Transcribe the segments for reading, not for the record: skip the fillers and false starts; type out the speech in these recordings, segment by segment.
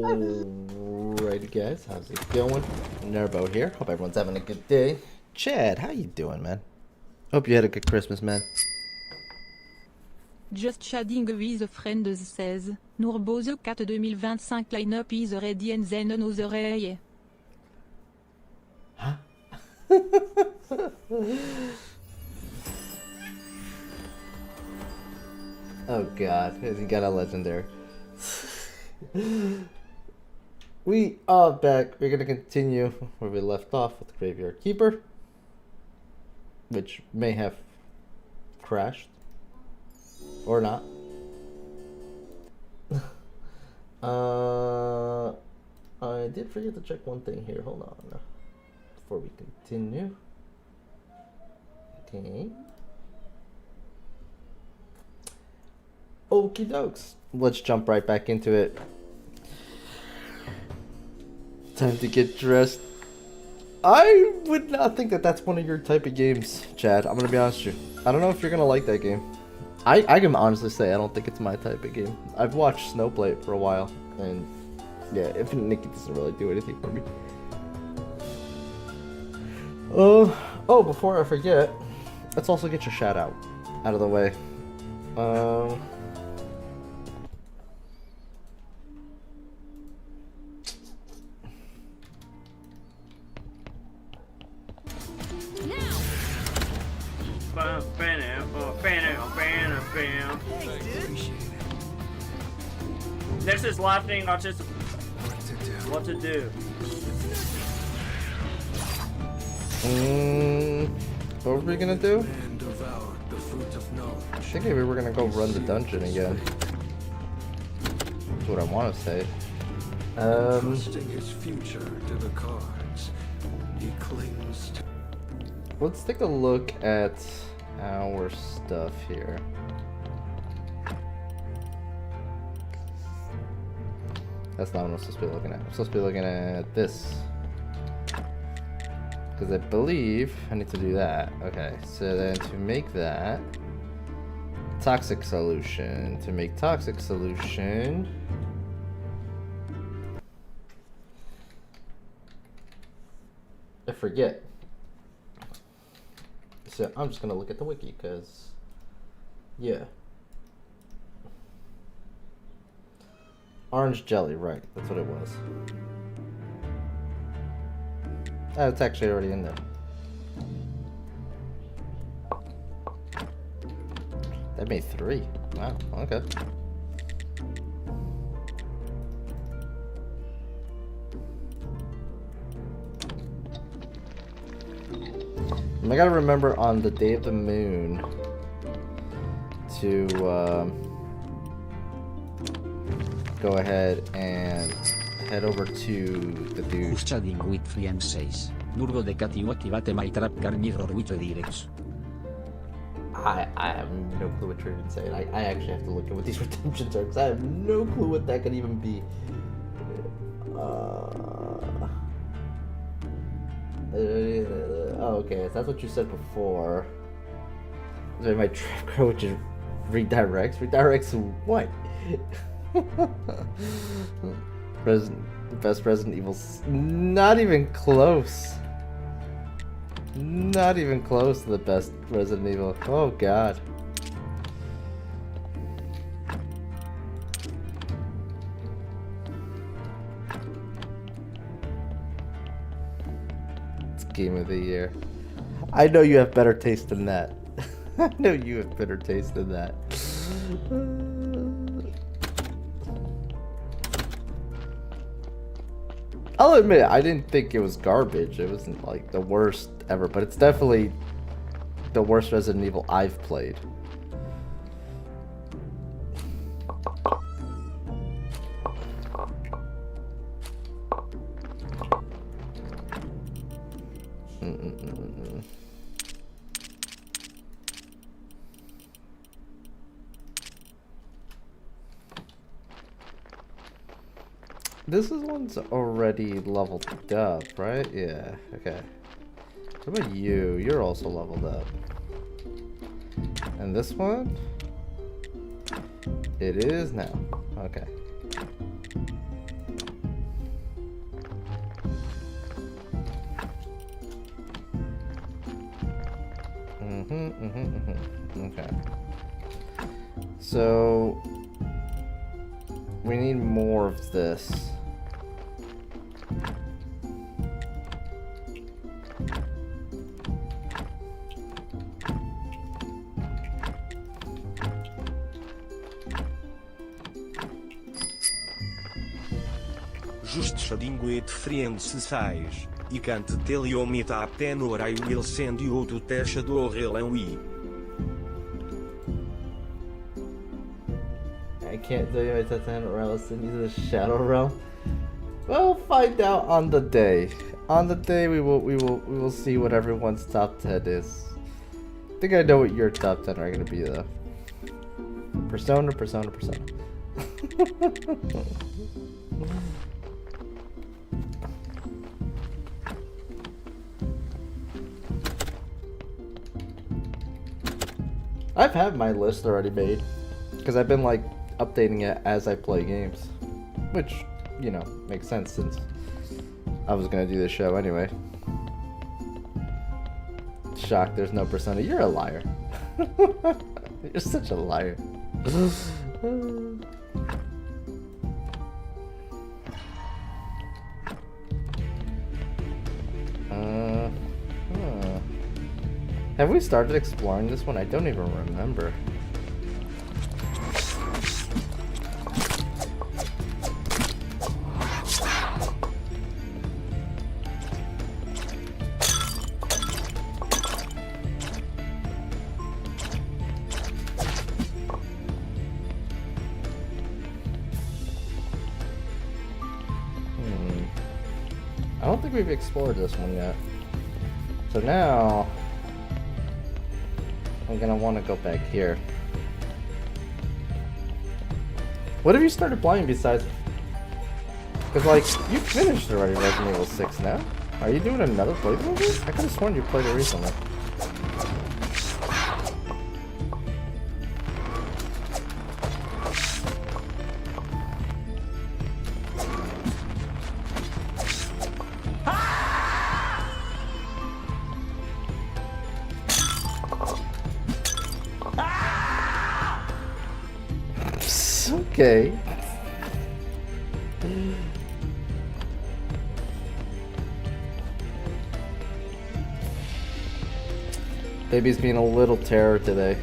Alrighty guys, how's it going? Nurbo here. Hope everyone's having a good day. Chad, how you doing, man? Hope you had a good Christmas, man. Just chatting with a friend says, Nurbothecat 2025 lineup is ready and then another day. Huh? Oh god, he got a legendary. We are back. We're gonna continue where we left off with the Graveyard Keeper, which may have crashed or not. I did forget to check one thing here. Hold on before we continue. Okay. Okie dokes. Let's jump right back into it. Time to get dressed. I would not think that that's one of your type of games, Chad. I'm gonna be honest with you. I don't know if you're gonna like that game. I can honestly say I don't think it's my type of game. I've watched Snowblade for a while, and yeah, Infinite Nikki doesn't really do anything for me. Oh, before I forget, let's also get your shout out of the way. Next is laughing, not just what to do. What were we gonna do? I think maybe we're gonna go run the dungeon again. That's what I want to say. Let's take a look at our stuff here. That's not what I'm supposed to be looking at. I'm supposed to be looking at this. Because I believe I need to do that. Okay, so then to make that, toxic solution. To make toxic solution, I forget. So I'm just gonna look at the wiki because, yeah. Orange jelly, right? That's what it was. Oh, it's actually already in there. That made 3. Wow, okay. I gotta remember on the day of the moon to go ahead and head over to the dude. Who's chatting with friends says, Nurbothecat you activate my trap car mirror with redirects. I have no clue what you're even saying. I actually have to look at what these redemptions are because I have no clue what that could even be. Oh, okay, so that's what you said before. So my trap car, which is redirects. Redirects what? Best Resident Evil. Not even close. Not even close to the best Resident Evil. Oh god. It's game of the year. I know you have better taste than that. I know you have better taste than that. I'll admit, I didn't think it was garbage. It wasn't like the worst ever, but it's definitely the worst Resident Evil I've played. This one's already leveled up, right? Yeah, okay. What about you? You're also leveled up. And this one? It is now. Okay. Okay. So we need more of this. Just linguet friend size, e can't tell you meet up 10 or I will send you to test do real we. I can't tell you my top 10 or else into the Shadow Realm. We'll find out on the day. On the day we will see what everyone's top 10 is. I think I know what your top 10 are gonna be though. Persona. I've had my list already made because I've been like updating it as I play games, which, you know, makes sense since I was gonna do this show anyway. Shocked there's no Persona. You're a liar. You're such a liar. Have we started exploring this one? I don't even remember. I don't think we've explored this one yet. So now I'm gonna want to go back here. What have you started playing besides? Because like you finished already Resident Evil 6 now. Are you doing another playthrough of it? I could have sworn you played it recently. Okay. Baby's being a little terror today.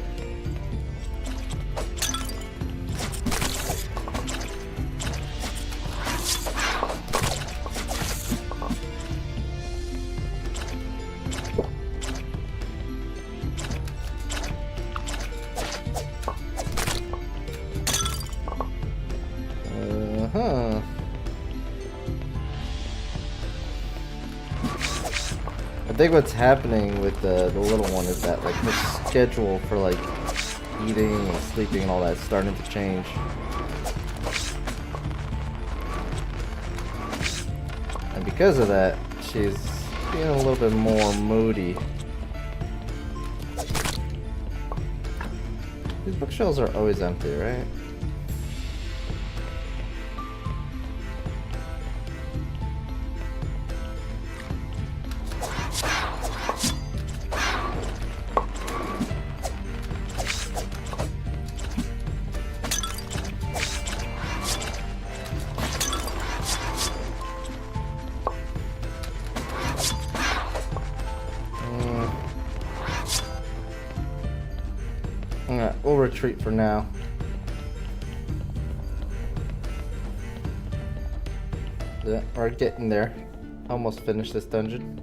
I think what's happening with the little one is that like the schedule for like eating and sleeping and all that is starting to change. And because of that, she's being a little bit more moody. These bookshelves are always empty, right? Alright, we'll retreat for now. Yeah, we're getting there. Almost finished this dungeon.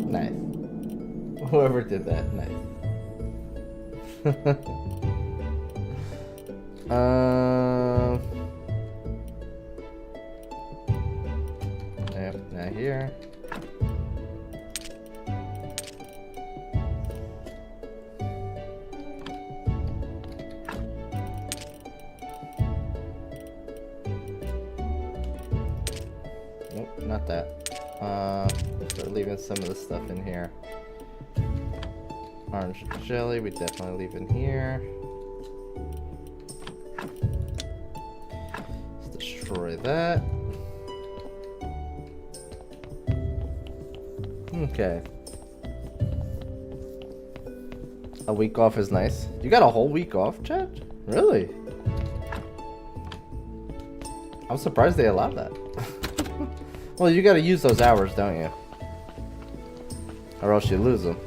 Nice. Whoever did that, nice. Yep, not here. want that. Start leaving some of the stuff in here. Orange jelly, we definitely leave in here. Let's destroy that. Okay. A week off is nice. You got a whole week off, Chad? Really? I'm surprised they allow that. Well, you gotta use those hours, don't you? Or else you lose them.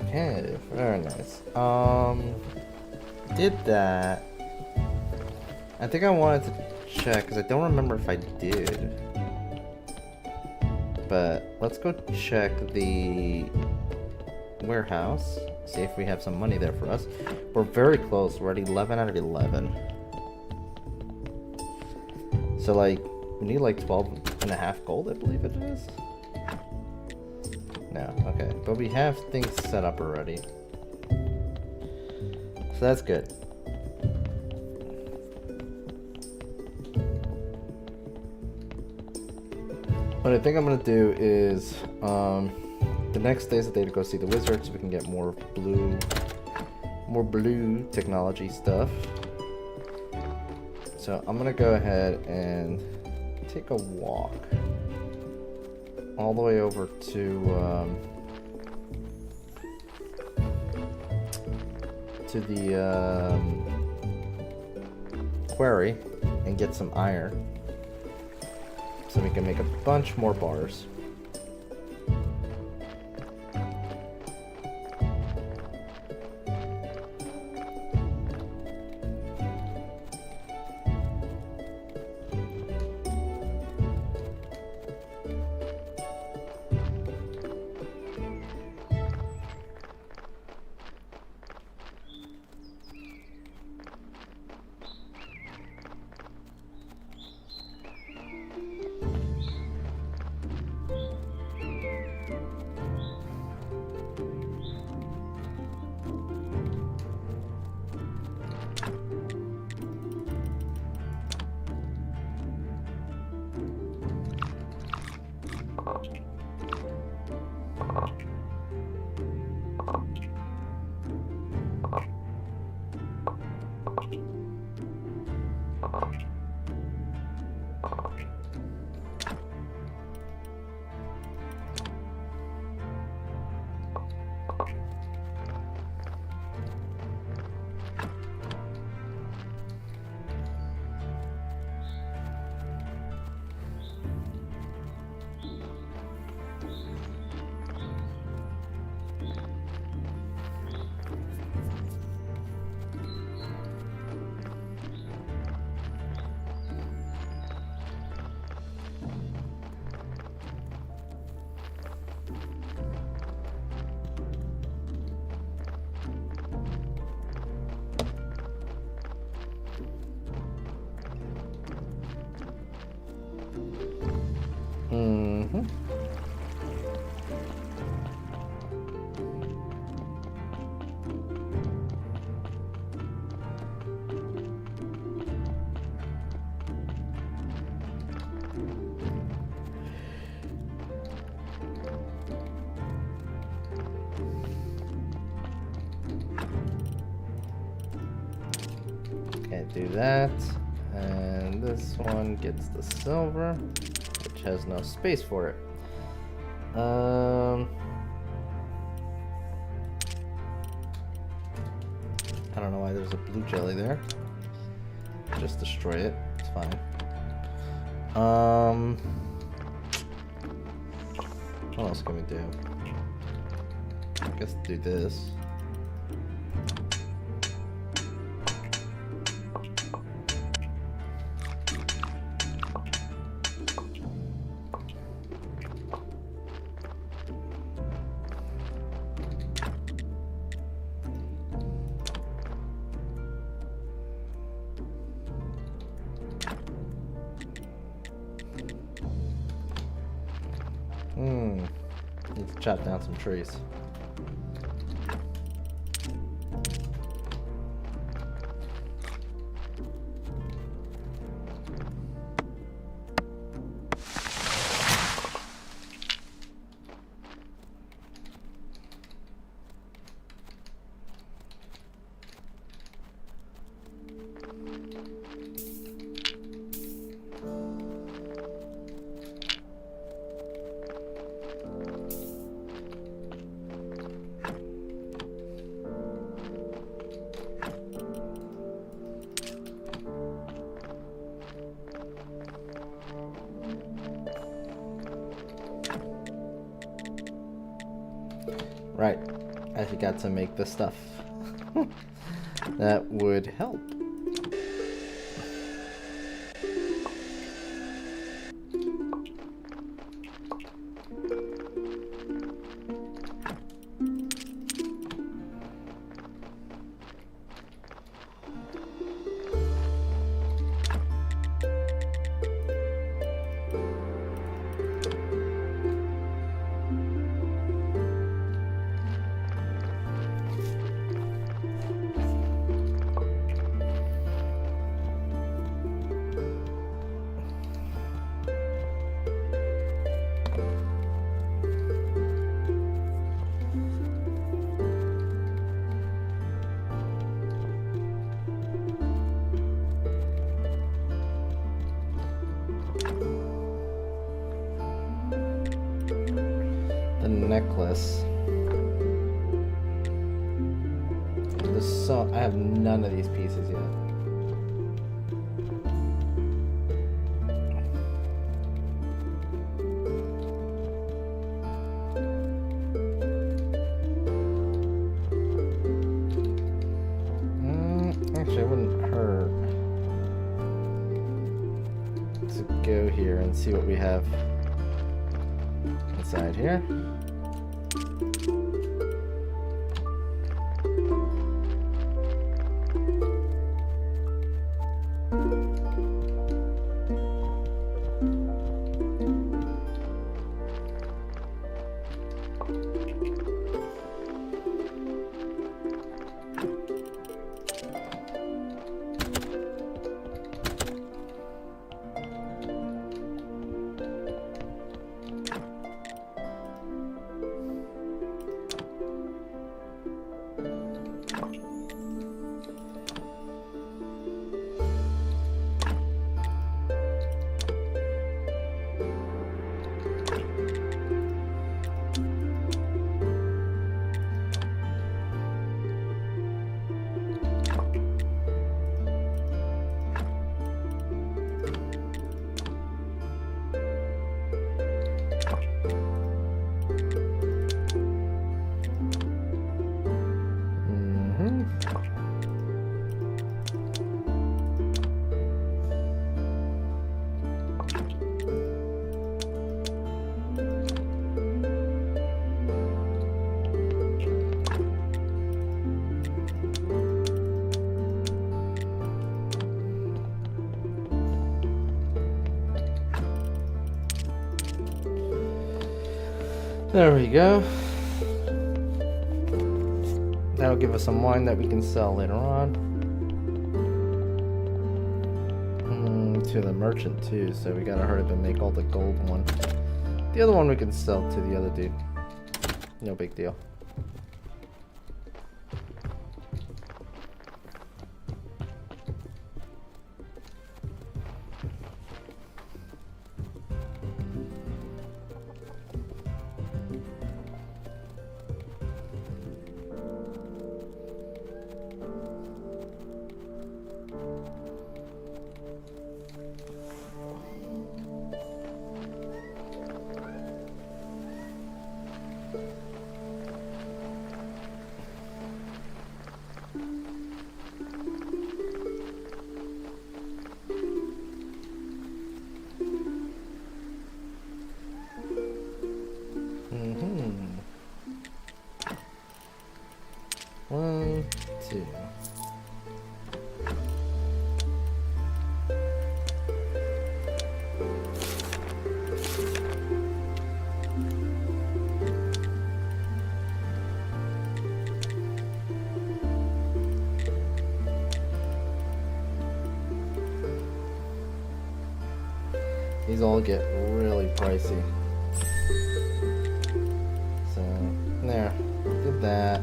Okay, very nice. Did that. I think I wanted to check, because I don't remember if I did. But let's go check the warehouse. See if we have some money there for us. We're very close. We're at 11 out of 11. So, like, we need like 12.5 gold, I believe it is. No, okay. But we have things set up already. So that's good. What I think I'm gonna do is the next day is the day to go see the wizard so we can get more blue technology stuff. So I'm gonna go ahead and take a walk all the way over to the quarry and get some iron so we can make a bunch more bars. Do that, and this one gets the silver, which has no space for it. I don't know why there's a blue jelly there. Just destroy it. It's fine. What else can we do? I guess do this. chop down some trees. Right, I forgot to make this stuff. That would help. The necklace. I have none of these pieces yet. Actually, it wouldn't hurt to go here and see what we have inside here. There we go. That'll give us some wine that we can sell later on. To the merchant too, so we gotta hurry up and make all the gold one. The other one we can sell to the other dude. No big deal. These all get really pricey. So, there. Did that.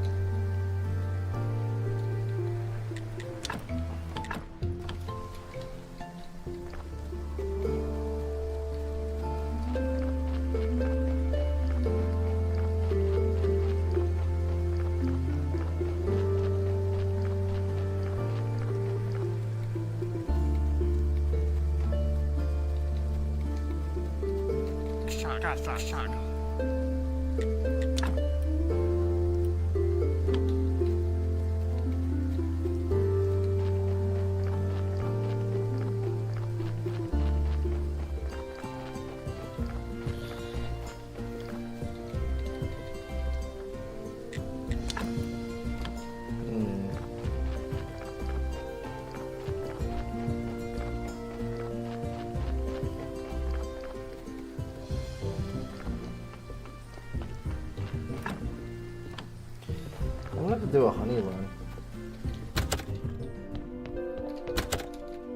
I'm gonna have to do a honey run.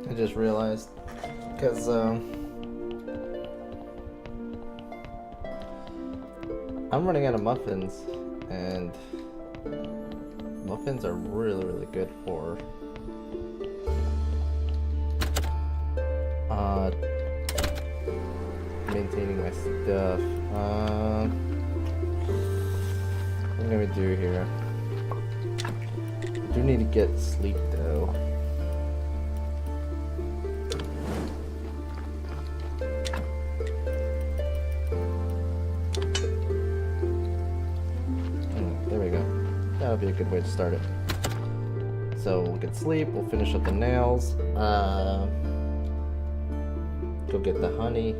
I just realized, because I'm running out of muffins, and muffins are really, really good for maintaining my stuff. What am I gonna do here? I do need to get sleep though. There we go. That'll be a good way to start it. So we'll get sleep, we'll finish up the nails, go get the honey.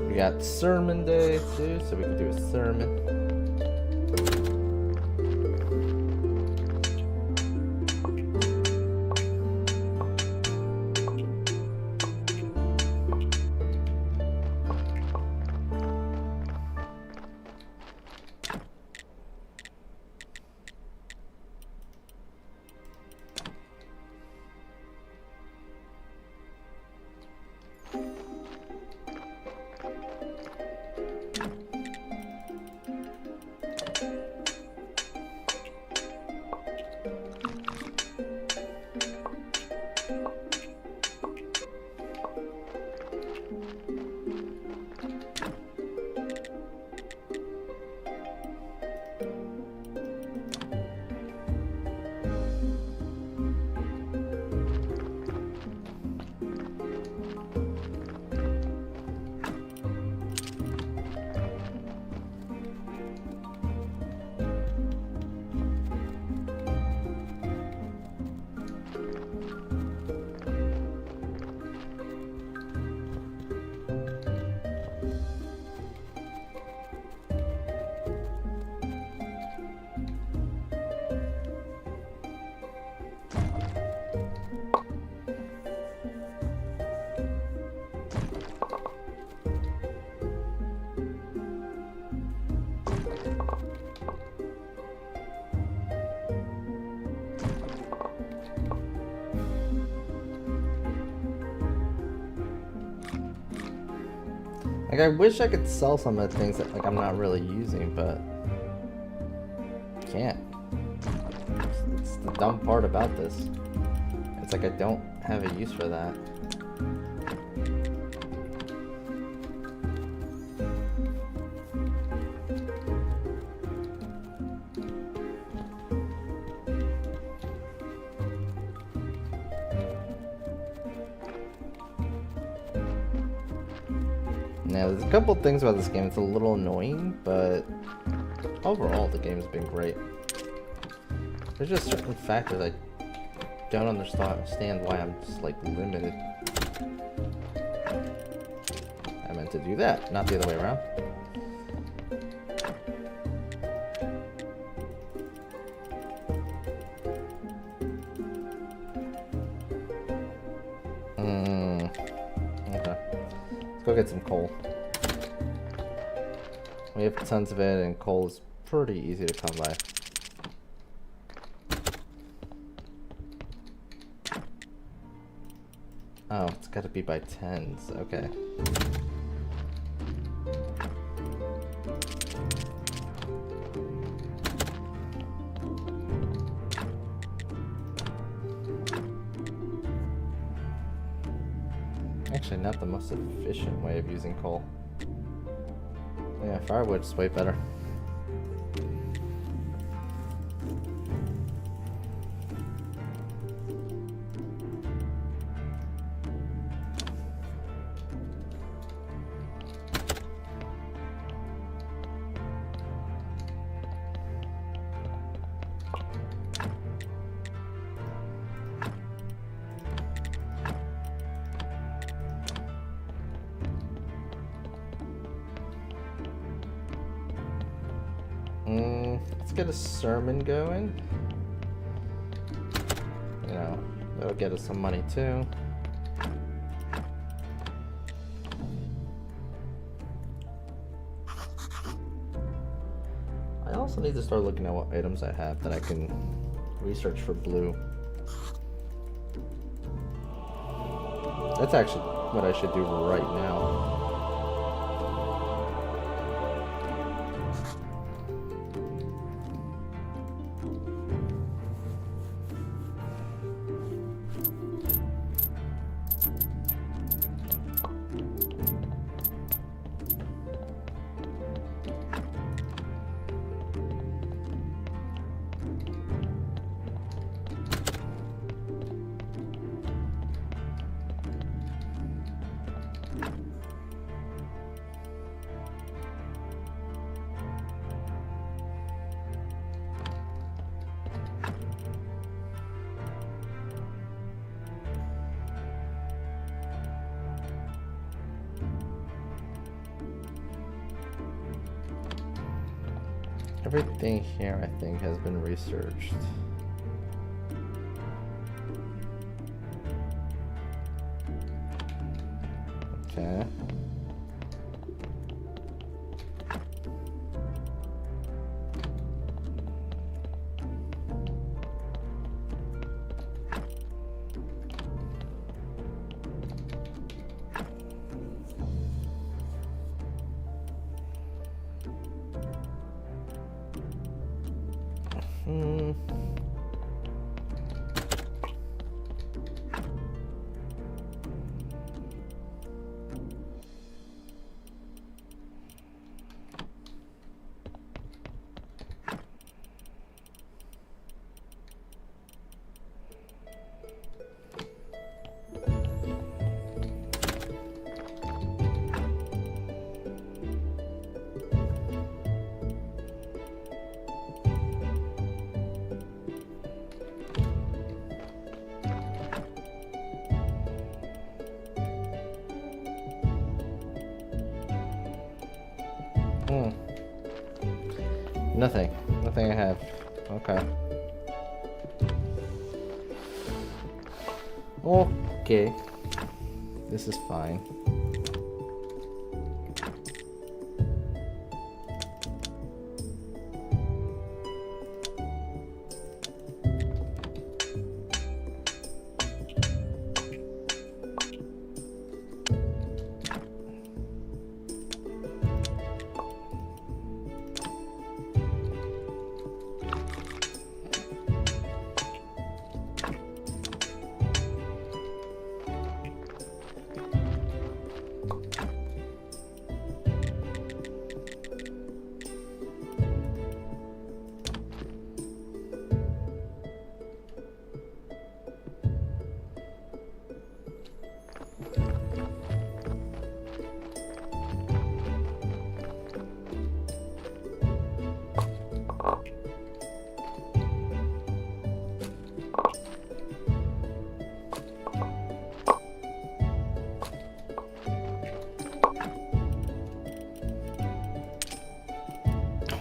We got sermon day too, so we can do a sermon. Like, I wish I could sell some of the things that, like, I'm not really using, but can't. It's the dumb part about this. It's like I don't have a use for that. Now, there's a couple things about this game that's a little annoying, but overall the game's been great. There's just certain factors I don't understand why I'm just, like, limited. I meant to do that, not the other way around. Okay. go get some coal. We have tons of it, and coal is pretty easy to come by. Oh, it's got to be by tens. Okay. Actually, not the most efficient way of using coal. Yeah, firewood's way better. Let's get a sermon going. You know, that'll get us some money too. I also need to start looking at what items I have that I can research for blue. That's actually what I should do right now. Everything here, I think, has been researched. Okay. Nothing. Nothing I have. Okay. Okay. This is fine.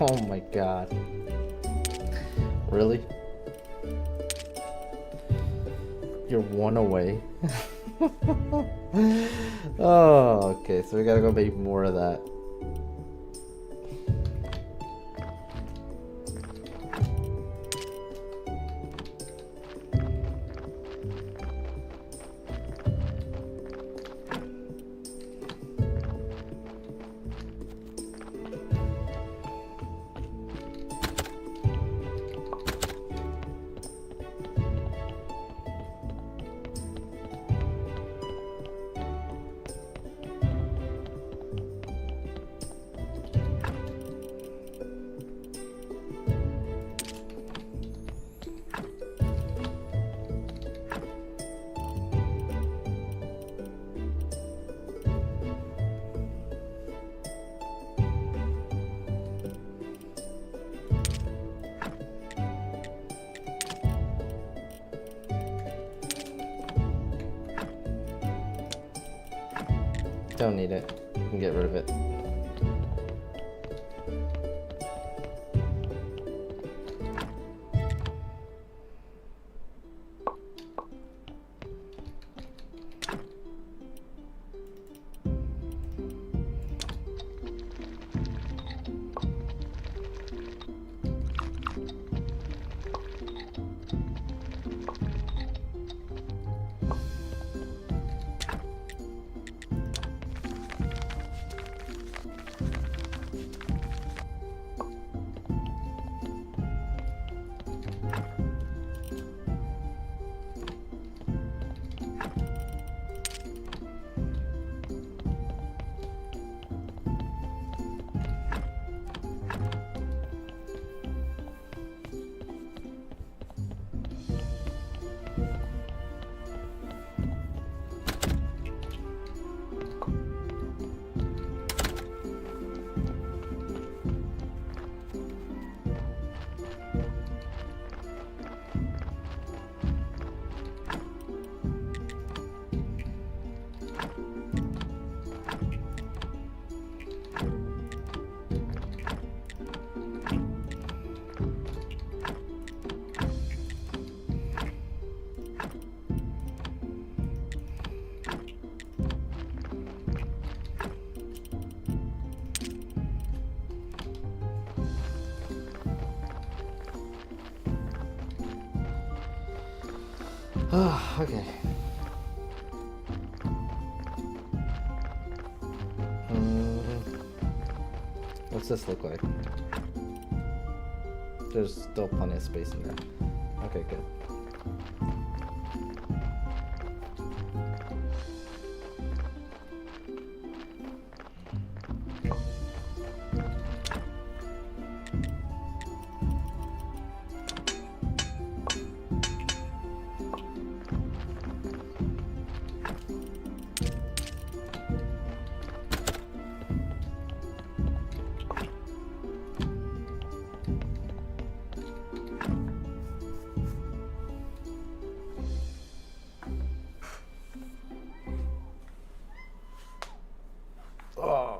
Oh my god. Really? You're one away. Oh, okay, so we gotta go make more of that. Don't need it. You can get rid of it. Oh, okay. What's this look like? There's still plenty of space in there. Okay, good. Oh,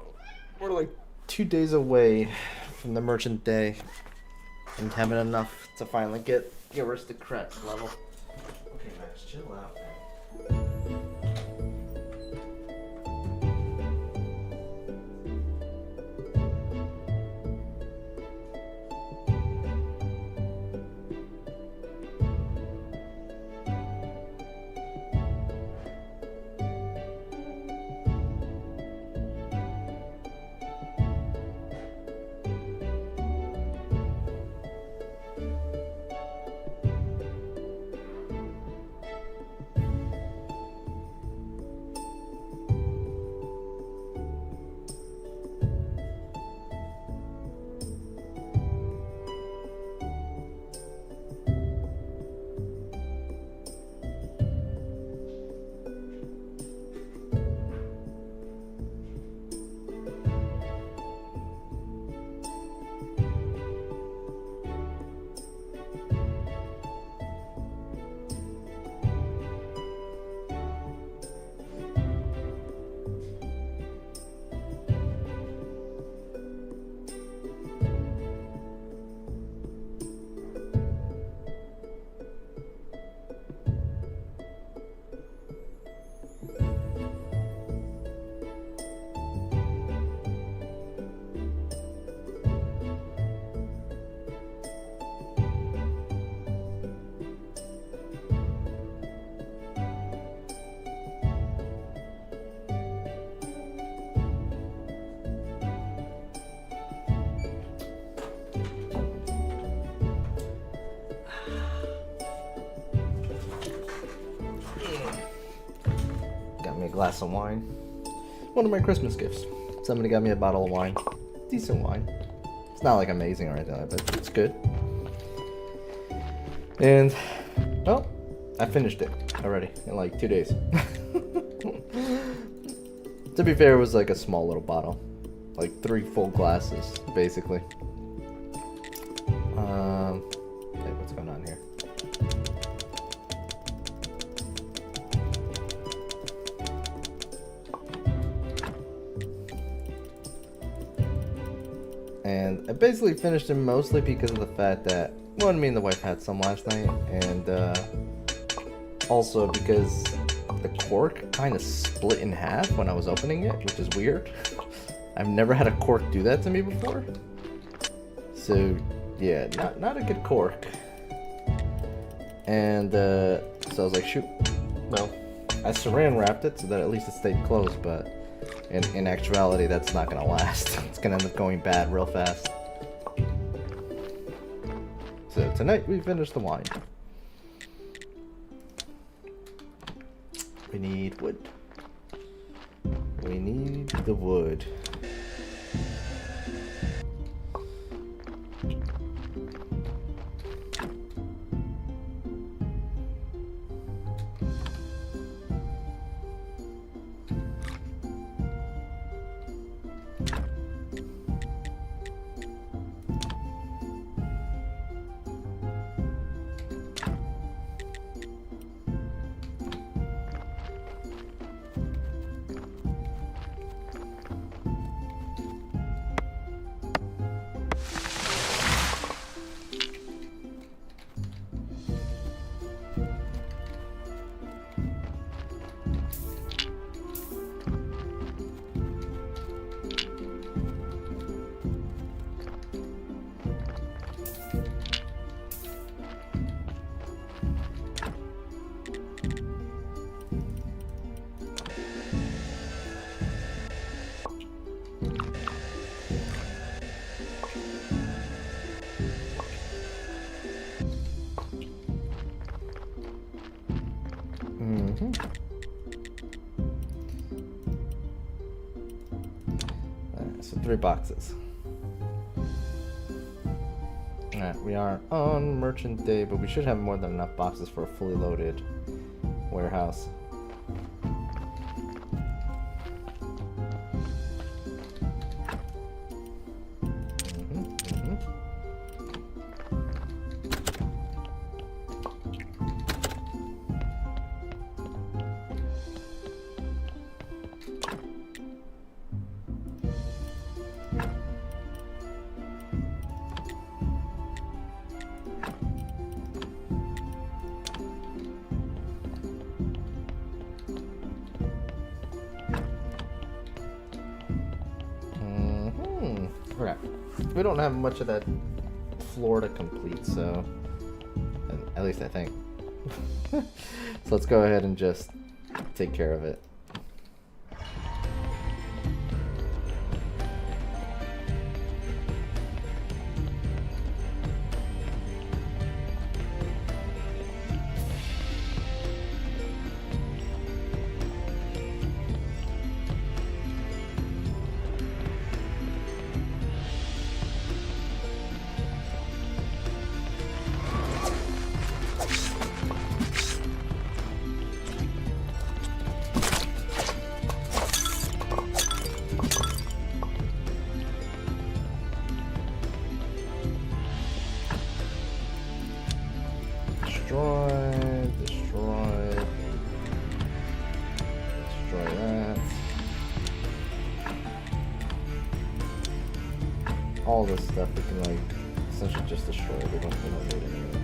we're like 2 days away from the merchant day and having enough to finally get aristocrat level. Okay, Max, chill out, man. me a glass of wine. One of my Christmas gifts. Somebody got me a bottle of wine. Decent wine. It's not like amazing or anything like that, but it's good. And, well, I finished it already in like 2 days. To be fair, it was like a small little bottle. Like 3 full glasses, basically. Hey, what's going on here? And I basically finished it mostly because of the fact that, one, me and the wife had some last night, and also because the cork kind of split in half when I was opening it, which is weird. I've never had a cork do that to me before. So, yeah, not a good cork. And so I was like, shoot. Well, I saran wrapped it so that at least it stayed closed, but in actuality, that's not gonna last. It's gonna end up going bad real fast. So tonight we finished the wine. We need wood. We need the wood. So 3 boxes. Alright, we are on merchant day, but we should have more than enough boxes for a fully loaded warehouse. Okay. We don't have much of that floor to complete, so at least I think. So let's go ahead and just take care of it. Destroy that. All this stuff we can like essentially just destroy. We don't need any of it.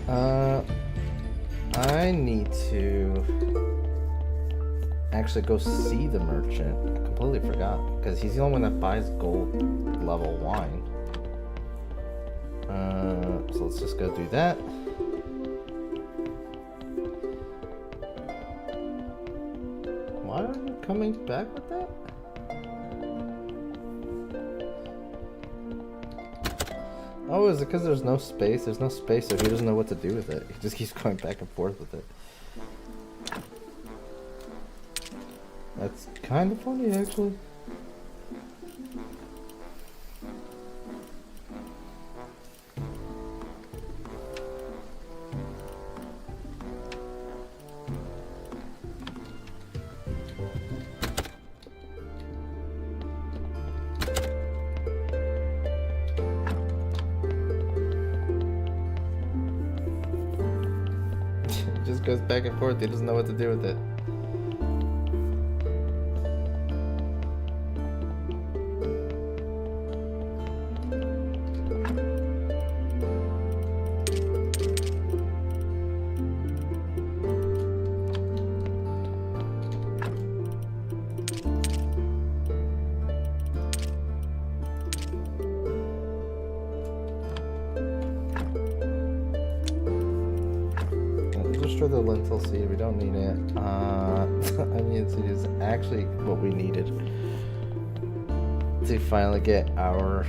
I need to actually go see the merchant. I completely forgot because he's the only one that buys gold level wine. So let's just go do that. Why are you coming back with that? Oh, is it because there's no space? There's no space, so he doesn't know what to do with it. He just keeps going back and forth with it. That's kind of funny, actually. Just goes back and forth. He doesn't know what to do with it. The lentil seed, we don't need it. Onion seed is actually what we needed to finally get our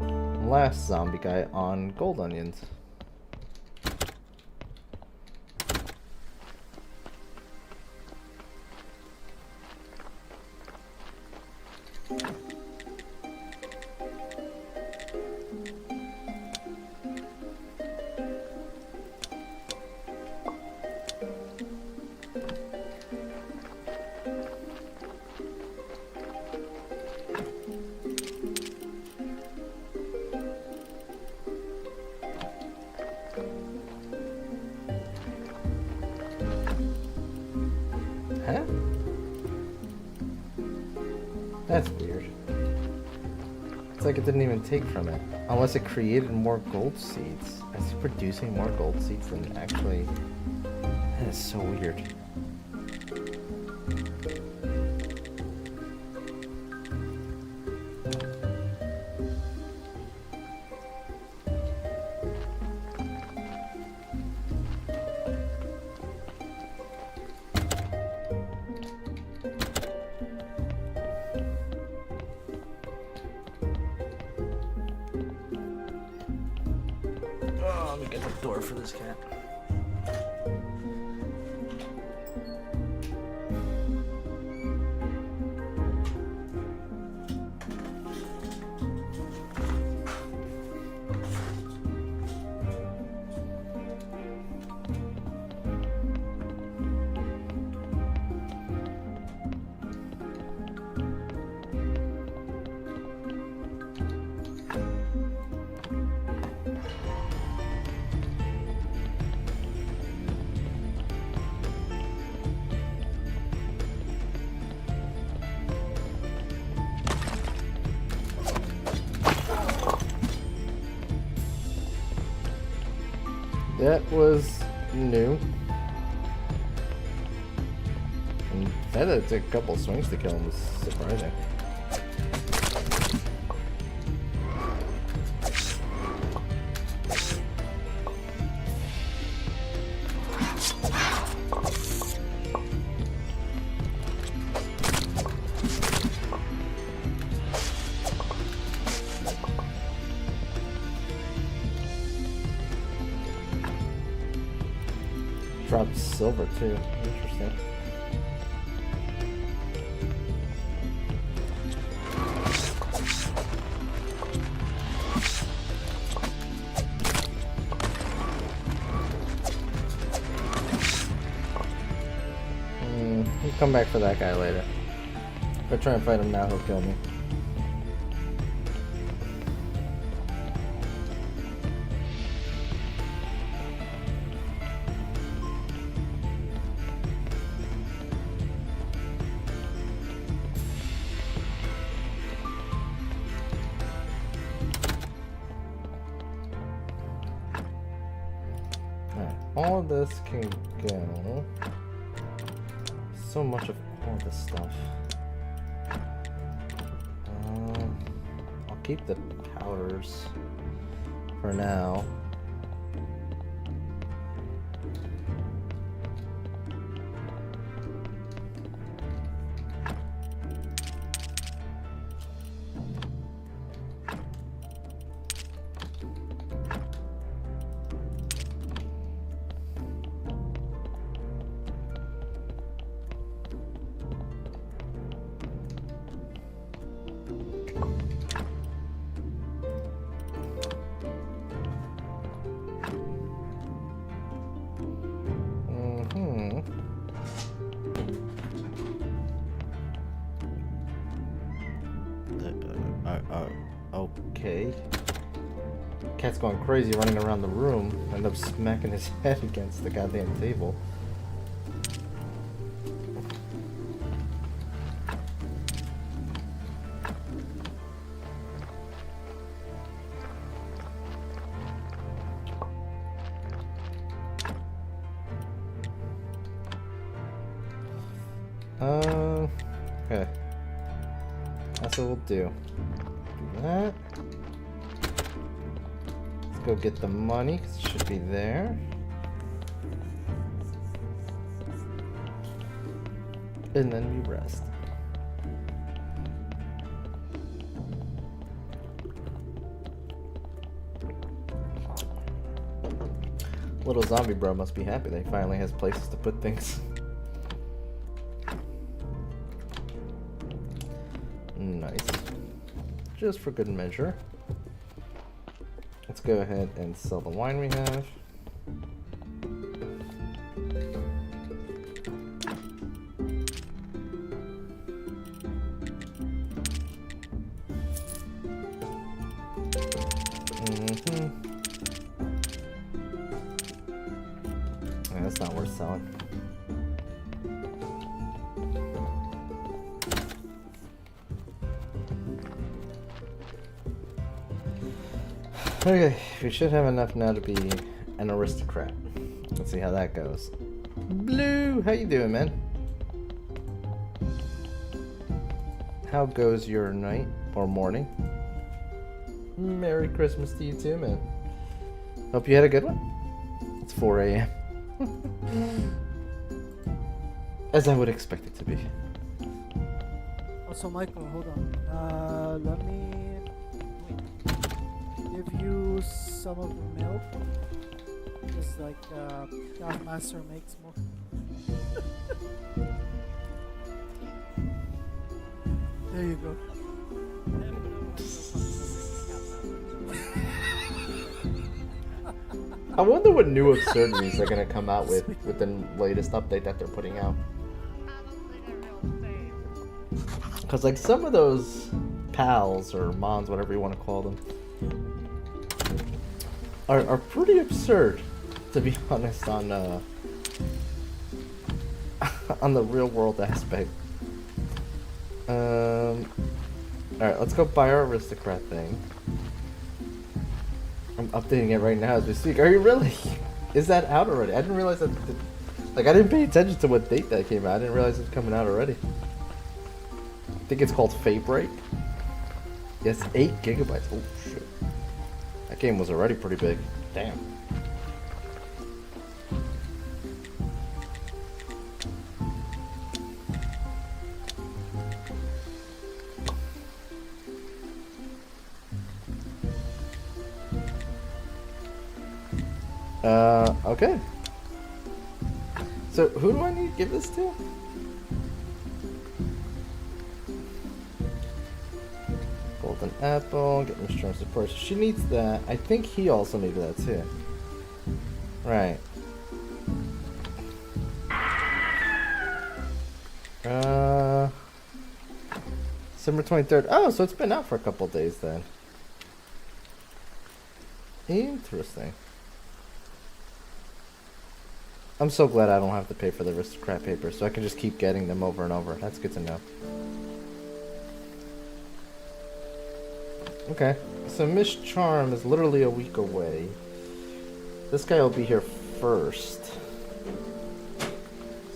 last zombie guy on gold onions. Huh? That's weird. It's like it didn't even take from it. Unless it created more gold seeds. Is it producing more gold seeds than actually... That is so weird. Oh, let me get the door for this cat. That was new. And the fact that it took a couple swings to kill him was surprising. Dropped silver too. Interesting. He'll come back for that guy later. If I try and fight him now, he'll kill me. all of this can go. So much of all this stuff. I'll keep the powders for now. Okay. Cat's going crazy running around the room. End up smacking his head against the goddamn table. Okay. That's what we'll do. Do that. Let's go get the money, 'cause it should be there. And then we rest. Little zombie bro must be happy that he finally has places to put things. Nice. Just for good measure. Let's go ahead and sell the wine we have. Yeah, that's not worth selling. Okay, we should have enough now to be an aristocrat. Let's see how that goes. Blue, how you doing, man? How goes your night or morning? Merry Christmas to you too, man. Hope you had a good one. It's 4 a.m. As I would expect it to be. Also, Michael, hold on. Let me give you some of the milk. Just like Craft Master makes more. There you go. I wonder what new absurdities they're gonna come out with the latest update that they're putting out. Cause like some of those pals or mons, whatever you want to call them, are pretty absurd, to be honest, on on the real world aspect. Alright, let's go buy our aristocrat thing. I'm updating it right now as we speak. Are you really? Is that out already? I didn't realize that. Like, I didn't pay attention to what date that came out. I didn't realize it was coming out already. I think it's called Faybreak. Yes, 8 gigabytes. Oh shit. That game was already pretty big. Damn. Okay. So, who do I need to give this to? Golden apple, get insurance support. She needs that. I think he also needed that too. Right. December 23rd. Oh, so it's been out for a couple days then. Interesting. I'm so glad I don't have to pay for the aristocrat papers, so I can just keep getting them over and over. That's good to know. Okay, so Miss Charm is literally a week away. This guy will be here first.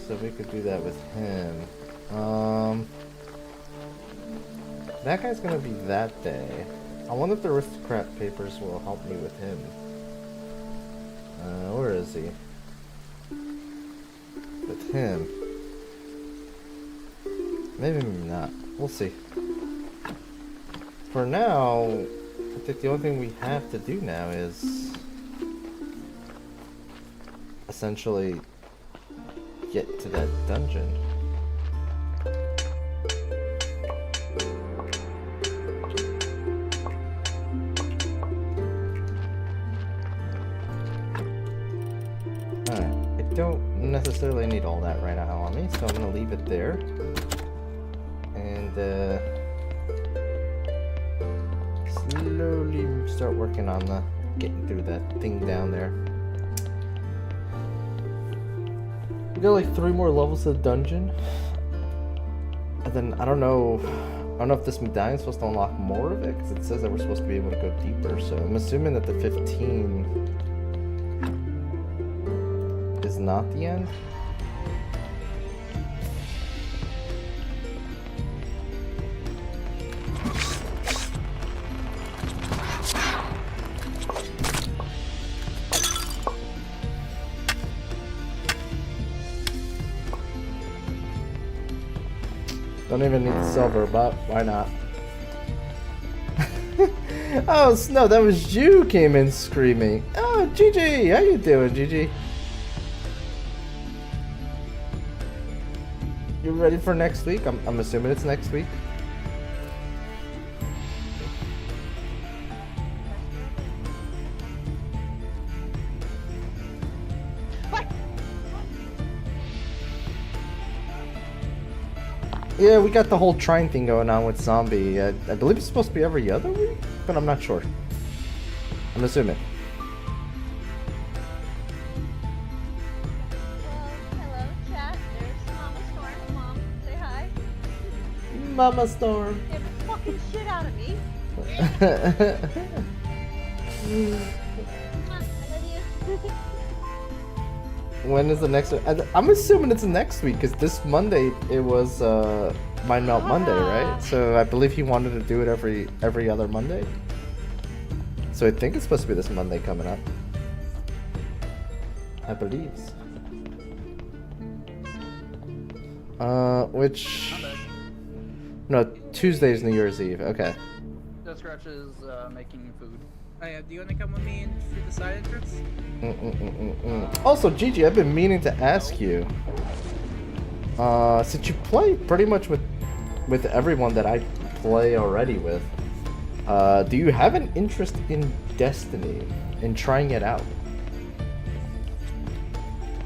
So we could do that with him. That guy's gonna be that day. I wonder if the aristocrat papers will help me with him. Where is he? With him. Maybe not. We'll see. For now, I think the only thing we have to do now is essentially get to that dungeon. Alright, I don't necessarily need all that right now on me, so I'm gonna leave it there. And slowly start working on the getting through that thing down there. We got like 3 more levels of the dungeon. And then I don't know if this medallion is supposed to unlock more of it, because it says that we're supposed to be able to go deeper, so I'm assuming that the 15 is not the end. Don't even need the silver, but why not? Oh, Snow, that was you came in screaming. Oh, Gigi, how you doing, Gigi? You ready for next week? I'm assuming it's next week. Yeah, we got the whole Trine thing going on with Zombie. I believe it's supposed to be every other week, but I'm not sure. I'm assuming. Hello, chat. There's Mama Storm. Mom, say hi. Mama Storm. Get the fucking shit out of me. I love you. When is the next one? I'm assuming it's next week, because this Monday it was Mind Melt Monday, right? So I believe he wanted to do it every other Monday. So I think it's supposed to be this Monday coming up. I believe. Which... No, Tuesday's New Year's Eve. Okay. Death Scratch is making food. Oh yeah, do you want to come with me and through the side entrance? Also, Gigi, I've been meaning to ask you. Since you play pretty much with everyone that I play already with, do you have an interest in Destiny, in trying it out?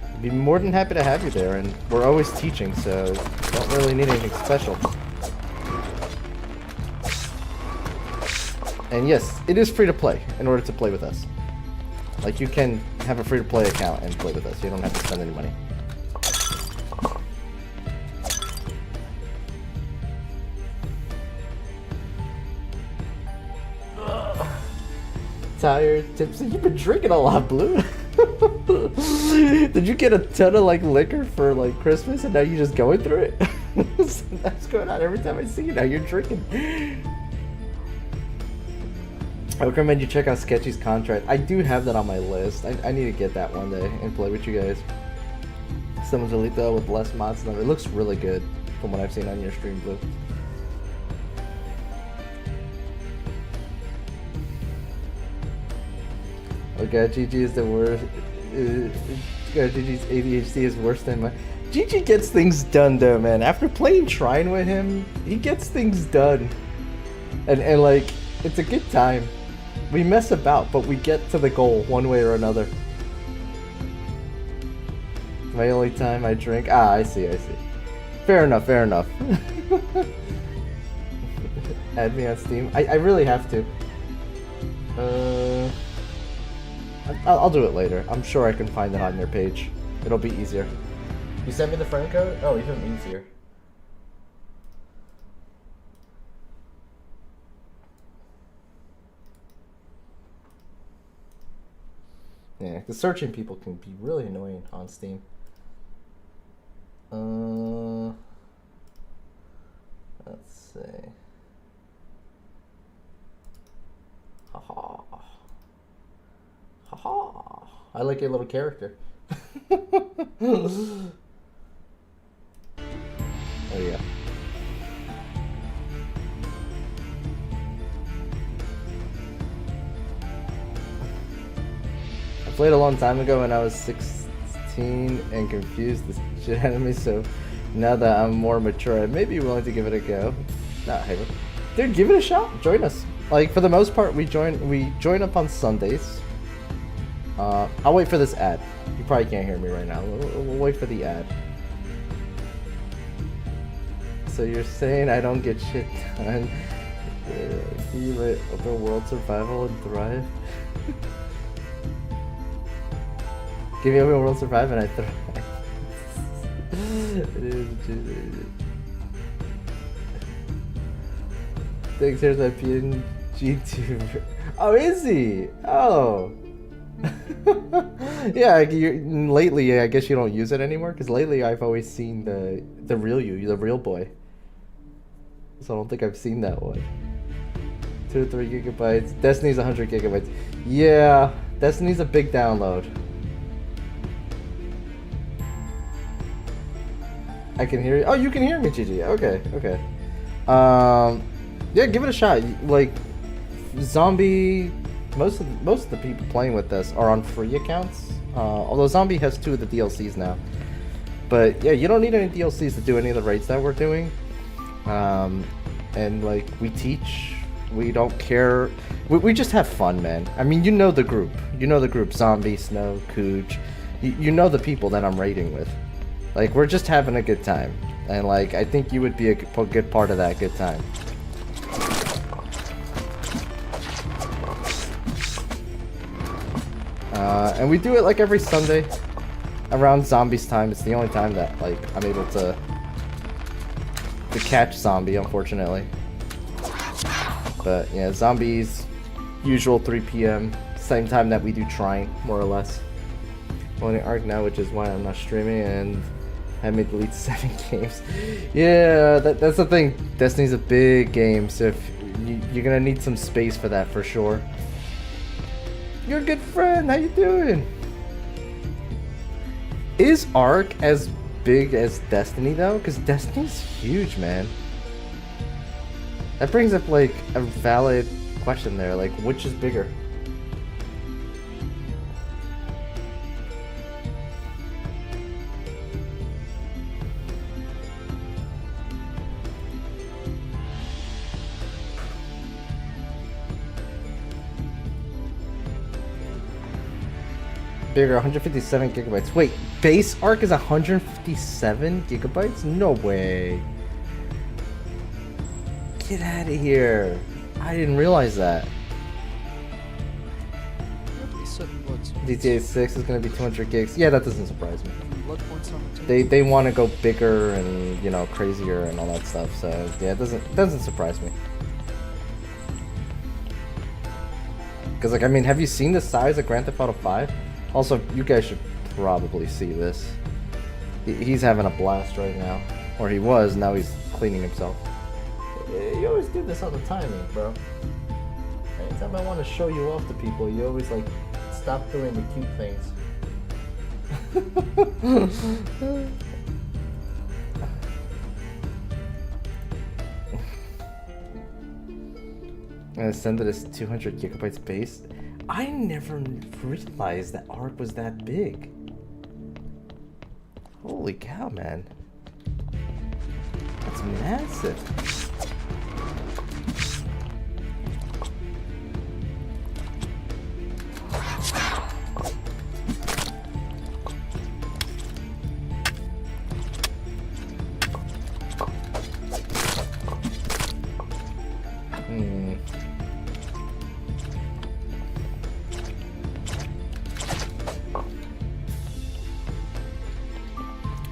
I'd be more than happy to have you there, and we're always teaching, so don't really need anything special. And yes, it is free to play in order to play with us. Like, you can have a free to play account and play with us. You don't have to spend any money. Tired, tipsy. You've been drinking a lot, Blue. Did you get a ton of like liquor for like Christmas and now you're just going through it? That's going on every time I see you. Now you're drinking. I would recommend you check out Sketchy's contract. I do have that on my list. I need to get that one day and play with you guys. Someone's Elite with less mods than it looks really good from what I've seen on your stream, Blue. Okay, GG is the worst. GG's ADHD is worse than mine. GG gets things done though, man. After playing Trine with him, he gets things done. And like, it's a good time. We mess about, but we get to the goal one way or another. My only time I drink. Ah, I see. Fair enough, fair enough. Add me on Steam. I really have to. I'll do it later. I'm sure I can find it on your page. It'll be easier. You sent me the friend code? Oh, even easier. Yeah, the searching people can be really annoying on Steam. Let's see. Haha. Haha. I like your little character. Oh yeah. I played a long time ago when I was 16 and confused the shit out of me, so now that I'm more mature, I may be willing to give it a go. Nah, hey, dude, give it a shot. Join us. Like, for the most part, we join up on Sundays. I'll wait for this ad. You probably can't hear me right now. We'll wait for the ad. So you're saying I don't get shit done? You let open world survival and thrive? Give me open world survive and I thrive. Thanks, here's my PNG tuber. Oh, is he? Oh. Yeah, lately I guess you don't use it anymore, because lately I've always seen the real you, the real boy. So I don't think I've seen that one. 2 to 3 gigabytes. Destiny's 100 gigabytes. Yeah, Destiny's a big download. I can hear you. Oh, you can hear me, GG. Okay, okay. Yeah, give it a shot. Like, Zombie, most of the people playing with this are on free accounts. Although Zombie has 2 of the DLCs now. But yeah, you don't need any DLCs to do any of the raids that we're doing. And like, we teach. We don't care. We just have fun, man. I mean, you know the group. You know the group. Zombie, Snow, Cooch. You know the people that I'm raiding with. Like, we're just having a good time. And like, I think you would be a good part of that good time. And we do it like every Sunday around Zombies time. It's the only time that like I'm able to catch Zombie, unfortunately. But yeah, Zombies, usual 3 p.m. same time that we do trying, more or less. Only Arc now, which is why I'm not streaming, and I may delete 7 games. Yeah, that's the thing. Destiny's a big game, so if you're gonna need some space for that for sure. You're a good friend. How you doing? Is Ark as big as Destiny though? Because Destiny's huge, man. That brings up like a valid question there. Like, which is bigger? Bigger, 157 gigabytes. Wait, base Arc is 157 gigabytes? No way. Get out of here. I didn't realize that. GTA 6 is going to be 200 gigs. Yeah, that doesn't surprise me. They want to go bigger and, you know, crazier and all that stuff. So, yeah, it doesn't surprise me. Because, like, I mean, have you seen the size of Grand Theft Auto 5? Also, you guys should probably see this. He's having a blast right now. Or he was, now he's cleaning himself. You always do this all the time, bro. Anytime I want to show you off to people, you always, like, stop doing the cute things. And send it as 200 gigabytes base. I never realized that Arc was that big. Holy cow, man. That's massive.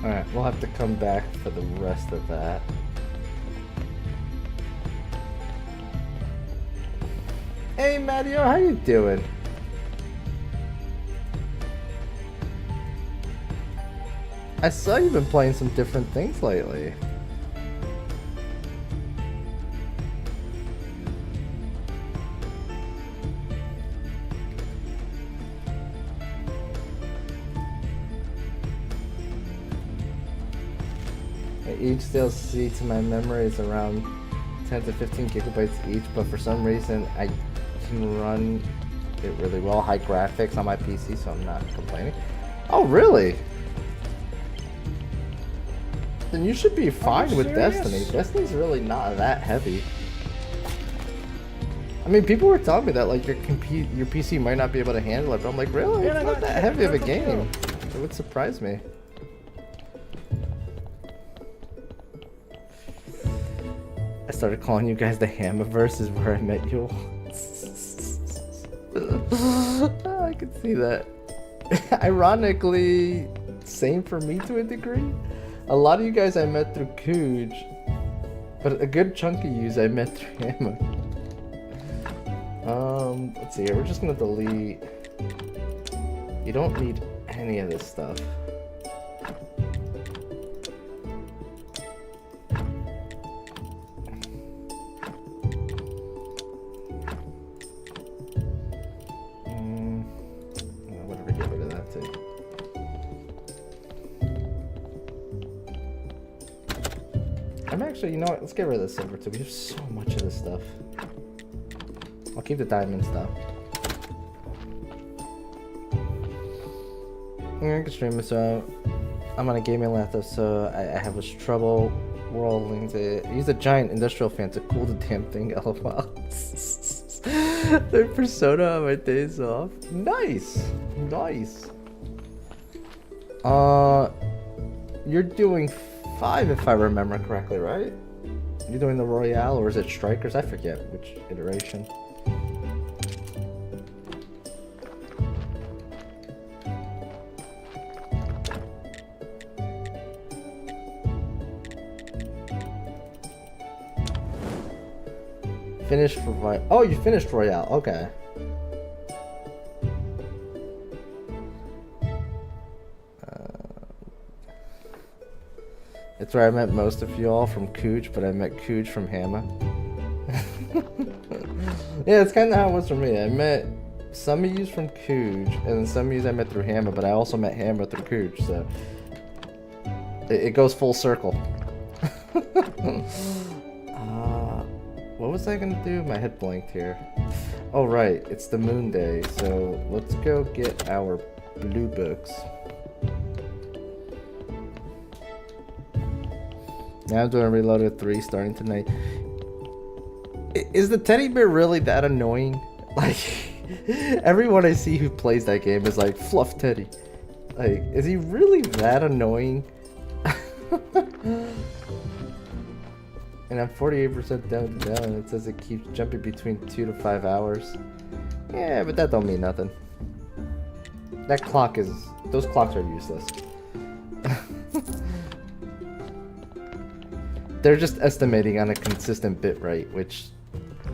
Alright, we'll have to come back for the rest of that. Hey Matteo, how you doing? I saw you've been playing some different things lately. Each DLC to my memory is around 10 to 15 gigabytes each, but for some reason I can run it really well. High graphics on my PC, so I'm not complaining. Oh, really? Then you should be fine with serious? Destiny. Destiny's really not that heavy. I mean, people were telling me that like your PC might not be able to handle it, but I'm like, really? It's not that heavy of a game. It would surprise me. I started calling you guys the Hammerverse is where I met you. I can see that. Ironically, same for me to a degree. A lot of you guys I met through Cooge, but a good chunk of yous I met through Hammer. Let's see here. We're just gonna delete. You don't need any of this stuff. Whatever, get rid of that too. I'm actually, you know what? Let's get rid of the silver too. We have so much of this stuff. I'll keep the diamond stuff. I'm gonna stream this out. I'm on a gaming laptop, so I have this trouble rolling to use a giant industrial fan to cool the damn thing. LOL. The Persona on my days off. Nice, nice. You're doing 5 if I remember correctly, right? You're doing the Royale, or is it Strikers? I forget which iteration. Finished for oh, you finished Royale. Okay. It's where I met most of you all from Cooge, but I met Cooge from Hammer. Yeah, it's kind of how it was for me. I met some of you from Cooge, and then some of you I met through Hammer, but I also met Hammer through Cooge, so it goes full circle. What was I gonna do? My head blanked here. Oh right, it's the moon day, so let's go get our blue books. Now I'm doing Reloaded 3 starting tonight. Is the teddy bear really that annoying? Like, everyone I see who plays that game is like, fluff teddy. Like, is he really that annoying? And I'm 48% down to down, and it says it keeps jumping between 2 to 5 hours. Yeah, but that don't mean nothing. That clock is... Those clocks are useless. They're just estimating on a consistent bit rate, which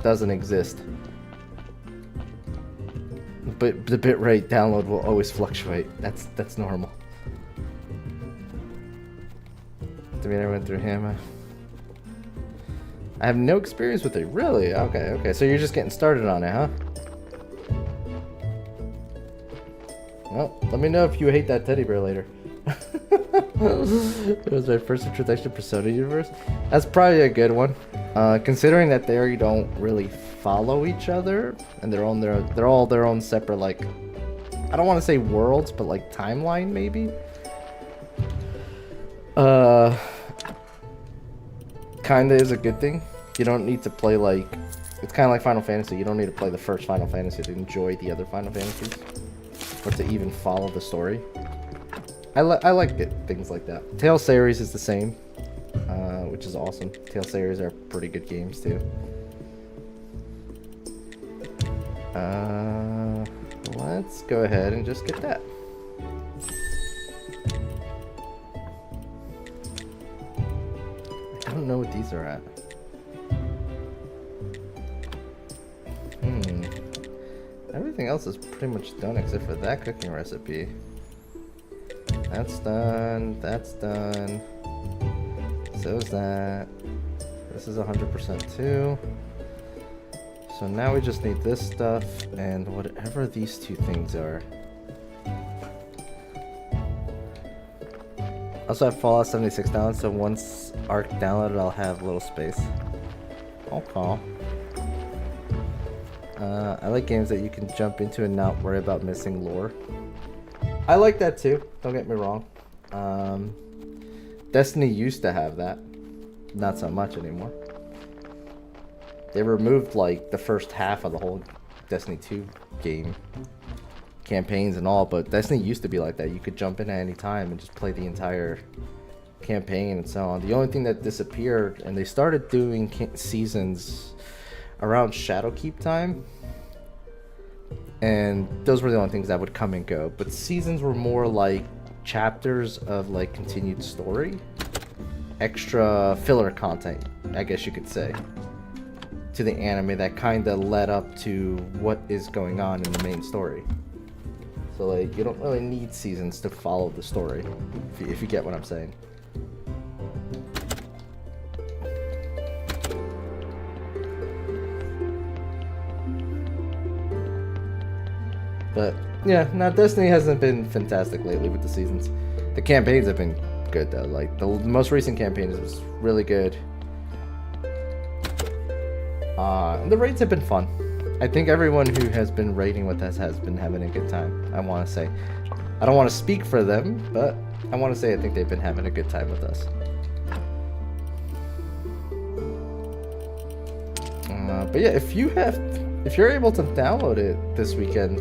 doesn't exist. But the bit rate download will always fluctuate. That's normal. I mean, I went through Hammer. I have no experience with it. Really? Okay. So you're just getting started on it, huh? Well, let me know if you hate that teddy bear later. It was my first introduction to Persona universe. That's probably a good one. Considering that they don't really follow each other, and they're all their own separate, like, I don't want to say worlds, but like timeline maybe. Kinda is a good thing. You don't need to play like, it's kind of like Final Fantasy. You don't need to play the first Final Fantasy to enjoy the other Final Fantasies, or to even follow the story. I like things like that. Tale series is the same, which is awesome. Tale series are pretty good games too. Let's go ahead and just get that. I don't know what these are at. Everything else is pretty much done except for that cooking recipe. That's done. That's done. So is that. This is 100% too. So now we just need this stuff and whatever these two things are. Also have Fallout 76 down, so once Arc downloaded, I'll have a little space. Okay. I like games that you can jump into and not worry about missing lore. I like that too, don't get me wrong. Destiny used to have that. Not so much anymore. They removed like the first half of the whole Destiny 2 game. Campaigns and all, but Destiny used to be like that. You could jump in at any time and just play the entire campaign and so on. The only thing that disappeared, and they started doing seasons around Shadowkeep time, and those were the only things that would come and go. But seasons were more like chapters of like continued story, extra filler content, I guess you could say, to the anime that kind of led up to what is going on in the main story. So like, you don't really need seasons to follow the story, if you get what I'm saying. But yeah, now Destiny hasn't been fantastic lately with the seasons. The campaigns have been good though. Like the most recent campaign was really good. And the raids have been fun. I think everyone who has been raiding with us has been having a good time. I want to say, I don't want to speak for them, but I want to say I think they've been having a good time with us. But yeah, if you're able to download it this weekend,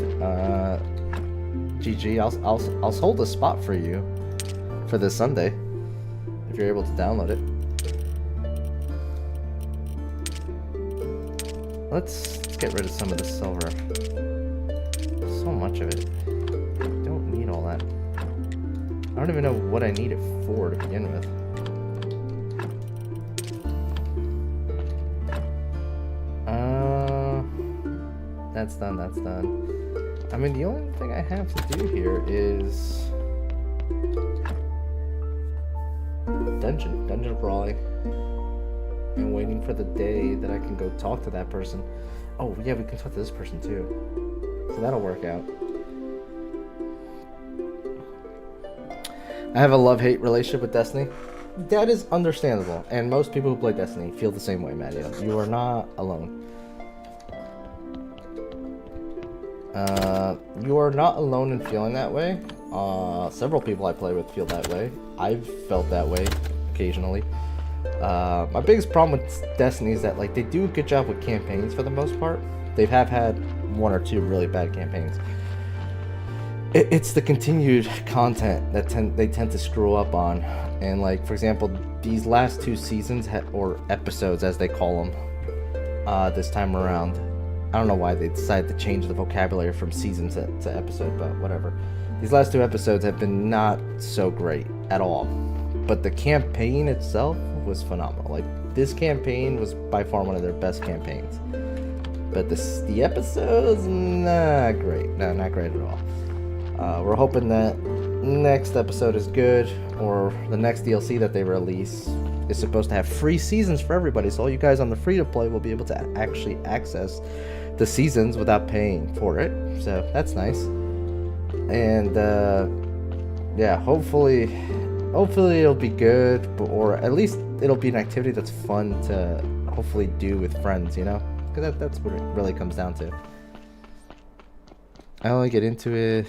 GG, I'll hold a spot for you for this Sunday if you're able to download it. Let's get rid of some of the silver. So much of it. I don't need all that. I don't even know what I need it for to begin with. That's done, that's done. I mean, the only thing I have to do here is dungeon crawling. And waiting for the day that I can go talk to that person. Oh yeah, we can talk to this person too. So that'll work out. I have a love-hate relationship with Destiny. That is understandable. And most people who play Destiny feel the same way, Mario. You are not alone. You are not alone in feeling that way. Several people I play with feel that way. I've felt that way occasionally. My biggest problem with Destiny is that like they do a good job with campaigns for the most part. They have had one or two really bad campaigns. It's the continued content that they tend to screw up on. And like, for example, these last two seasons or episodes as they call them this time around, I don't know why they decided to change the vocabulary from seasons to episode, but whatever. These last two episodes have been not so great at all. But the campaign itself was phenomenal. Like, this campaign was by far one of their best campaigns. But the episodes, not great. No, not great at all. We're hoping that next episode is good, or the next DLC that they release is supposed to have free seasons for everybody. So all you guys on the free-to-play will be able to actually access the seasons without paying for it. So that's nice. And yeah, hopefully it'll be good, or at least it'll be an activity that's fun to hopefully do with friends, you know? Because that's what it really comes down to. I only get into it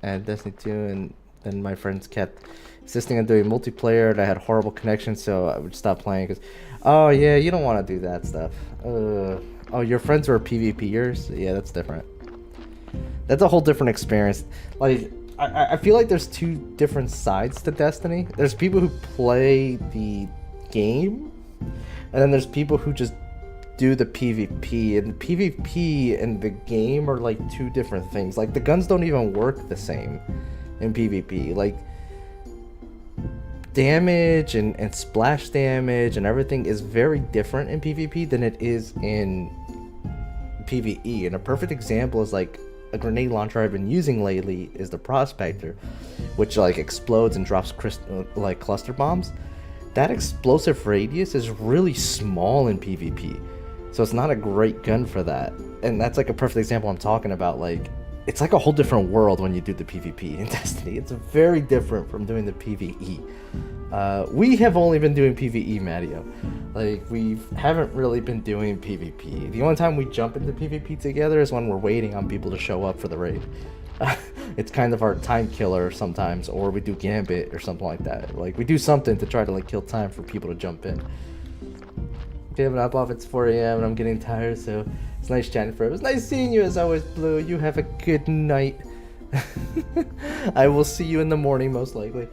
at Destiny 2, and then my friends kept insisting on doing multiplayer, and I had horrible connection, so I would stop playing because, oh yeah, you don't want to do that stuff. Oh, your friends were PvPers? Yeah, that's different. That's a whole different experience. Like, I feel like there's two different sides to Destiny. There's people who play the game, and then there's people who just do the PvP. And the PvP and the game are like two different things. Like, the guns don't even work the same in PvP. Like, damage and splash damage and everything is very different in PvP than it is in PvE. And a perfect example is like a grenade launcher I've been using lately is the Prospector, which like explodes and drops like cluster bombs. That explosive radius is really small in PvP, so it's not a great gun for that. And that's like a perfect example I'm talking about. Like, it's like a whole different world when you do the PvP in Destiny. It's very different from doing the PvE. We have only been doing PvE, Matteo. Like, we haven't really been doing PvP. The only time we jump into PvP together is when we're waiting on people to show up for the raid. It's kind of our time killer sometimes, or we do Gambit or something like that. Like, we do something to try to like kill time for people to jump in. Okay, but off, it's 4 a.m. and I'm getting tired, so it's nice chatting for it. It was nice seeing you as always, Blue. You have a good night. I will see you in the morning, most likely.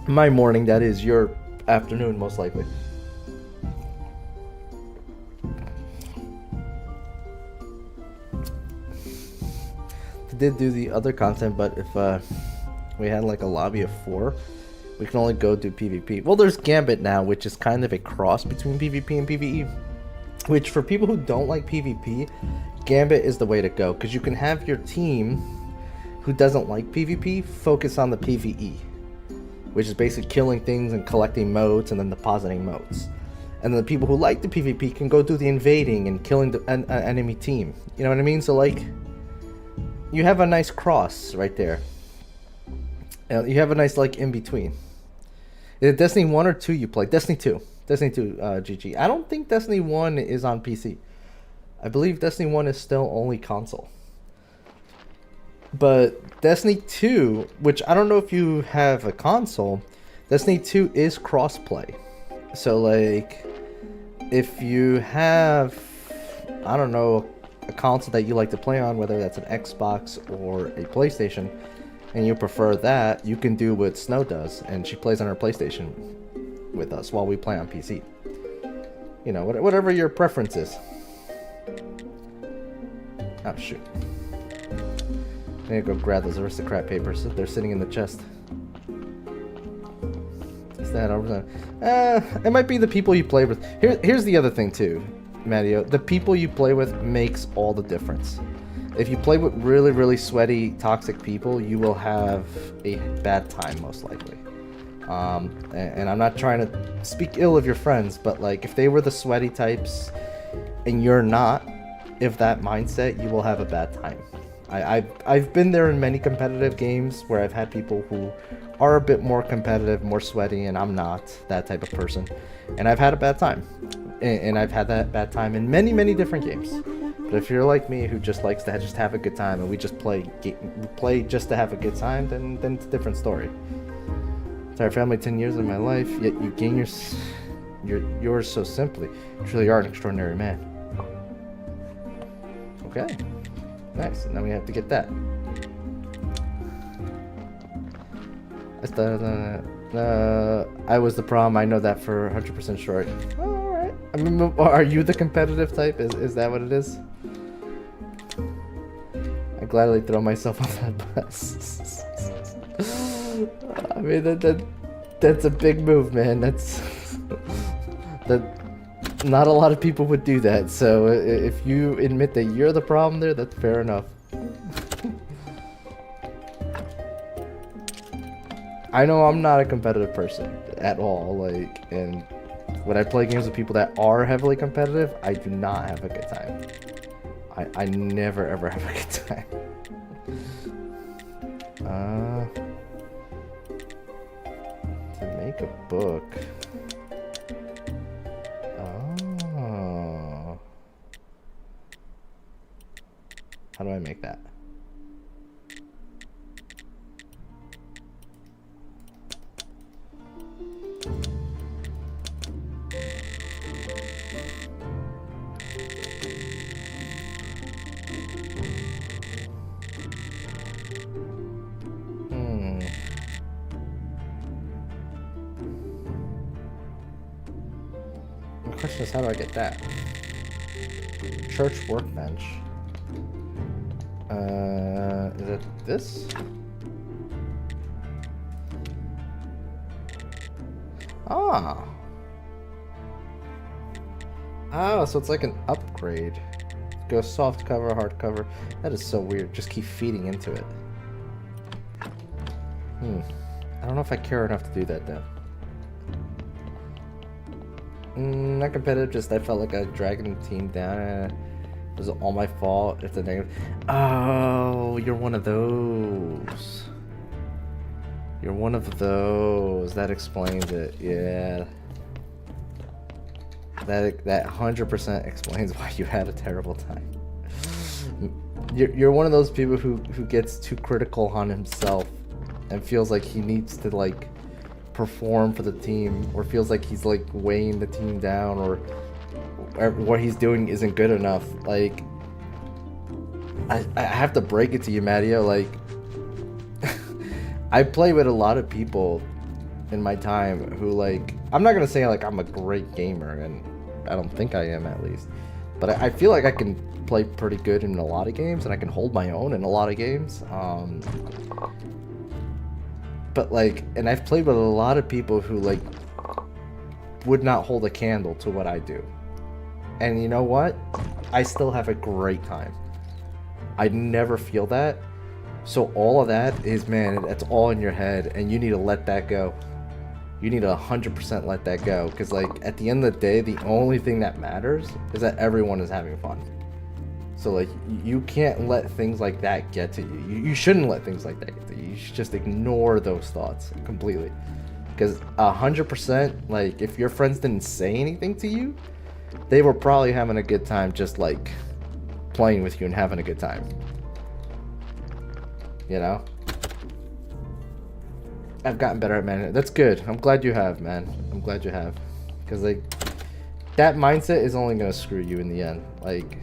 My morning, that is. Your afternoon, most likely. I did do the other content, but if we had like a lobby of 4, we can only go do PvP. Well, there's Gambit now, which is kind of a cross between PvP and PvE. Which, for people who don't like PvP, Gambit is the way to go, because you can have your team who doesn't like PvP focus on the PvE, which is basically killing things and collecting motes and then depositing motes. And then the people who like the PvP can go do the invading and killing the enemy team. You know what I mean? So like, you have a nice cross right there. You have a nice like in between. Is it Destiny 1 or 2 you play? Destiny 2. Destiny 2, GG. I don't think Destiny 1 is on PC. I believe Destiny 1 is still only console. But Destiny 2, which I don't know if you have a console, Destiny 2 is crossplay. So like, if you have, I don't know, a console that you like to play on, whether that's an Xbox or a PlayStation, and you prefer that, you can do what Snow does, and she plays on her PlayStation with us while we play on PC. You know, whatever your preference is. Oh shoot. I need to go grab those aristocrat papers. They're sitting in the chest. Is that over there? It might be the people you play with. Here's the other thing too, Matteo. The people you play with makes all the difference. If you play with really, really sweaty, toxic people, you will have a bad time, most likely. And I'm not trying to speak ill of your friends, but like, if they were the sweaty types and you're not, if that mindset, you will have a bad time. I've been there in many competitive games where I've had people who are a bit more competitive, more sweaty, and I'm not that type of person. And I've had a bad time. And I've had that bad time in many, many different games. But if you're like me, who just likes to just have a good time, and we just play just to have a good time, then it's a different story. Entire family, 10 years of my life, yet you gain yours so simply. You truly are an extraordinary man. Okay, nice. And then we have to get that. I was the problem. I know that for 100% sure. All right. I mean, are you the competitive type? Is that what it is? I gladly throw myself on that bus. I mean, that's a big move, man. That not a lot of people would do that. So if you admit that you're the problem there, that's fair enough. I know I'm not a competitive person at all. Like, and when I play games with people that are heavily competitive, I do not have a good time. I never ever have a good time. To make a book. Oh. How do I make that? The question is, how do I get that? Church workbench. Is it this? Ah. Oh, so it's like an upgrade. Go soft cover, hard cover. That is so weird. Just keep feeding into it. I don't know if I care enough to do that though. Not competitive, just I felt like I was dragging the team down. It was all my fault. It's a negative. Oh, you're one of those. You're one of those. That explains it. Yeah. That 100% explains why you had a terrible time. You're one of those people who gets too critical on himself and feels like he needs to like perform for the team, or feels like he's like weighing the team down, or what he's doing isn't good enough. Like, I have to break it to you, Matteo, like I play with a lot of people in my time who, like, I'm not gonna say like I'm a great gamer, and I don't think I am, at least, but I feel like I can play pretty good in a lot of games, and I can hold my own in a lot of games. But like, and I've played with a lot of people who like would not hold a candle to what I do, and you know what? I still have a great time. I never feel that. So all of that is, man, that's all in your head, and you need to let that go. You need to 100% let that go, because like at the end of the day, the only thing that matters is that everyone is having fun. So like, you can't let things like that get to you. You shouldn't let things like that get to you. You should just ignore those thoughts completely, because 100%, like, if your friends didn't say anything to you, they were probably having a good time, just like playing with you and having a good time. You know? I've gotten better at managing. That's good. I'm glad you have, man. I'm glad you have. Because, like, that mindset is only going to screw you in the end. Like,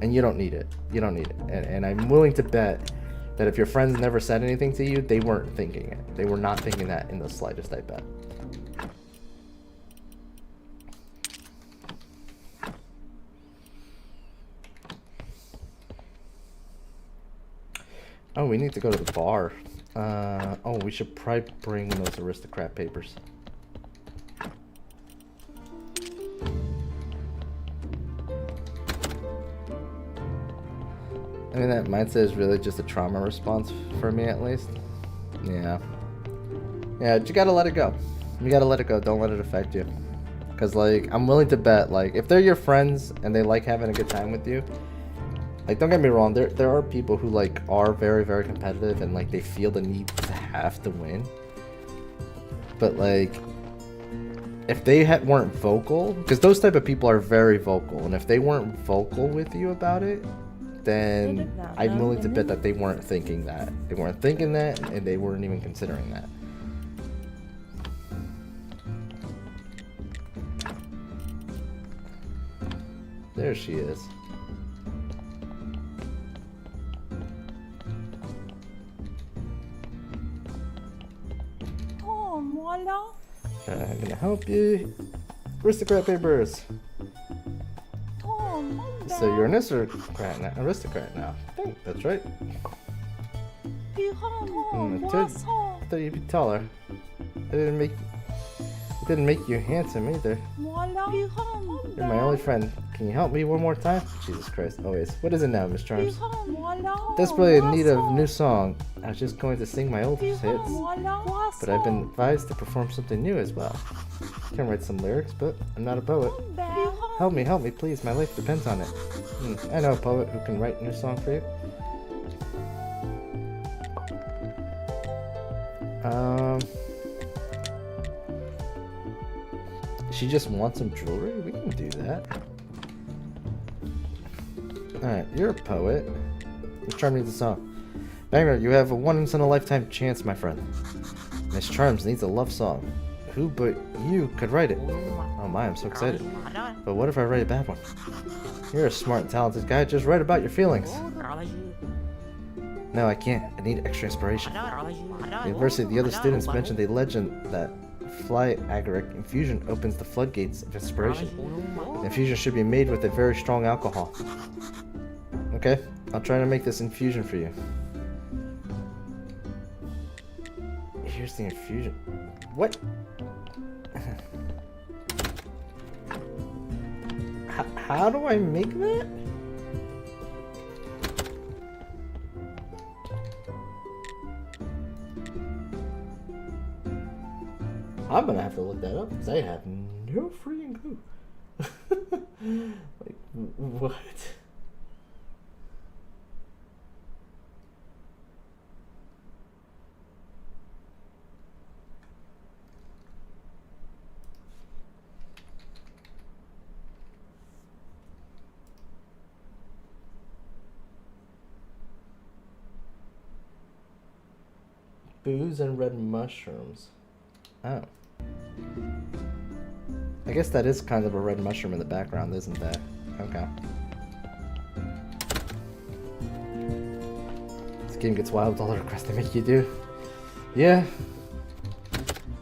and you don't need it. You don't need it. And I'm willing to bet that if your friends never said anything to you, they weren't thinking it. They were not thinking that in the slightest, I bet. Oh, we need to go to the bar. Oh, we should probably bring those aristocrat papers. I mean, that mindset is really just a trauma response for me, at least. Yeah. Yeah, you gotta let it go. You gotta let it go. Don't let it affect you. Because, like, I'm willing to bet, like, if they're your friends and they like having a good time with you, like, don't get me wrong, there are people who, like, are very, very competitive and, like, they feel the need to have to win. But, like, if they weren't vocal, because those type of people are very vocal, and if they weren't vocal with you about it, then I'm willing to bet that they weren't thinking that. They weren't thinking that, and they weren't even considering that. There she is. I'm gonna help you. Aristocrat papers. So you're an aristocrat now. I think that's right. I thought you'd be taller. It didn't make you handsome either. You're my only friend. Can you help me one more time? Jesus Christ, always. What is it now, Miss Charms? Desperately in need of a new song. I was just going to sing my old hits, but I've been advised to perform something new as well. I can write some lyrics, but I'm not a poet. Help me, please. My life depends on it. I know a poet who can write a new song for you. She just wants some jewelry? We can do that. Alright, you're a poet. Miss Charms needs a song. Banger, you have a once-in-a-lifetime chance, my friend. Miss Charms needs a love song. Who but you could write it? Oh my, I'm so excited. But what if I write a bad one? You're a smart and talented guy, just write about your feelings. No, I can't. I need extra inspiration. The university, the other students mentioned a legend that fly agaric infusion opens the floodgates of inspiration. The infusion should be made with a very strong alcohol. Okay, I'll try to make this infusion for you. Here's the infusion. What? How do I make that? I'm gonna have to look that up because I have no freaking clue. Like, what? Booze and red mushrooms. Oh. I guess that is kind of a red mushroom in the background, isn't that? Okay. This game gets wild with all the requests they make you do. Yeah.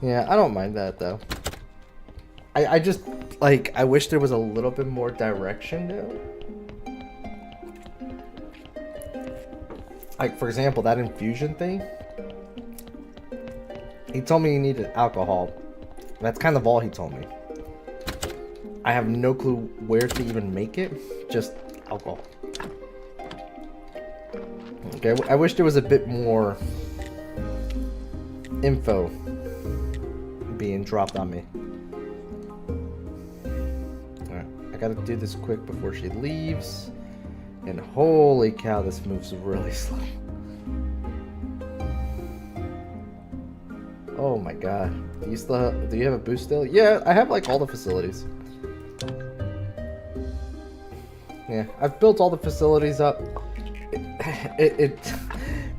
Yeah, I don't mind that though. I just, like, I wish there was a little bit more direction though. Like, for example, that infusion thing. He told me he needed alcohol. That's kind of all he told me. I have no clue where to even make it. Just alcohol. Okay, I wish there was a bit more info being dropped on me. Alright, I gotta do this quick before she leaves. And holy cow, this moves really slow. Oh my god. Do you have a boost still? Yeah, I have like all the facilities. Yeah, I've built all the facilities up. It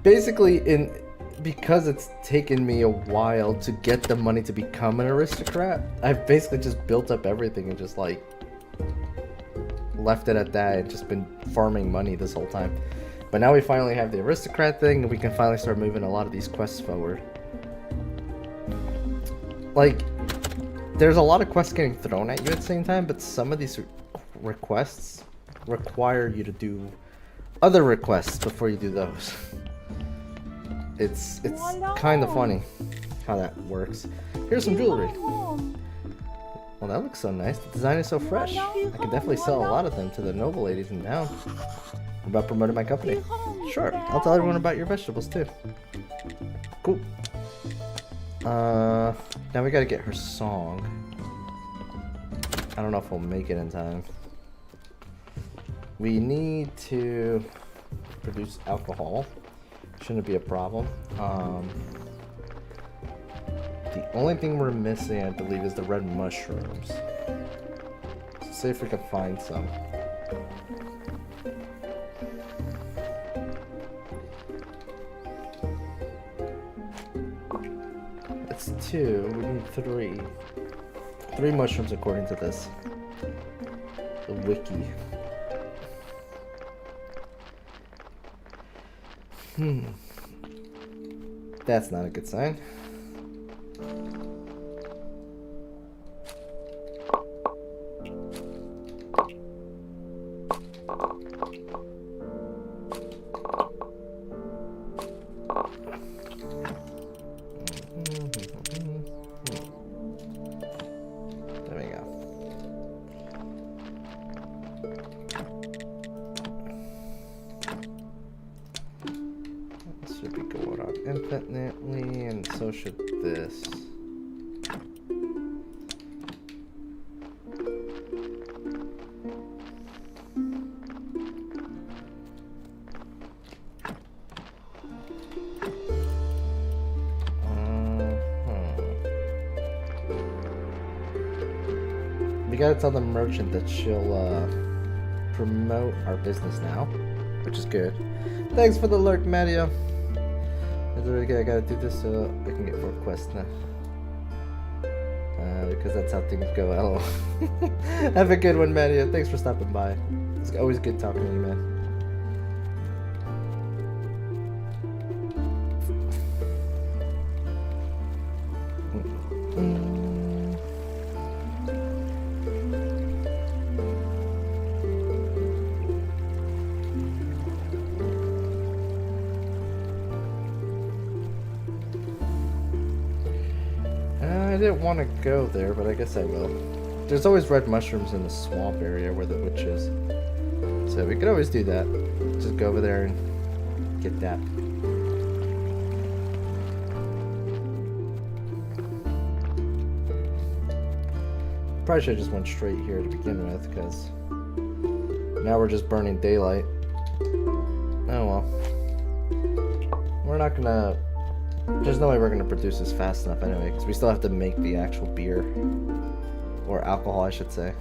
basically, because it's taken me a while to get the money to become an aristocrat, I've basically just built up everything and just like left it at that and just been farming money this whole time. But now we finally have the aristocrat thing and we can finally start moving a lot of these quests forward. Like, there's a lot of quests getting thrown at you at the same time, but some of these requests require you to do other requests before you do those. It's kind of funny how that works. Here's some jewelry. Well, that looks so nice. The design is so fresh. I could definitely sell a lot of them to the noble ladies in town. What about promoting my company? Sure, I'll tell everyone about your vegetables too. Cool. Now we gotta get her song. I don't know if we'll make it in time. We need to produce alcohol. Shouldn't be a problem. The only thing we're missing, I believe, is the red mushrooms. So see if we can find some. That's 2. We need 3. 3 mushrooms according to this. The wiki. That's not a good sign. There we go. This should be going on infinitely, and so should this. We gotta tell the merchant that she'll promote our business now, which is good. Thanks for the lurk, Mario. I gotta do this so I can get more quests now. Because that's how things go. LOL. Have a good one, Mario. Thanks for stopping by. It's always good talking to you, man. I didn't want to go there, but I guess I will. there's always red mushrooms in the swamp area where the witch is. So we could always do that. Just go over there and get that. Probably should have just went straight here to begin with, because now we're just burning daylight. Oh well. We're not gonna... There's no way we're gonna produce this fast enough anyway, because we still have to make the actual beer. Or alcohol, I should say.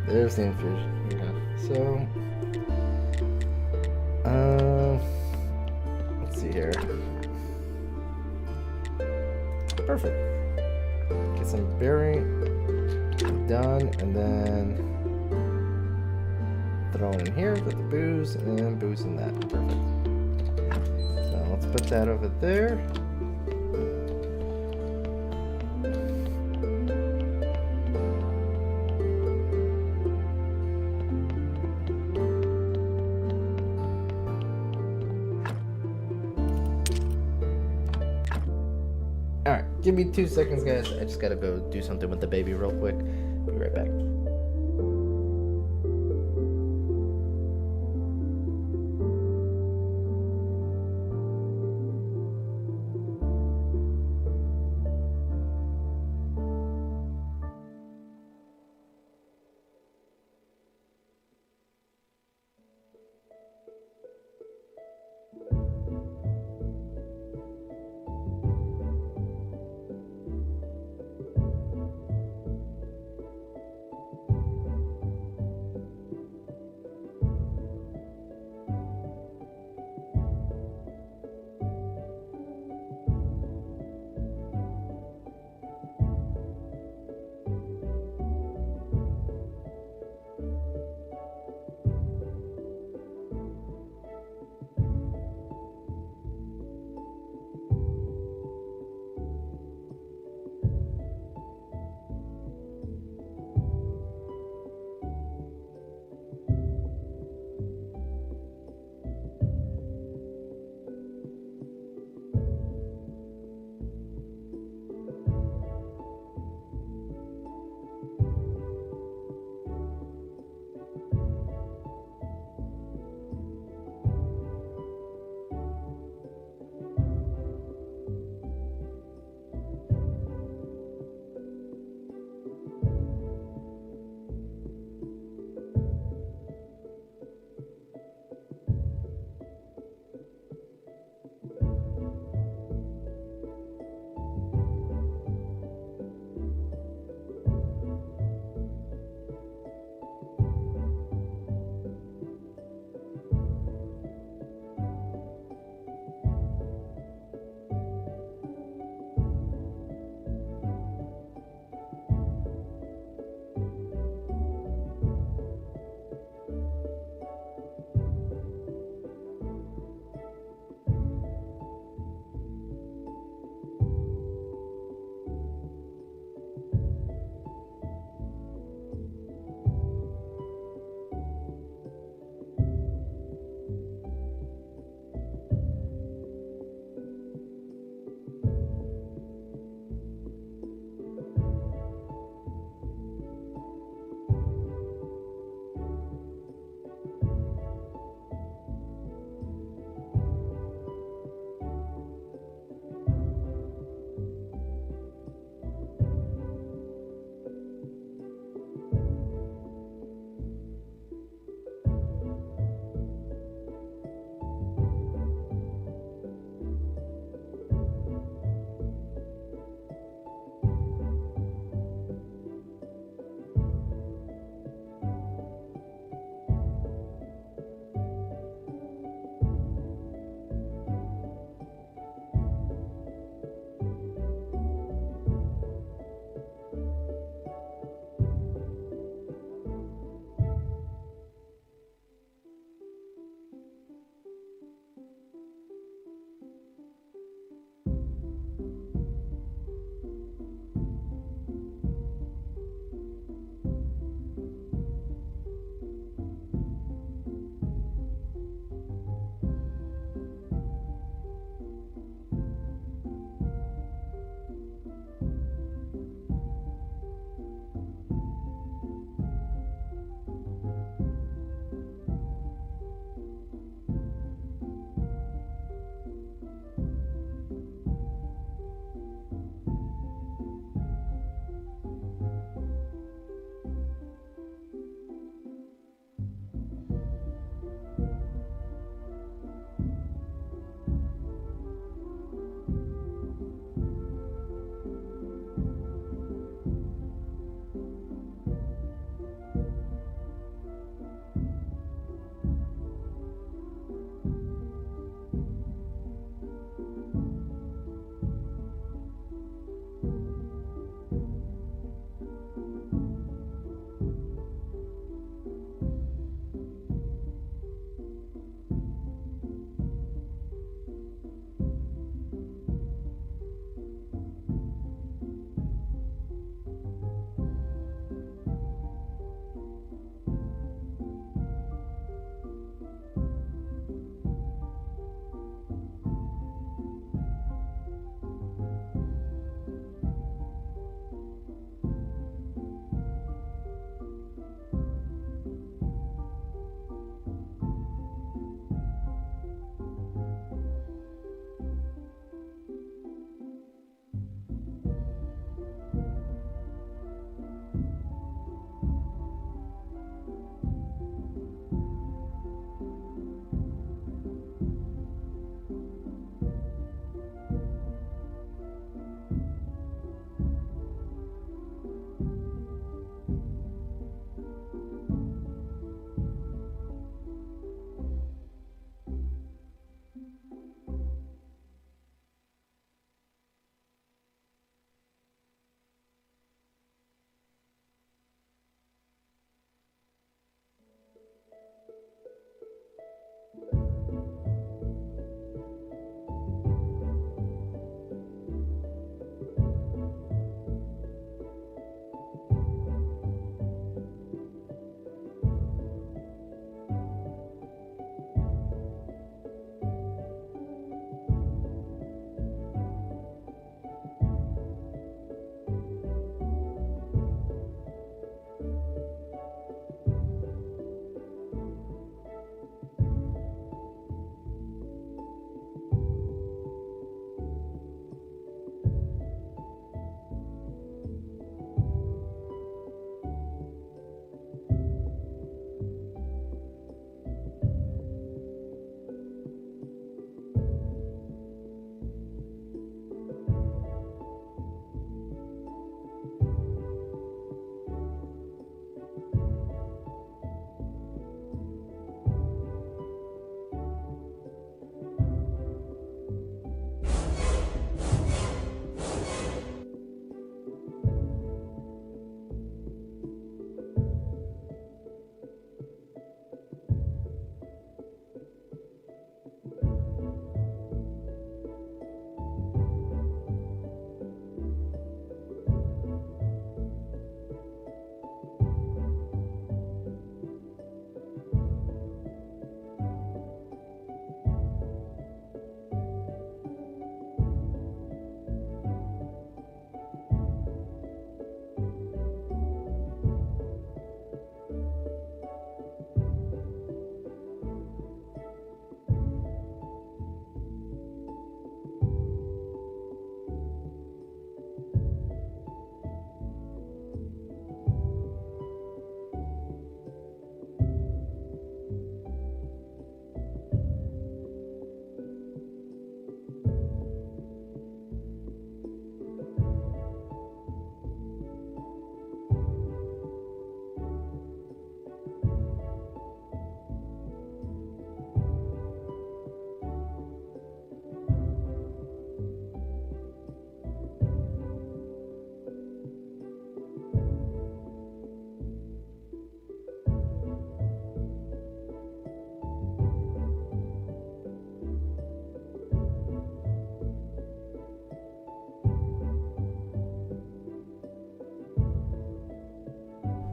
There's the infusion. Yeah. So, let's see here. Perfect. Get some berry done, and then throw it in here with the booze, and then booze in that. Perfect. So let's put that over there. Alright, give me 2 seconds, guys. I just gotta go do something with the baby real quick. Be right back.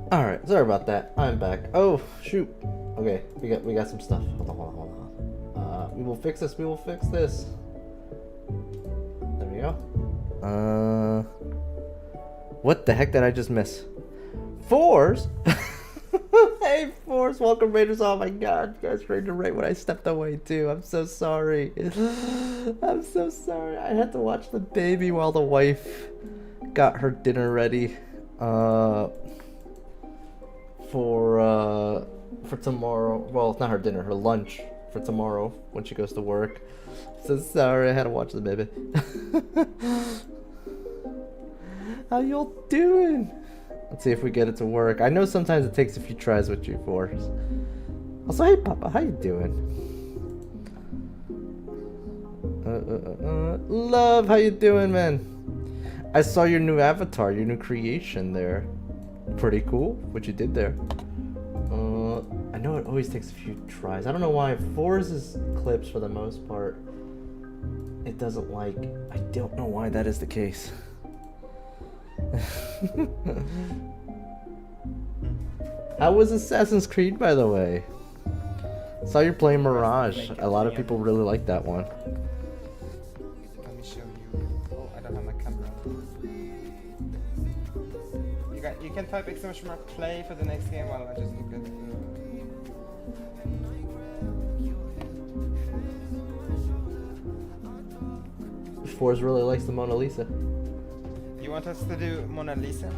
Alright, sorry about that. I'm back. Oh, shoot. Okay, we got some stuff. Hold on. We will fix this. There we go. What the heck did I just miss? Fours? Hey, Fours, welcome Raiders. Oh my god, you guys raided right when I stepped away too. I'm so sorry. I'm so sorry. I had to watch the baby while the wife got her dinner ready. For tomorrow. Well, not her dinner, her lunch for tomorrow when she goes to work. So sorry, I had to watch the baby. How y'all doing? Let's see if we get it to work. I know sometimes it takes a few tries with you fours. Also, hey Papa, how you doing? Love, how you doing, man? I saw your new avatar, your new creation there. Pretty cool what you did there. I know it always takes a few tries. I don't know why. Fours' clips, for the most part, it doesn't like. I don't know why that is the case. How was Assassin's Creed, by the way? Saw you're playing Mirage. A lot of people really like that one. Let me show you. Oh, I don't have my camera. You can type exclamation mark play for the next game while I just look at it. Fours really likes the Mona Lisa. You want us to do Mona Lisa?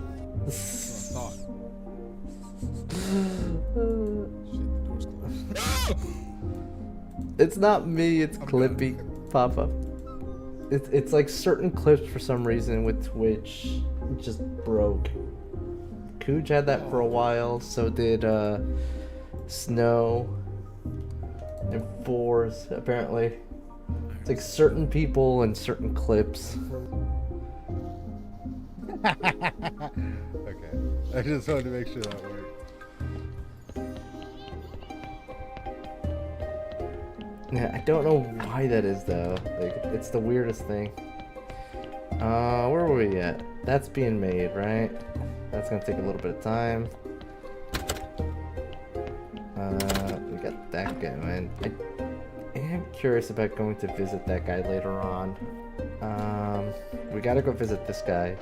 It's not me, it's Clippy, Papa. It's like certain clips for some reason with Twitch just broke. Cooge had that for a while, so did Snow and Fours, apparently. It's like certain people and certain clips. Okay, I just wanted to make sure that worked. Yeah, I don't know why that is though. Like, it's the weirdest thing. Where were we at? That's being made, right? That's gonna take a little bit of time. We got that going. I am curious about going to visit that guy later on. We gotta go visit this guy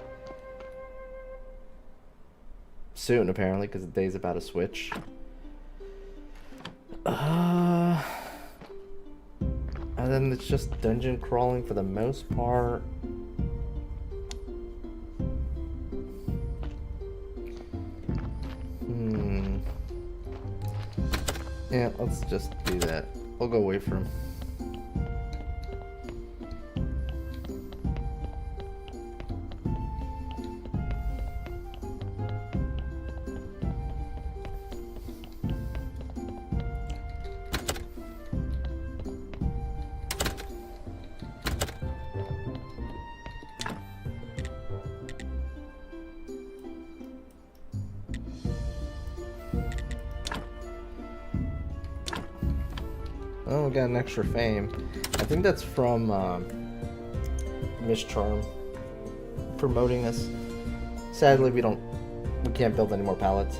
soon, apparently, because the day's about to switch. And then it's just dungeon crawling for the most part. Yeah, let's just do that. We'll go away from. Oh, we got an extra fame. I think that's from Miss Charm promoting us. Sadly, we can't build any more pallets.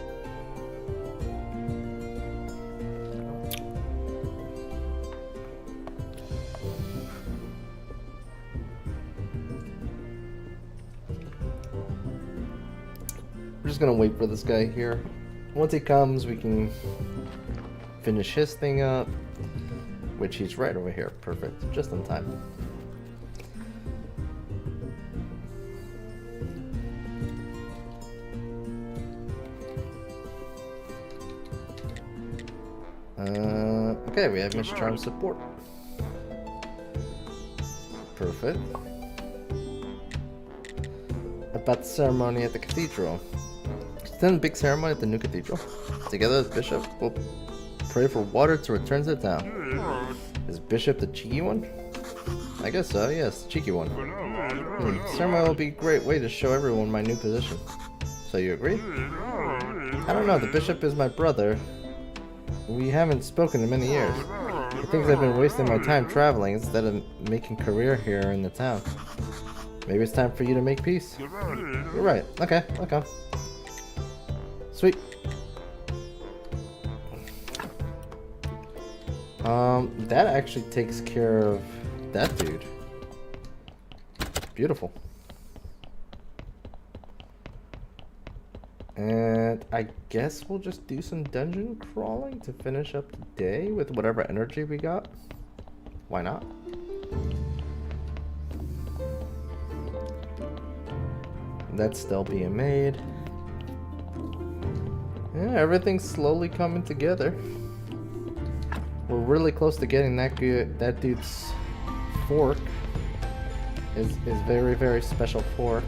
We're just gonna wait for this guy here. Once he comes, we can finish his thing up. Which he's right over here. Perfect. Just in time. Okay, we have Miss Charm support. Perfect. About the ceremony at the cathedral. Then a big ceremony at the new cathedral. Together as bishop, we'll pray for water to return to the town. Is Bishop the cheeky one? I guess so, yes, the cheeky one. Ceremony will be a great way to show everyone my new position. So you agree? I don't know, the Bishop is my brother. We haven't spoken in many years. He thinks I've been wasting my time traveling instead of making career here in the town. Maybe it's time for you to make peace. You're right, okay, okay. Sweet. That actually takes care of that dude. Beautiful. And I guess we'll just do some dungeon crawling to finish up the day with whatever energy we got. Why not? That's still being made. Yeah, everything's slowly coming together. We're really close to getting that dude's fork. His very, very special fork.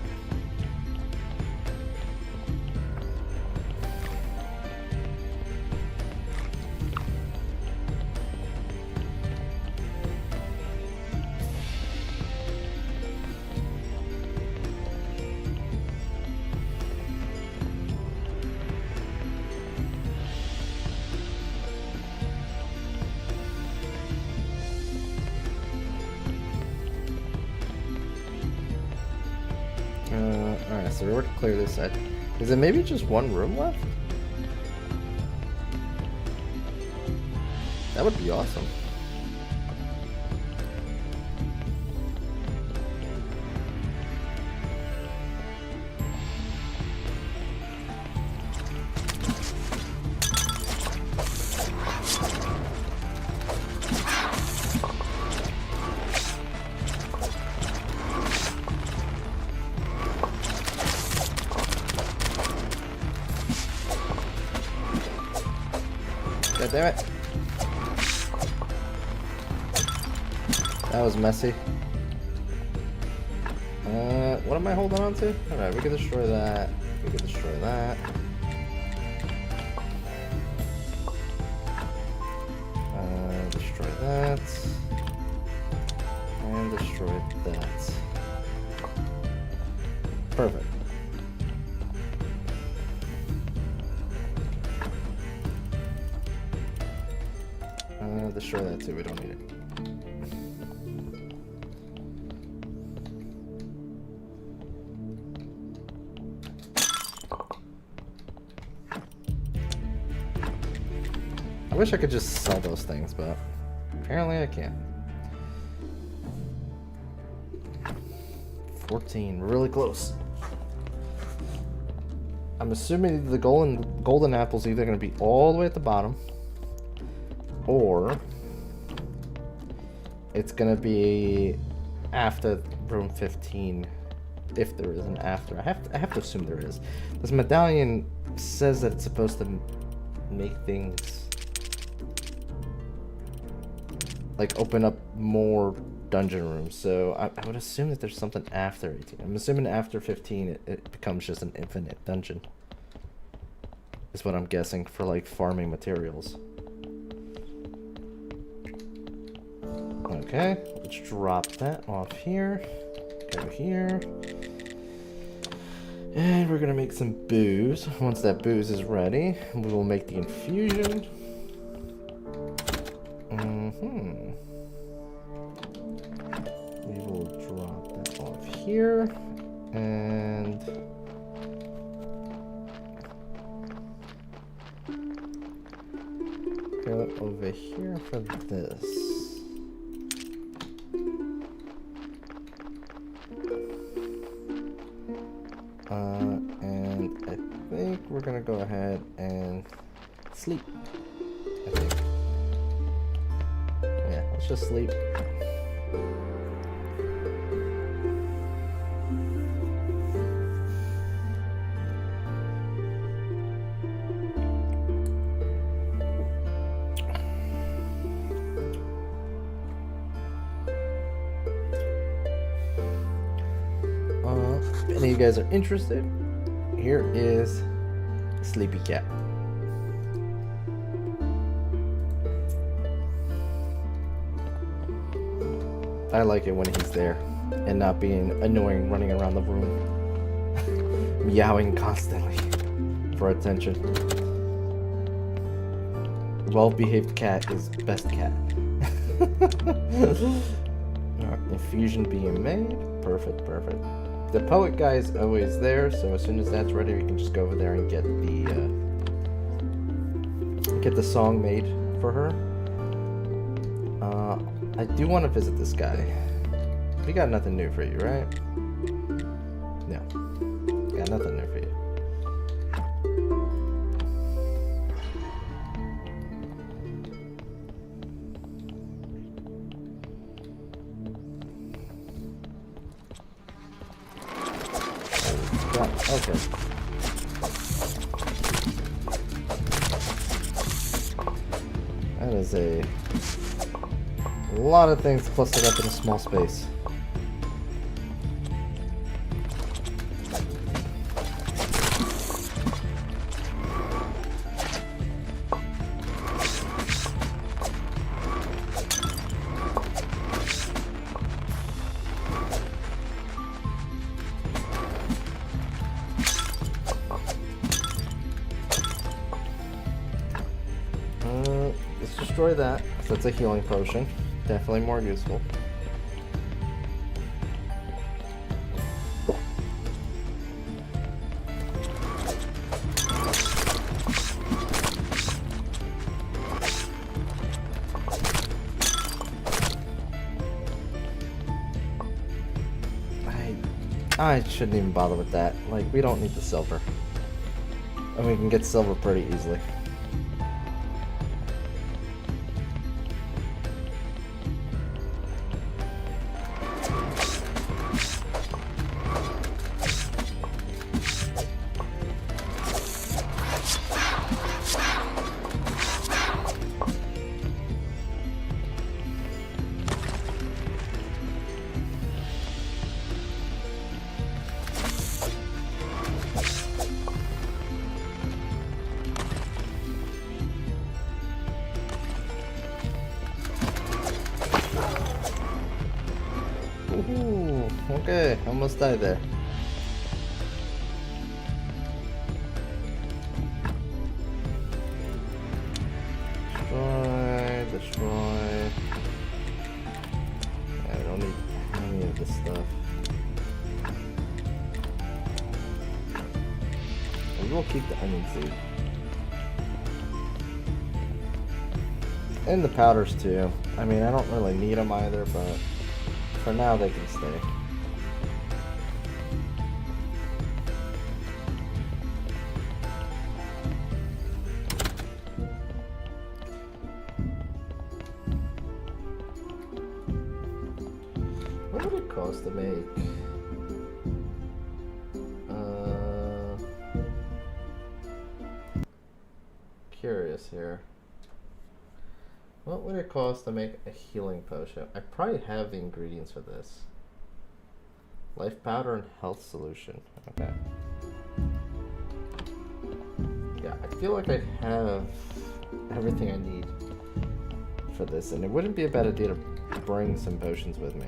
Alright, so we're gonna clear this side. Is it maybe just one room left? That would be awesome. God damn it. That was messy. What am I holding on to? Alright, we can destroy that. We can destroy that. Destroy that. And destroy that. Perfect. Destroy that too, we don't need it. I wish I could just sell those things, but apparently I can't. 14, we're really close. I'm assuming the golden apple's either going to be all the way at the bottom, or it's gonna be after room 15, if there is an after. I have to assume there is. This medallion says that it's supposed to make things like open up more dungeon rooms. So I would assume that there's something after 18. I'm assuming after 15 it becomes just an infinite dungeon. Is what I'm guessing for like farming materials. Okay, let's drop that off here. Go here. And we're gonna make some booze. Once that booze is ready, we will make the infusion. We will drop that off here. And go over here for this. And I think we're gonna go ahead and sleep. I think. Yeah, let's just sleep. If any of you guys are interested, here is Sleepy Cat. I like it when he's there and not being annoying running around the room, meowing constantly for attention. Well-behaved cat is best cat. Infusion being made. Perfect, perfect. The poet guy is always there, so as soon as that's ready, we can just go over there and get the get the song made for her. I do want to visit this guy. We got nothing new for you, right? No. Got nothing new for you. Okay. That is a lot of things clustered up in a small space. Let's destroy that. So it's a healing potion. Definitely more useful. I shouldn't even bother with that. Like, we don't need the silver. And we can get silver pretty easily. Ooh, okay, almost died there. Destroy. Yeah, I don't need any of this stuff. We will keep the onion seed. And the powders too. I mean, I don't really need them either, but for now they can stay. What would it cost to make? Curious here. What would it cost to make a healing potion? I probably have the ingredients for this. Life powder and health solution. Okay. Yeah, I feel like I have everything I need for this, and it wouldn't be a bad idea to bring some potions with me.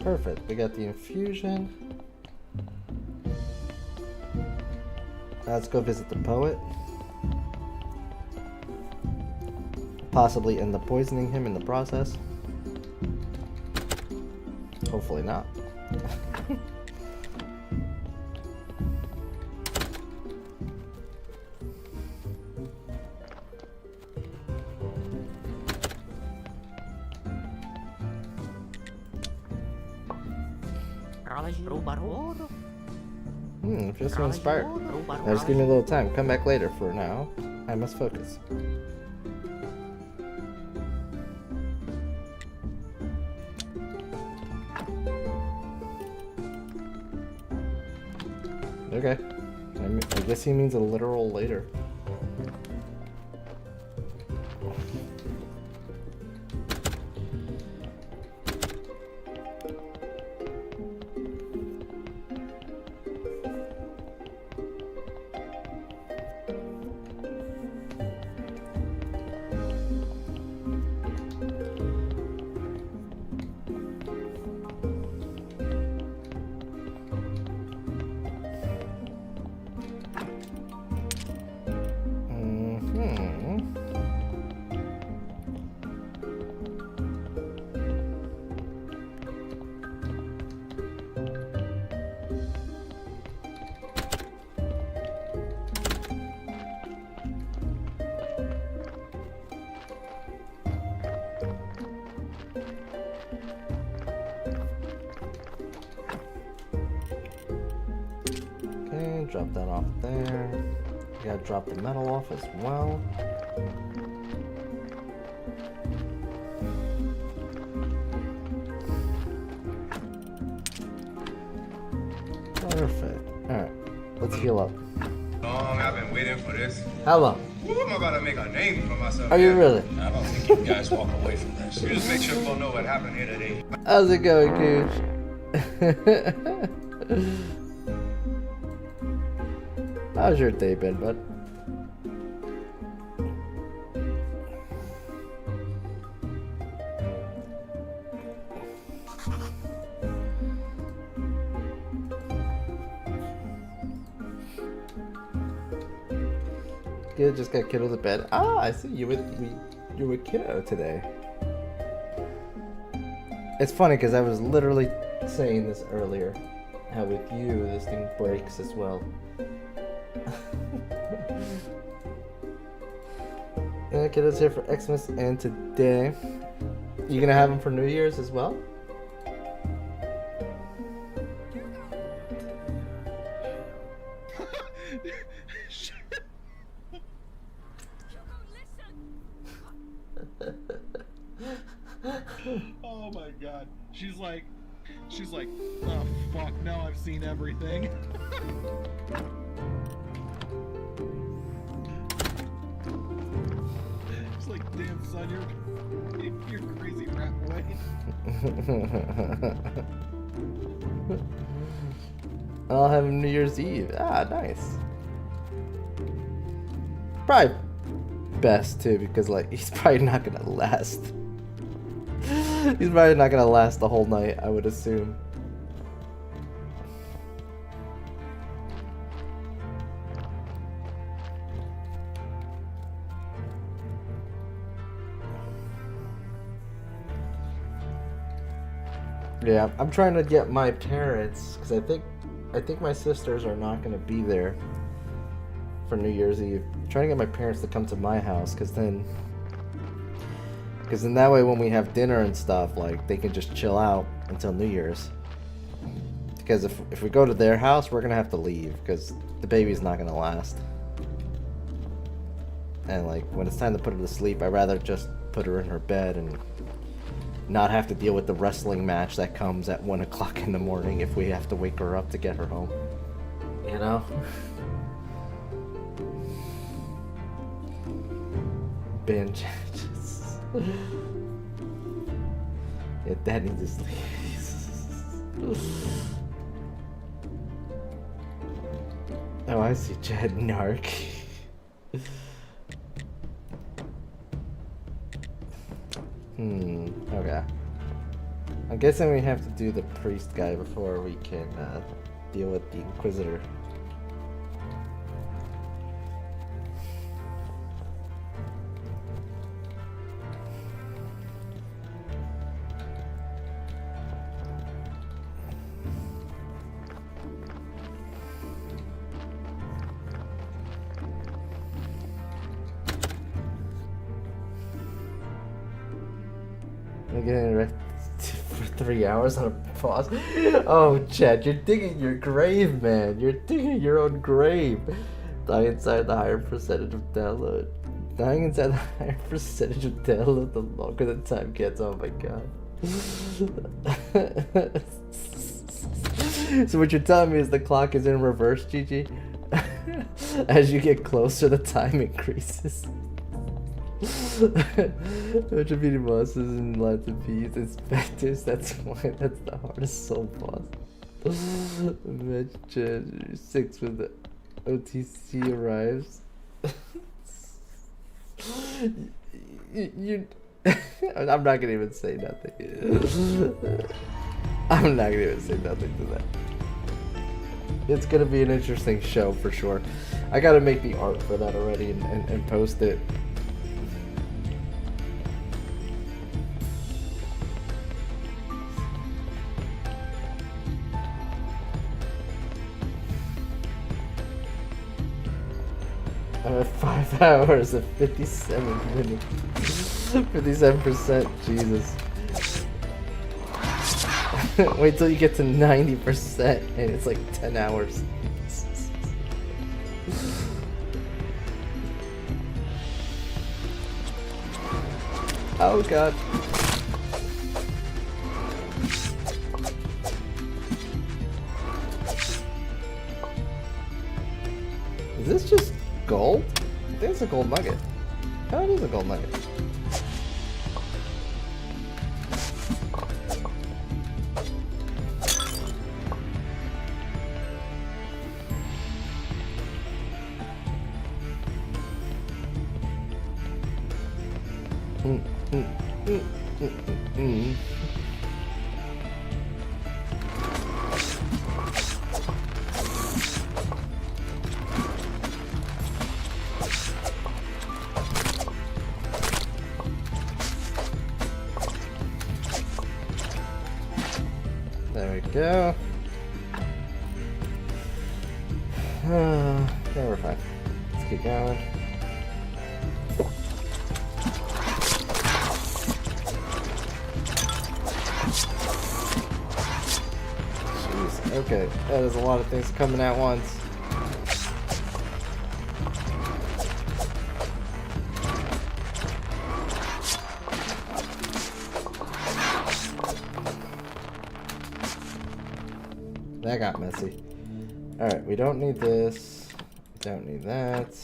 Perfect, we got the infusion. Let's go visit the poet. Possibly end up poisoning him in the process. Hopefully not. Just so inspired. Now just give me a little time. Come back later. For now, I must focus. Okay. I guess he means a literal later. drop that off there. Gotta drop the metal off as well. Perfect. Alright, let's heal up. Long I've been waiting for this. How long? Woo, I'm about to make a name for myself. Are you really? I don't think you guys walk away from this. You just make sure we'll know what happened here today. How's it going, Gooch? How's your day been, bud? Good, just got kiddo to bed. Ah, I see you with kiddo today. It's funny because I was literally saying this earlier. How with you, this thing breaks as well. Yeah, kiddo's here for Xmas and today. You gonna have him for New Year's as well? Oh my god. She's like, oh fuck, now I've seen everything. She's like, damn son, you're crazy rat boy. I'll have him New Year's Eve. Ah, nice. Probably best too, because like he's probably not gonna last. He's probably not gonna last the whole night, I would assume. Yeah, I'm trying to get my parents, because I think my sisters are not gonna be there for New Year's Eve. I'm trying to get my parents to come to my house, because then that way when we have dinner and stuff, like, they can just chill out until New Year's. Because if we go to their house, we're gonna have to leave, because the baby's not gonna last. And like, when it's time to put her to sleep, I'd rather just put her in her bed and not have to deal with the wrestling match that comes at 1 o'clock in the morning if we have to wake her up to get her home. You know? Binge. Yeah, Dad needs to sleep. Oh, I see Jed Narc. Okay. I'm guessing we have to do the priest guy before we can deal with the Inquisitor. Getting ready for 3 hours on a pause. Oh, Chad, you're digging your grave, man. You're digging your own grave. Dying inside the higher percentage of download. Dying inside the higher percentage of download the longer the time gets. Oh my god. So what you're telling me is the clock is in reverse, GG? As you get closer, the time increases. Bunch of beating bosses and lots of bees and specters. That's why that's the hardest soul boss. Match 6 when the OTC arrives. you I'm not gonna even say nothing. I'm not gonna even say nothing to that. It's gonna be an interesting show for sure. I gotta make the art for that already and post it. I'm at 5 hours and 57 minutes. 57%, Jesus. Wait till you get to 90% and it's like 10 hours. Oh god. Is this just gold? I think it's a gold nugget. Oh, it is a gold nugget. There we go. Yeah, we're fine. Let's keep going. Jeez, okay. That is a lot of things coming at once. That got messy. Alright, we don't need this. Don't need that.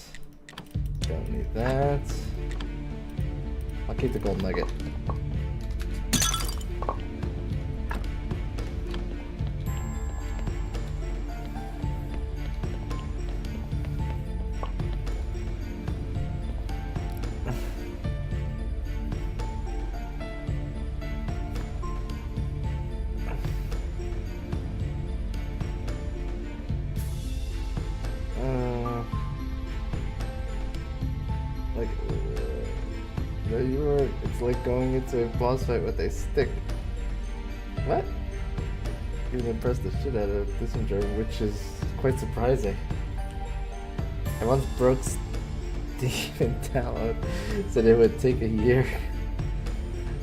Don't need that. I'll keep the gold nugget. It's like going into a boss fight with a stick. What? You can impress the shit out of this enjoyment, which is quite surprising. I once broke Steven down, said it would take a year.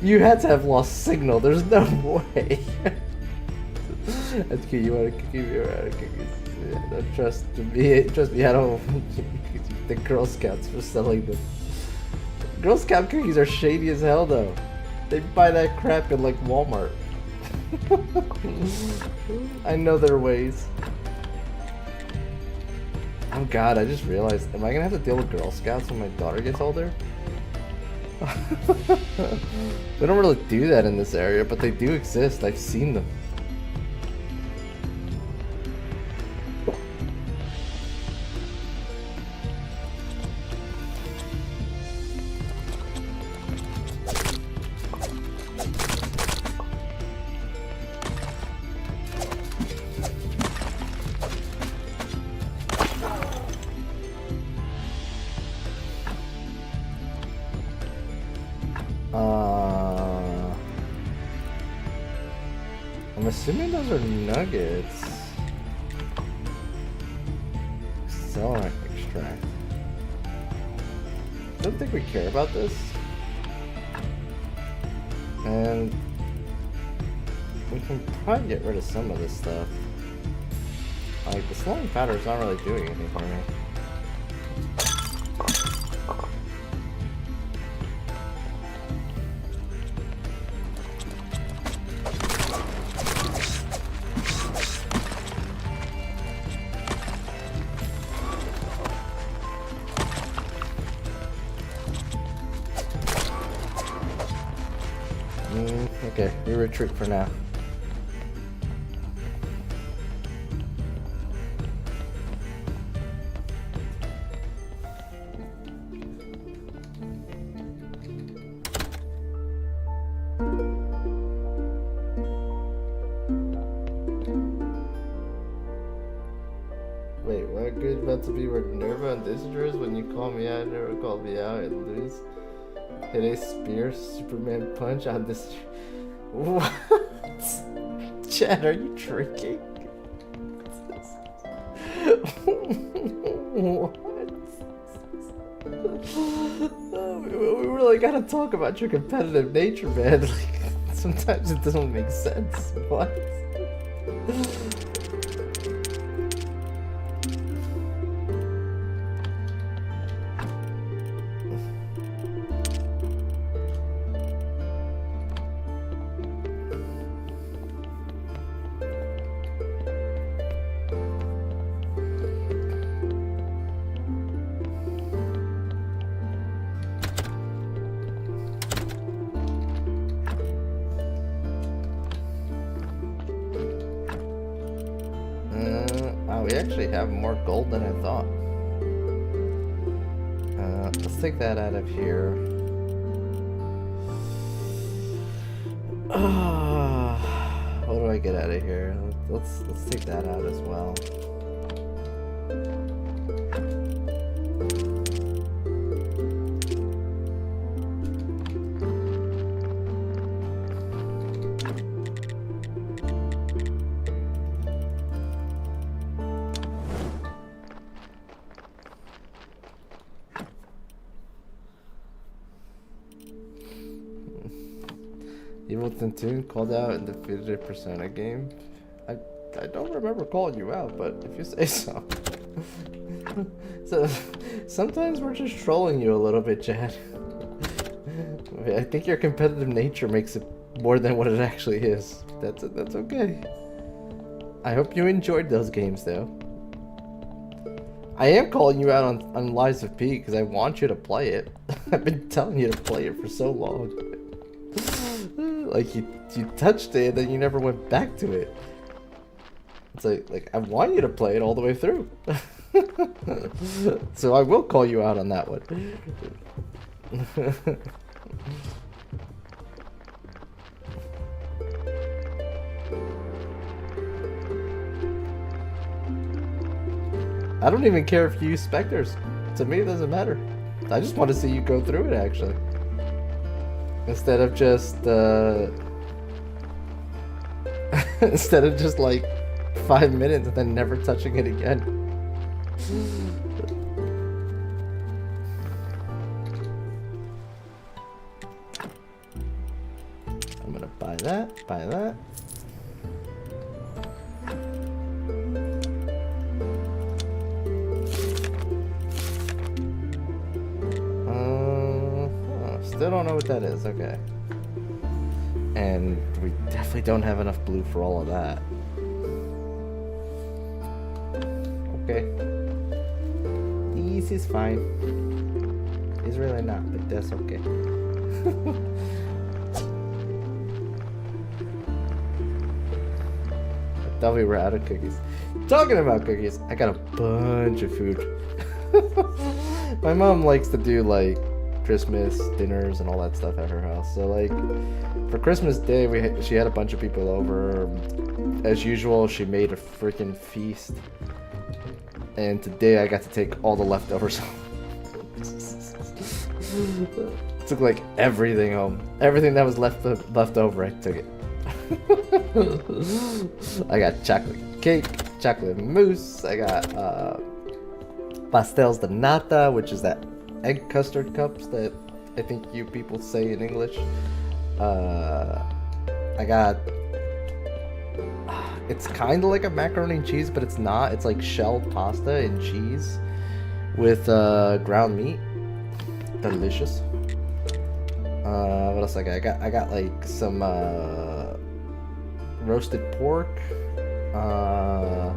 You had to have lost signal, there's no way. That's cute, you want a cookie? You're out of cookies. Yeah, don't trust me, I don't the Girl Scouts for selling them. Girl Scout cookies are shady as hell though. They buy that crap in like Walmart. I know their ways. Oh god, I just realized, am I gonna have to deal with Girl Scouts when my daughter gets older? We don't really do that in this area, but they do exist. I've seen them. I'm assuming those are nuggets. Celery extract. Don't think we care about this. And we can probably get rid of some of this stuff. Like the slowing powder is not really doing anything for me. Okay, we retreat for now. Wait, what good about to be where Nerva and Dissiders when you call me out, never called me out and lose? Hit a spear, Superman punch on this. What? Chad, are you drinking? What? We really gotta talk about your competitive nature, man. Like, sometimes it doesn't make sense. What? we actually have more gold than I thought. Let's take that out of here. What do I get out of here? Let's take that out as well. Evil Tintoon called out in the defeated Persona game. I don't remember calling you out, but if you say so. So sometimes we're just trolling you a little bit, Chad. I think your competitive nature makes it more than what it actually is. That's okay. I hope you enjoyed those games, though. I am calling you out on Lies of P because I want you to play it. I've been telling you to play it for so long. Like you touched it, then you never went back to it. It's like I want you to play it all the way through. So I will call you out on that one. I don't even care if you use specters. To me, it doesn't matter. I just want to see you go through it, actually. Instead of just, instead of just like 5 minutes and then never touching it again. I'm gonna buy that, buy that. Still don't know what that is, okay. And we definitely don't have enough blue for all of that. Okay. This is fine. It's really not, but that's okay. I thought we were out of cookies. Talking about cookies, I got a bunch of food. My mom likes to do like Christmas dinners and all that stuff at her house. So like for Christmas Day, she had a bunch of people over. As usual, she made a freaking feast. And today I got to take all the leftovers home. Took like everything home. Everything that was left over, I took it. I got chocolate cake, chocolate mousse. I got pastéis de nata, which is that egg custard cups that I think you people say in English. I got, it's kind of like a macaroni and cheese, but it's not. It's like shelled pasta and cheese with ground meat. Delicious. What else I got? I got like some roasted pork. I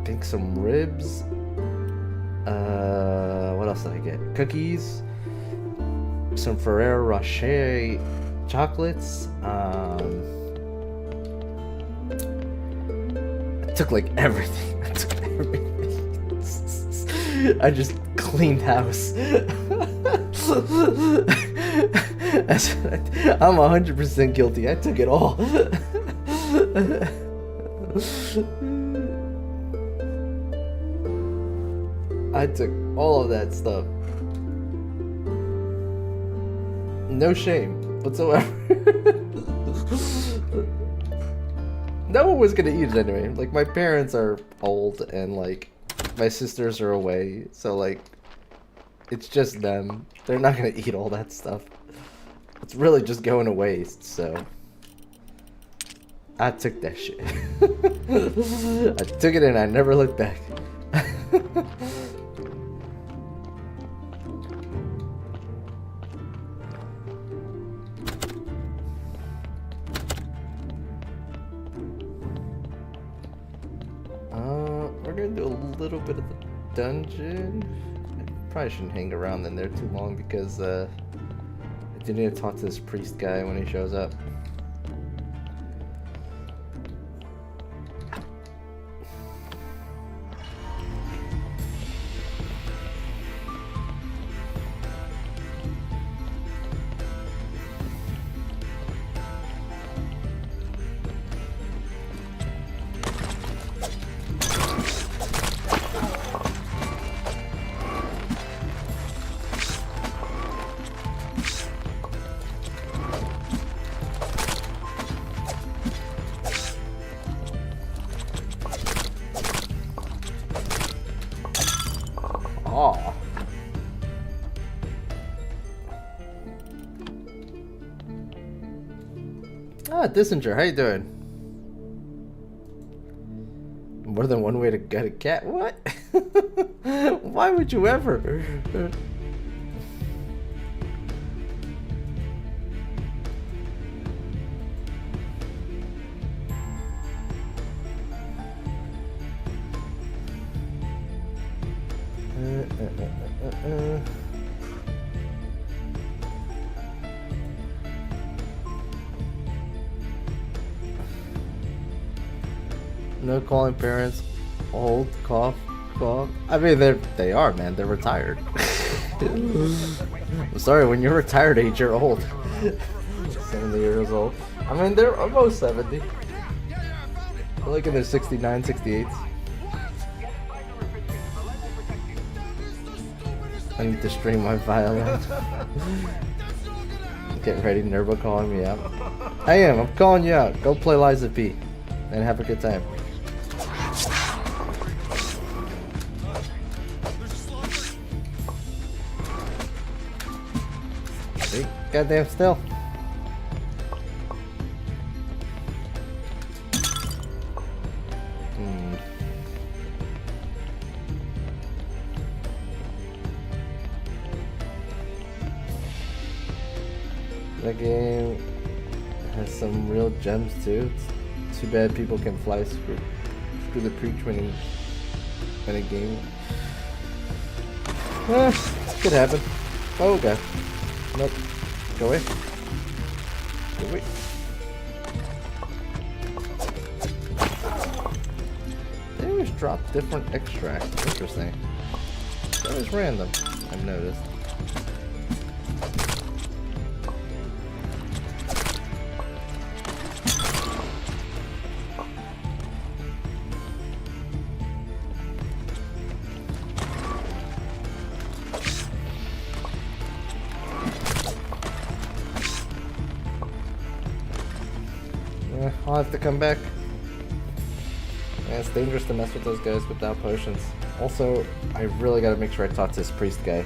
think some ribs. What else did I get? Cookies, some Ferrero Rocher chocolates. I took like everything. I took everything. I just cleaned house. I'm 100% guilty. I took it all. I took all of that stuff. No shame whatsoever. No one was gonna eat it anyway. Like, my parents are old and like my sisters are away, so like it's just them. They're not gonna eat all that stuff. It's really just going to waste, so I took that shit. I took it and I never looked back. We're gonna do a little bit of the dungeon. I probably shouldn't hang around in there too long because I do need to talk to this priest guy when he shows up. Ah, Dissinger, how you doing? More than one way to get a cat? What? Why would you ever? No calling parents old, cough. I mean, they are, man. They're retired. I'm sorry, when you're retired age, you're old. 70 years old. I mean, they're almost 70. They're like in their 69, 68s. I need to stream my violin. Get ready, Nurbo calling me out. I am. I'm calling you out. Go play Liza P. And have a good time. Stay goddamn still. That game has some real gems too. It's too bad people can fly through the preach when a game. Could happen. Oh god. Nope. Go away. Go away. They always drop different extracts. Interesting. That is random, I've noticed. I'll have to come back. Yeah, it's dangerous to mess with those guys without potions. Also, I really gotta make sure I talk to this priest guy.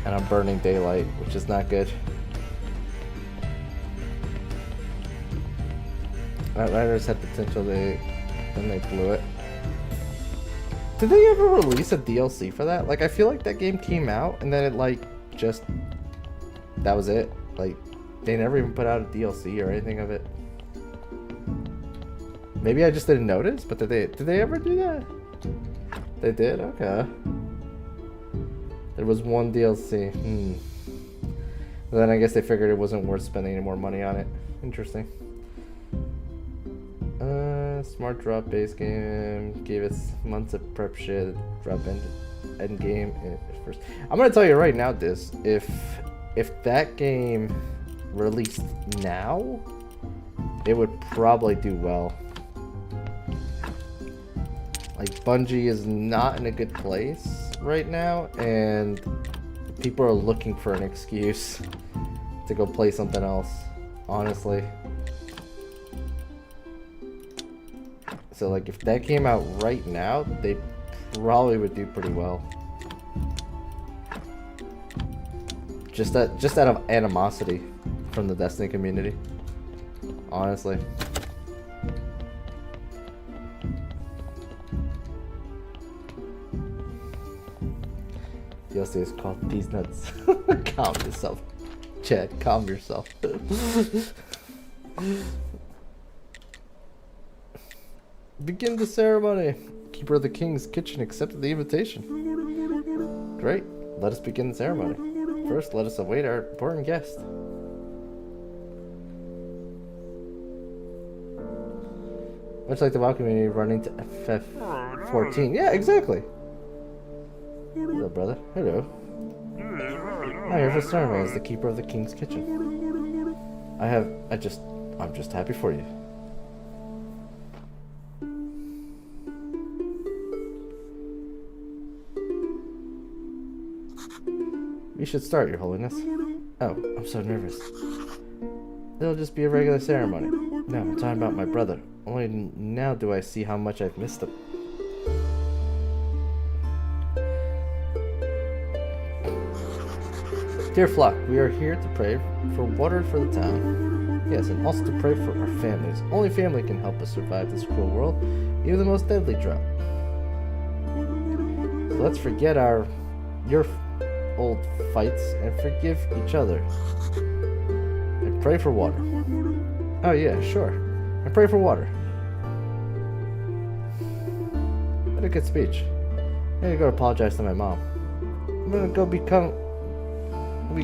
And I'm burning daylight, which is not good. Outriders had potential, then they blew it. Did they ever release a DLC for that? Like, I feel like that game came out and then it like just that was it. Like, they never even put out a DLC or anything of it. Maybe I just didn't notice, but did they ever do that? They did? Okay. There was one DLC. Then I guess they figured it wasn't worth spending any more money on it. Interesting. Smart drop base game. Gave us months of prep shit. Drop end game first. I'm gonna tell you right now, this if that game released now, it would probably do well. Like, Bungie is not in a good place right now, and people are looking for an excuse to go play something else, honestly. So, like, if that came out right now, they probably would do pretty well. Just out of animosity from the Destiny community, honestly. DLC is called These Nuts. Calm yourself, Chad. Calm yourself. Begin the ceremony. Keeper of the King's Kitchen accepted the invitation. Great. Let us begin the ceremony. First, let us await our important guest. Much like the WoW community running to FF14. Yeah, exactly. Hello, brother. Hello. I'm here for ceremony as the keeper of the King's Kitchen. I'm just happy for you. We should start, Your Holiness. Oh, I'm so nervous. It'll just be a regular ceremony. No, I'm talking about my brother. Only now do I see how much I've missed him. Dear flock, we are here to pray for water for the town. Yes, and also to pray for our families. Only family can help us survive this cruel world, even the most deadly drought. So let's forget your old fights and forgive each other. And pray for water. Oh yeah, sure. And pray for water. What a good speech. I'm gonna go apologize to my mom. I'm gonna go be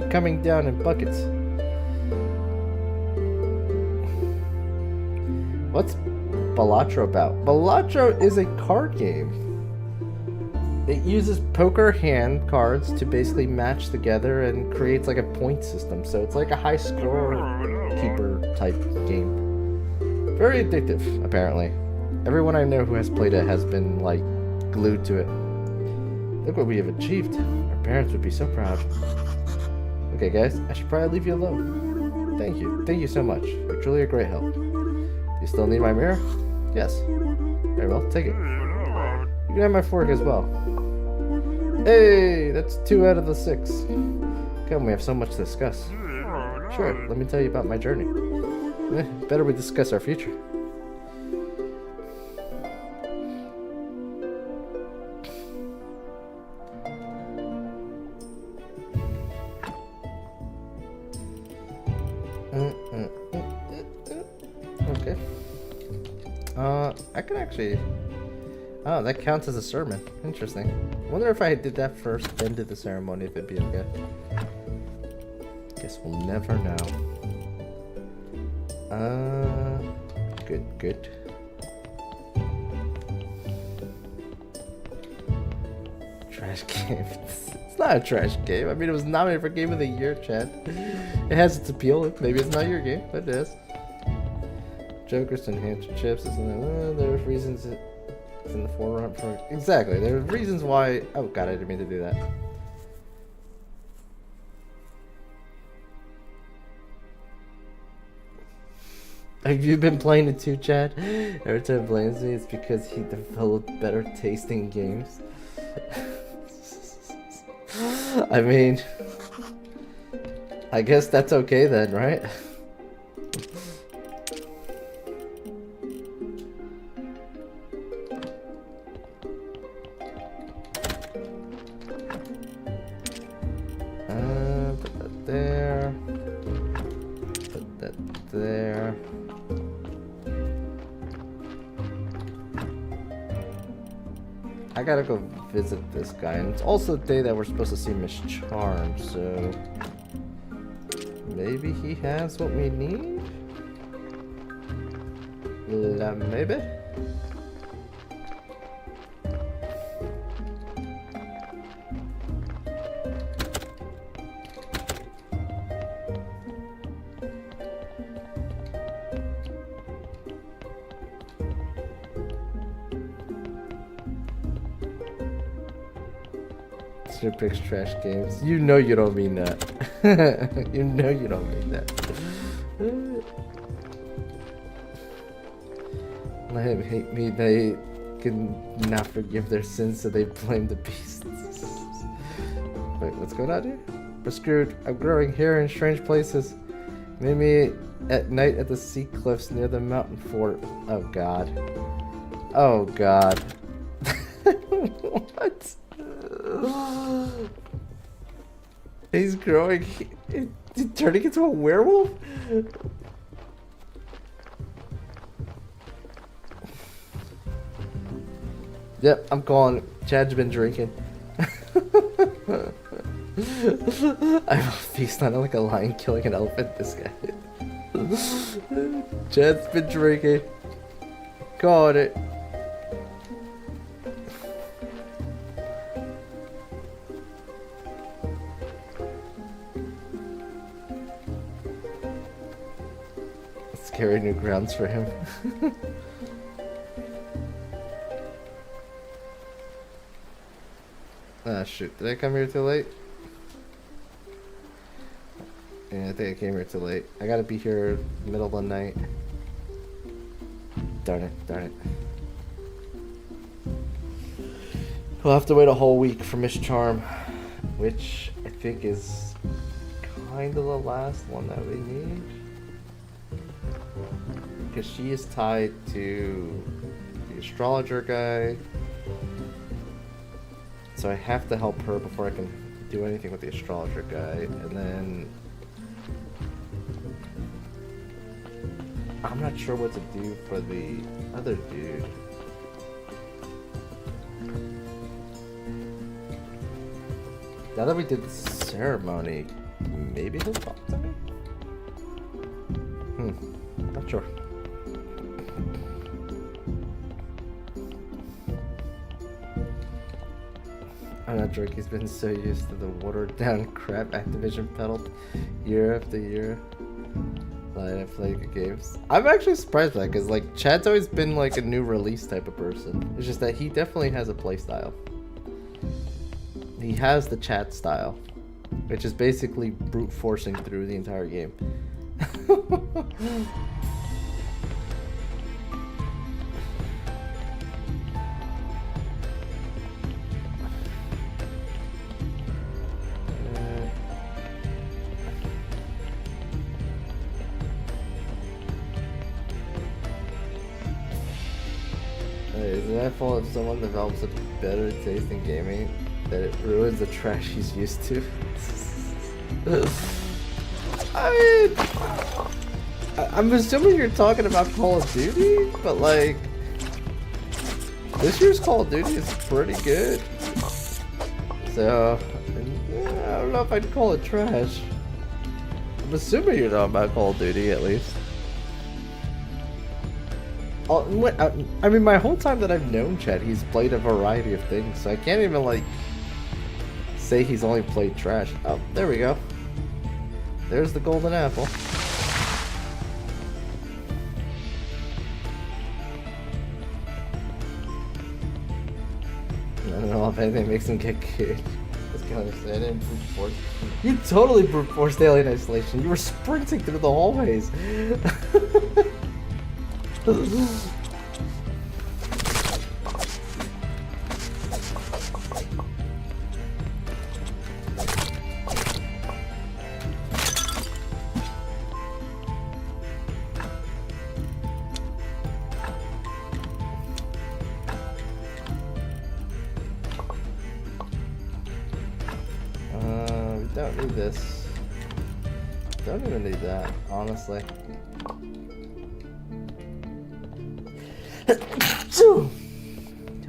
coming down in buckets. What's Balatro about? Balatro is a card game. It uses poker hand cards to basically match together and creates like a point system. So it's like a high score keeper type game. Very addictive, apparently. Everyone I know who has played it has been like glued to it. Look what we have achieved. Our parents would be so proud. Okay guys, I should probably leave you alone. Thank you. Thank you so much. You're truly a great help. Do you still need my mirror? Yes. Very well, take it. You can have my fork as well. Hey, that's 2 out of the 6. Come, we have so much to discuss. Sure, let me tell you about my journey. Better we discuss our future. Okay. I can actually... Oh, that counts as a sermon. Interesting. I wonder if I did that first, then did the ceremony, if it'd be okay. Guess we'll never know. Good. Trash game. It's not a trash game. I mean, it was nominated for Game of the Year, Chad. It has its appeal. Maybe it's not your game, but it is. Jokers and hand chips. There are reasons it's in the forefront for... Exactly. There are reasons why... Oh, God, I didn't mean to do that. Have you been playing it too, Chad? Every time he blames me, it's because he developed better tasting games. I mean... I guess that's okay then, right? Put that there. Put that there. I gotta go visit this guy, and it's also the day that we're supposed to see Miss Charm, so maybe he has what we need? Maybe? Picks trash games. You know you don't mean that. You know you don't mean that. Let him hate me. They can not forgive their sins, so they blame the beasts. Wait, what's going on here? We're screwed. I'm growing hair in strange places. Maybe at night at the sea cliffs near the mountain fort. Oh God. Oh God. What? He's growing. He's turning into a werewolf? Yep, I'm calling it. Chad's been drinking. I will feast on it like a lion killing an elephant. This guy. Chad's been drinking. Called it. Scary new grounds for him. Ah, shoot. Did I come here too late? Yeah, I think I came here too late. I gotta be here middle of the night. Darn it, darn it. We'll have to wait a whole week for Miss Charm, which I think is kind of the last one that we need. because she is tied to the astrologer guy. So I have to help her before I can do anything with the astrologer guy, and then I'm not sure what to do for the other dude. Now that we did the ceremony, maybe he'll talk to me? Not sure. I'm not sure, he's been so used to the watered down crap Activision peddled year after year. I play good games. I'm actually surprised by that, because like Chad's always been like a new release type of person. It's just that he definitely has a play style. He has the chat style, which is basically brute forcing through the entire game. Is it my fault if someone develops a better taste in gaming that it ruins the trash he's used to? I'm assuming you're talking about Call of Duty, but like this year's Call of Duty is pretty good. So I don't know if I'd call it trash. I'm assuming you're talking about Call of Duty at least. I mean, my whole time that I've known Chad, he's played a variety of things, so I can't even, like, say he's only played trash. Oh, there we go. There's the golden apple. I don't know if anything makes him get killed. Let's go understand. I didn't brute force. You totally brute forced Alien Isolation. You were sprinting through the hallways. We don't need this. Don't even need that, honestly.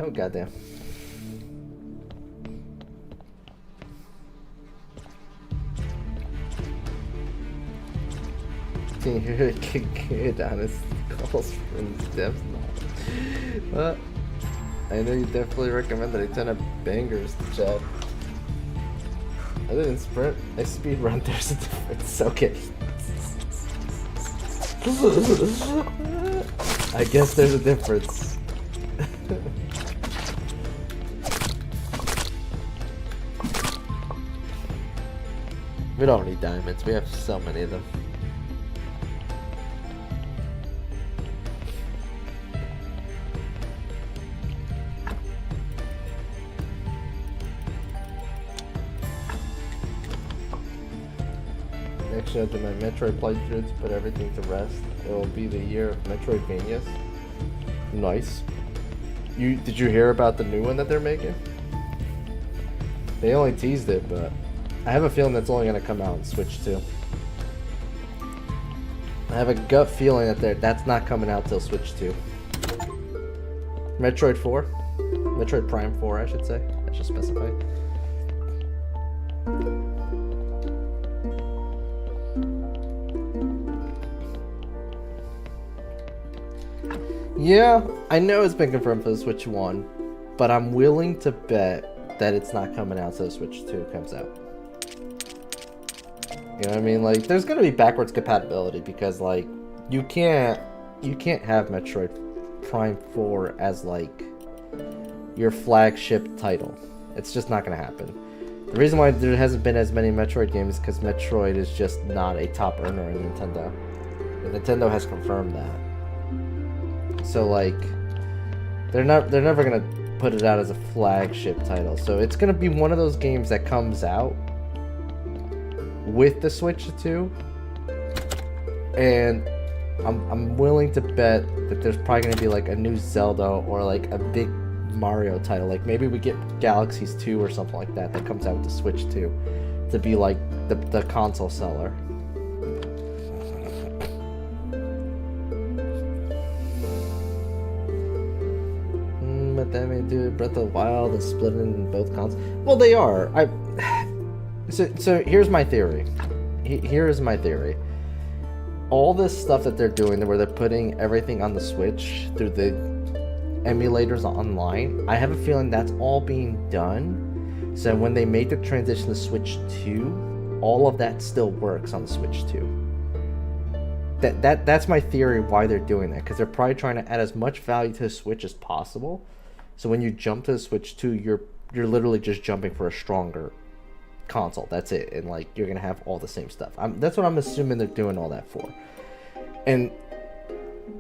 Oh goddamn. Can you hear it get good on his calls from his devs now? Well, I know you definitely recommended a ton of bangers to Chad. I didn't sprint, I speedrun, there's a difference, okay. I guess there's a difference. We don't need diamonds, we have so many of them. Next year, after my Metroid playthrough to put everything to rest, it will be the year of Metroidvanias. Nice. Did you hear about the new one that they're making? They only teased it, but I have a feeling that's only going to come out on Switch too. I have a gut feeling that that's not coming out till Switch 2. Metroid 4? Metroid Prime 4, I should say. I should specify. Yeah, I know it's been confirmed for the Switch 1, but I'm willing to bet that it's not coming out till Switch 2 comes out. You know what I mean? Like, there's gonna be backwards compatibility because, like, you can't have Metroid Prime 4 as, like, your flagship title. It's just not gonna happen. The reason why there hasn't been as many Metroid games is because Metroid is just not a top earner in Nintendo. And Nintendo has confirmed that. So, like, they're never gonna put it out as a flagship title. So it's gonna be one of those games that comes out with the Switch 2, and I'm willing to bet that there's probably gonna be like a new Zelda or like a big Mario title. Like maybe we get Galaxies 2 or something like that that comes out with the Switch 2 to be like the console seller. But that may do Breath of the Wild and split it in both consoles. Well, they are. So here's my theory. Here is my theory. All this stuff that they're doing, where they're putting everything on the Switch through the emulators online, I have a feeling that's all being done. So when they make the transition to Switch 2, all of that still works on the Switch 2. That's my theory why they're doing that, because they're probably trying to add as much value to the Switch as possible. So when you jump to the Switch 2, you're literally just jumping for a stronger console. That's it, and like you're gonna have all the same stuff. That's what I'm assuming they're doing all that for. And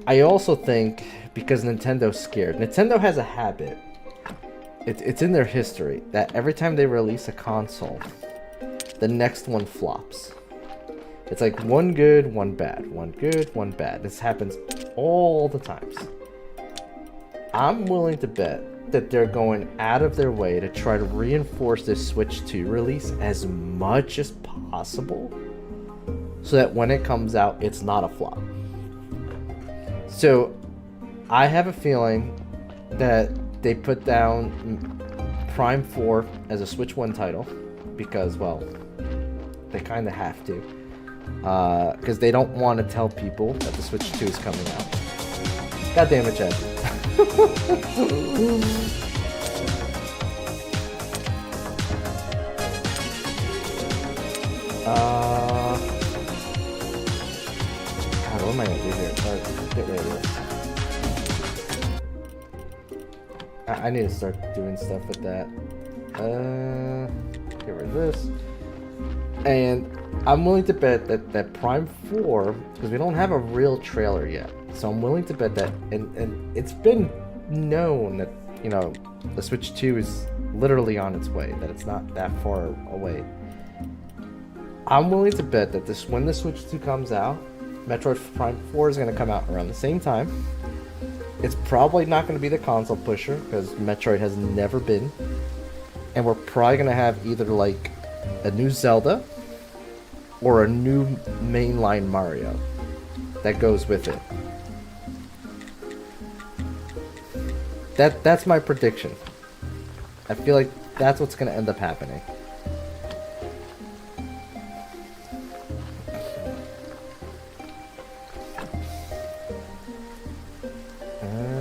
I also think because Nintendo's scared. Nintendo has a habit. It's in their history that every time they release a console, the next one flops. It's like one good, one bad, one good, one bad. This happens all the times. I'm willing to bet that they're going out of their way to try to reinforce this Switch 2 release as much as possible so that when it comes out, it's not a flop. So I have a feeling that they put down Prime 4 as a Switch 1 title because, well, they kind of have to. Because they don't want to tell people that the Switch 2 is coming out. God damn it, Chad. God, what am I gonna do here? Get rid of this. I need to start doing stuff with that. Get rid of this. And I'm willing to bet that Prime 4, because we don't have a real trailer yet, so I'm willing to bet that, and it's been known that, you know, the Switch 2 is literally on its way, that it's not that far away. I'm willing to bet that when the Switch 2 comes out, Metroid Prime 4 is going to come out around the same time. It's probably not going to be the console pusher, because Metroid has never been. And we're probably going to have either like a new Zelda or a new mainline Mario that goes with it. That's my prediction. I feel like that's what's going to end up happening.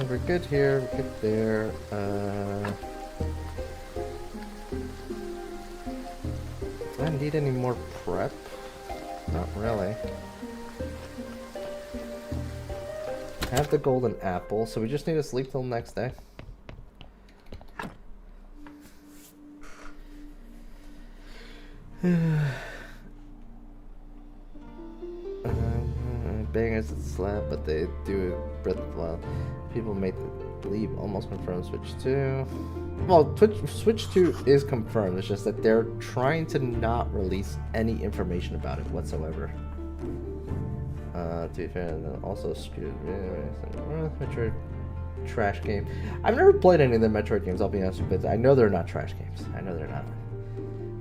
We're good here, we're good there. Do I need any more prep? Not really. I have the golden apple, so we just need to sleep till next day. Bangers at slap, but they do Breath of the Wild. People may believe almost confirmed Switch 2. Well, Switch 2 is confirmed. It's just that they're trying to not release any information about it whatsoever. To be fair, also screwed. Metroid trash game. I've never played any of the Metroid games, I'll be honest with you, but I know they're not trash games. I know they're not.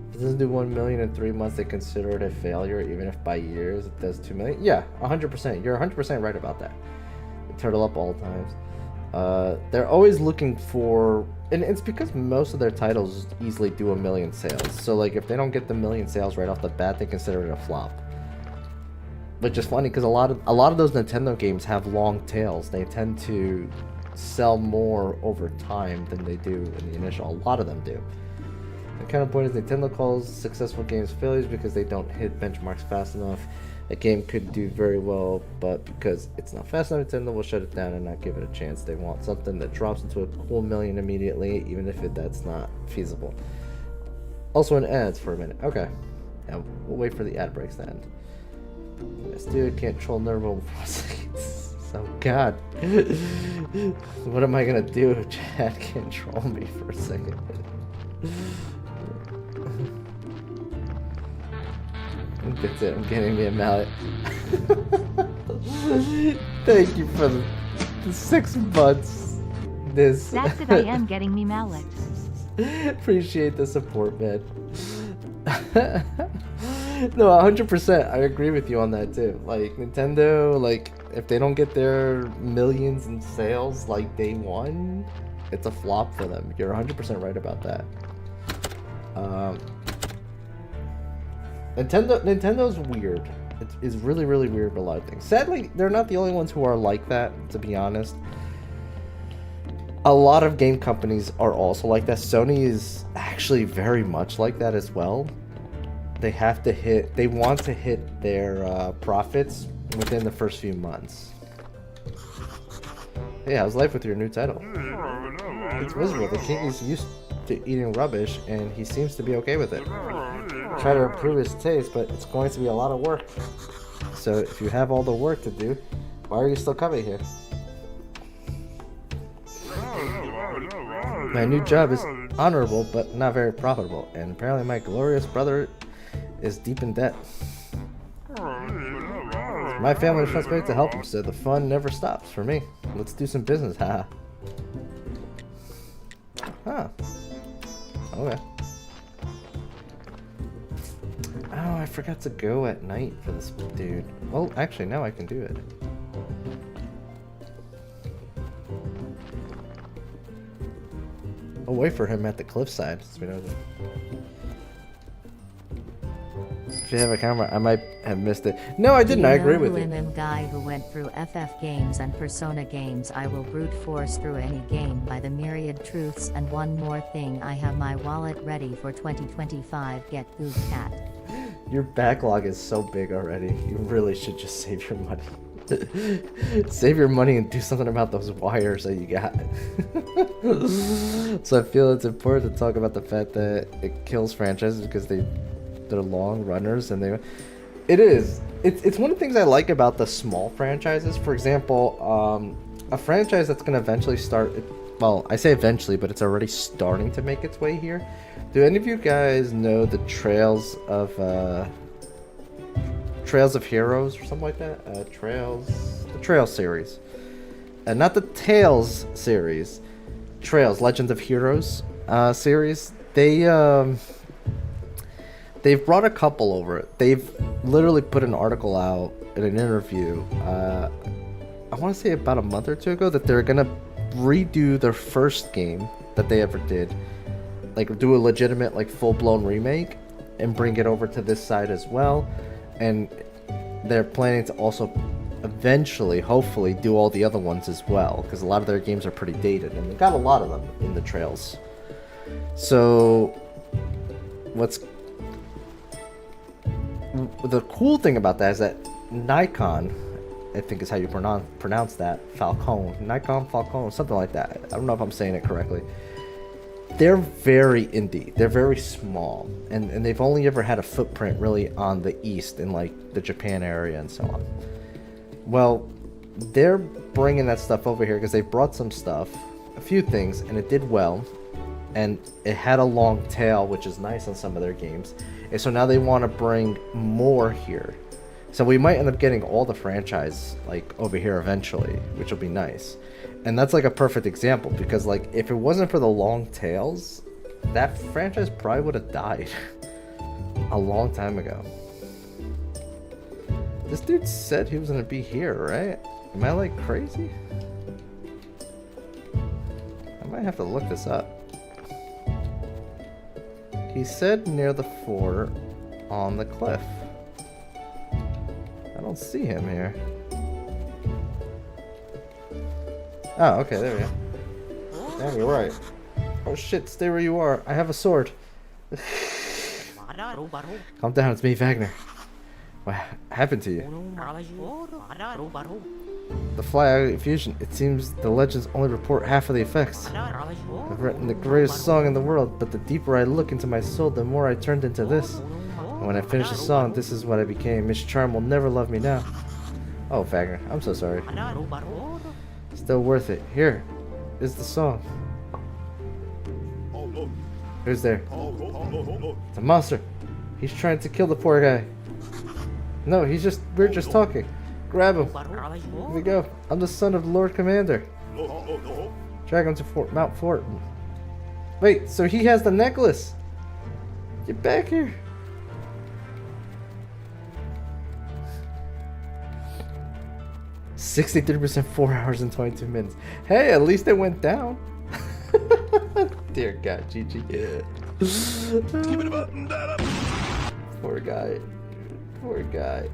If it doesn't do 1 million in 3 months, they consider it a failure, even if by years it does 2 million. Yeah, 100%. You're 100% right about that. They turtle up all the times. They're always looking for, and it's because most of their titles easily do 1 million sales. So like if they don't get the 1 million sales right off the bat, they consider it a flop. Which is funny because a lot of those Nintendo games have long tails. They tend to sell more over time than they do in the initial. A lot of them do. The kind of point is Nintendo calls successful games failures because they don't hit benchmarks fast enough. A game could do very well, but because it's not fast enough, Nintendo will shut it down and not give it a chance. They want something that drops into a cool million immediately, even if that's not feasible. Also in ads for a minute. Okay. Now we'll wait for the ad breaks to end. This dude can't troll Nurbo for seconds. Oh god. What am I gonna do if Chad can't troll me for a second? That's it, I'm getting me a mallet. Thank you for the 6 months. This. That's it, I am getting me mallet. Appreciate the support, man. No, 100%. I agree with you on that too. Like Nintendo, like if they don't get their millions in sales like day one, it's a flop for them. You're 100% right about that. Nintendo's weird. It's really, really weird with a lot of things. Sadly, they're not the only ones who are like that, to be honest. A lot of game companies are also like that. Sony is actually very much like that as well. They want to hit their profits within the first few months. Hey, how's life with your new title? It's miserable. The king is used to eating rubbish, and he seems to be okay with it. Try to improve his taste, but it's going to be a lot of work. So if you have all the work to do, why are you still coming here? My new job is honorable, but not very profitable, and apparently my glorious brother is deep in debt. My family trusts me to help him, so the fun never stops for me. Let's do some business, haha. Huh. Okay. Oh, I forgot to go at night for this dude. Well, actually, now I can do it. I'll wait for him at the cliffside, since we know that. If you have a camera, I might have missed it. No, I didn't. I agree with you. MM guy who went through FF games and Persona games. I will brute force through any game by the myriad truths. And one more thing, I have my wallet ready for 2025. Get Cat. Your backlog is so big already. You really should just save your money. Save your money and do something about those wires that you got. So I feel it's important to talk about the fact that it kills franchises because they're long runners, and it is. It's one of the things I like about the small franchises. For example, a franchise that's going to eventually start. Well, I say eventually, but it's already starting to make its way here. Do any of you guys know the Trails of Heroes or something like that? The Trails series, not the Tales series. Trails, Legends of Heroes series. They've brought a couple over. They've literally put an article out in an interview. I want to say about a month or two ago that they're gonna redo their first game that they ever did, like do a legitimate, like full-blown remake, and bring it over to this side as well. And they're planning to also eventually, hopefully, do all the other ones as well, because a lot of their games are pretty dated, and they've got a lot of them in the Trails. So the cool thing about that is that Nikon, I think is how you pronounce that, Nikon Falcone, something like that. I don't know if I'm saying it correctly. They're very indie. They're very small, and they've only ever had a footprint really on the East, in like the Japan area and so on. Well, they're bringing that stuff over here because they brought some stuff, a few things, and it did well, and it had a long tail, which is nice on some of their games. And so now they want to bring more here. So we might end up getting all the franchise like over here eventually, which will be nice. And that's like a perfect example, because like if it wasn't for the long tails, that franchise probably would have died a long time ago. This dude said he was gonna be here, right? Am I like crazy? I might have to look this up. He said near the fort on the cliff. I don't see him here. Oh, okay, there we go. Damn, you're right. Oh shit, stay where you are. I have a sword. Calm down, it's me, Wagner. What happened to you? The fly fusion. It seems the legends only report half of the effects. I've written the greatest song in the world, but the deeper I look into my soul, the more I turned into this. And when I finished the song, this is what I became. Miss Charm will never love me now. Oh, Wagner, I'm so sorry. Still worth it. Here is the song. Who's there? It's a monster. He's trying to kill the poor guy. No, we're just talking. Grab him. Here we go. I'm the son of Lord Commander. Drag him to Mount Fort. Wait, so he has the necklace. Get back here. %63%, 4 hours and 22 minutes. Hey, at least it went down. Dear God, GG. Poor guy. Poor guy.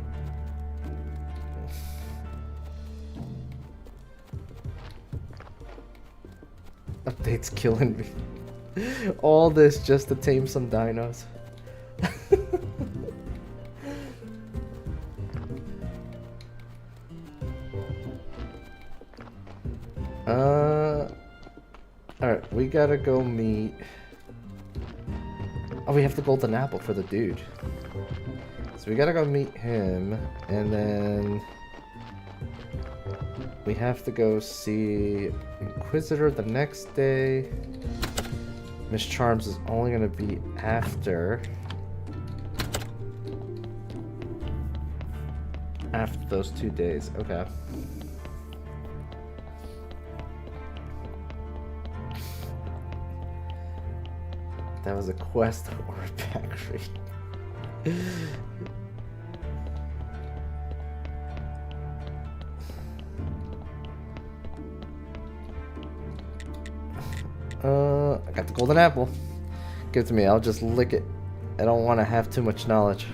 Update's killing me. All this just to tame some dinos. Alright, we gotta go meet... Oh, we have the golden apple for the dude. So we gotta go meet him, and then... we have to go see Inquisitor the next day. Miss Charms is only gonna be after those 2 days. Okay. That was a quest or a factory. I got the golden apple. Give it to me, I'll just lick it. I don't want to have too much knowledge.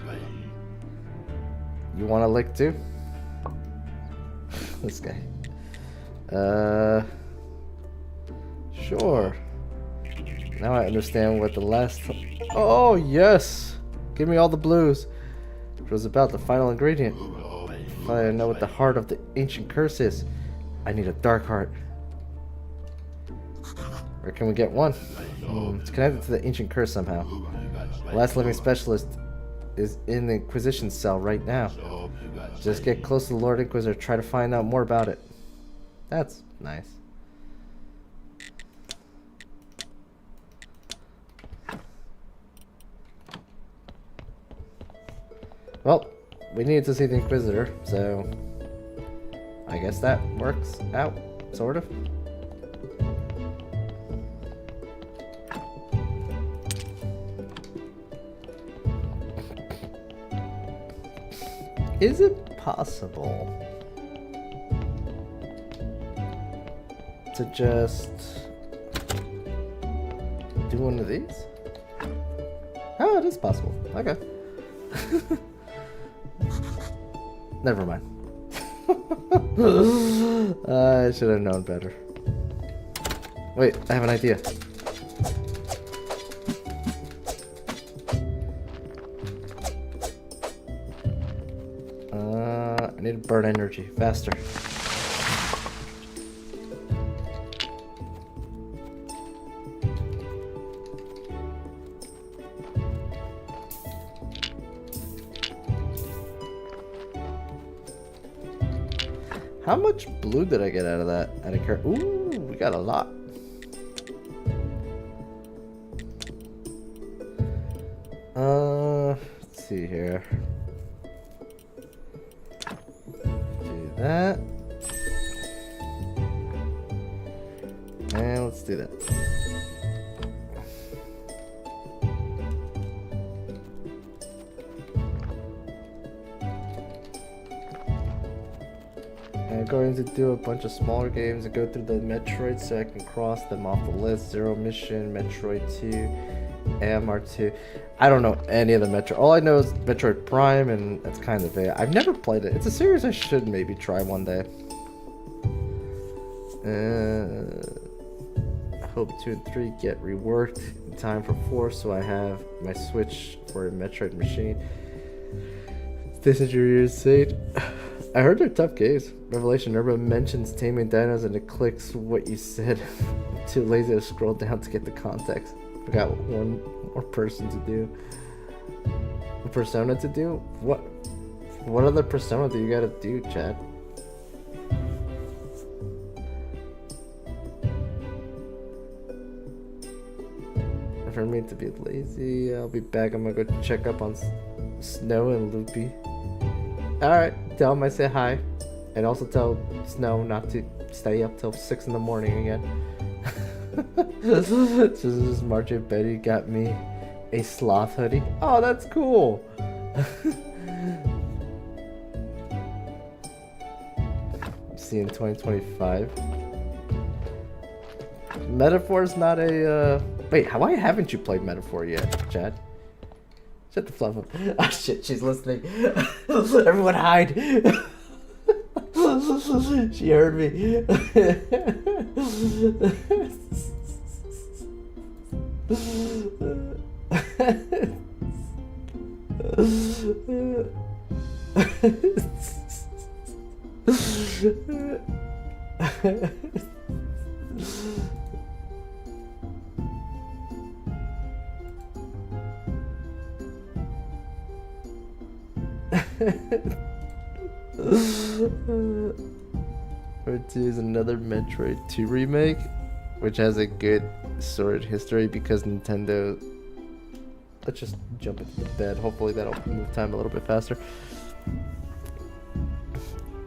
You want to lick too? This guy. Sure. Now I understand what the last... Oh, yes! Give me all the blues. It was about the final ingredient. If I know what the heart of the ancient curse is, I need a dark heart. Where can we get one? It's connected to the ancient curse somehow. The last living specialist is in the Inquisition cell right now. Just get close to the Lord Inquisitor, try to find out more about it. That's nice. Well, we needed to see the Inquisitor, so I guess that works out, sort of. Is it possible to just do one of these? Oh, it is possible. Okay. Never mind. I should have known better. Wait, I have an idea. I need to burn energy faster. How much blue did I get out of that? Ooh, we got a lot. Let's see here. Do that. And let's do that. I'm going to do a bunch of smaller games and go through the Metroid so I can cross them off the list. Zero Mission, Metroid 2, AMR 2. I don't know any of the Metroid. All I know is Metroid Prime, and that's kind of it. I've never played it. It's a series I should maybe try one day. I hope 2 and 3 get reworked in time for 4 so I have my Switch for a Metroid machine. This is your ears sake. I heard they're tough games. Revelation Nurbo mentions taming dinos and it clicks what you said. Too lazy to scroll down to get the context. Forgot one more person to do. A persona to do? What other persona do you gotta do, Chad? For me to be lazy, I'll be back. I'm gonna go check up on Snow and Loopy. Alright. Tell him I say hi. And also tell Snow not to stay up till 6 in the morning again. This is Margie Betty got me a sloth hoodie. Oh, that's cool. See you in 2025. Metaphor's not a wait, why haven't you played Metaphor yet, Chad? Shut the fluff up. Oh shit, she's listening. Everyone hide. She heard me. Part 2 is another Metroid 2 remake, which has a good storied history because Nintendo... Let's just jump into the bed. Hopefully that'll move time a little bit faster.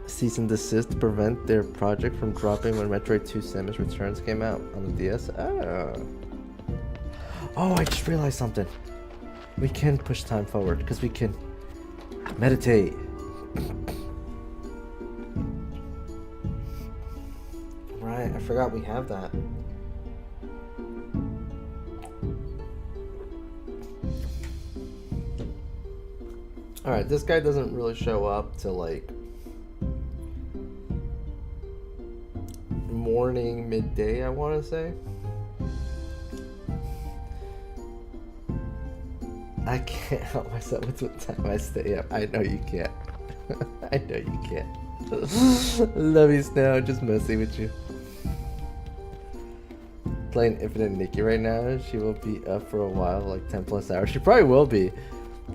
Cease and desist to prevent their project from dropping when Metroid 2 Samus Returns came out on the DS. Oh, I just realized something. We can push time forward because we can meditate. Right, I forgot we have that. Alright, this guy doesn't really show up till like morning, midday, I want to say. I can't help myself with what time I stay up. I know you can't. I know you can't. Love you, Snow. Just messing with you. Playing Infinite Nikki right now. She will be up for a while, like 10 plus hours. She probably will be.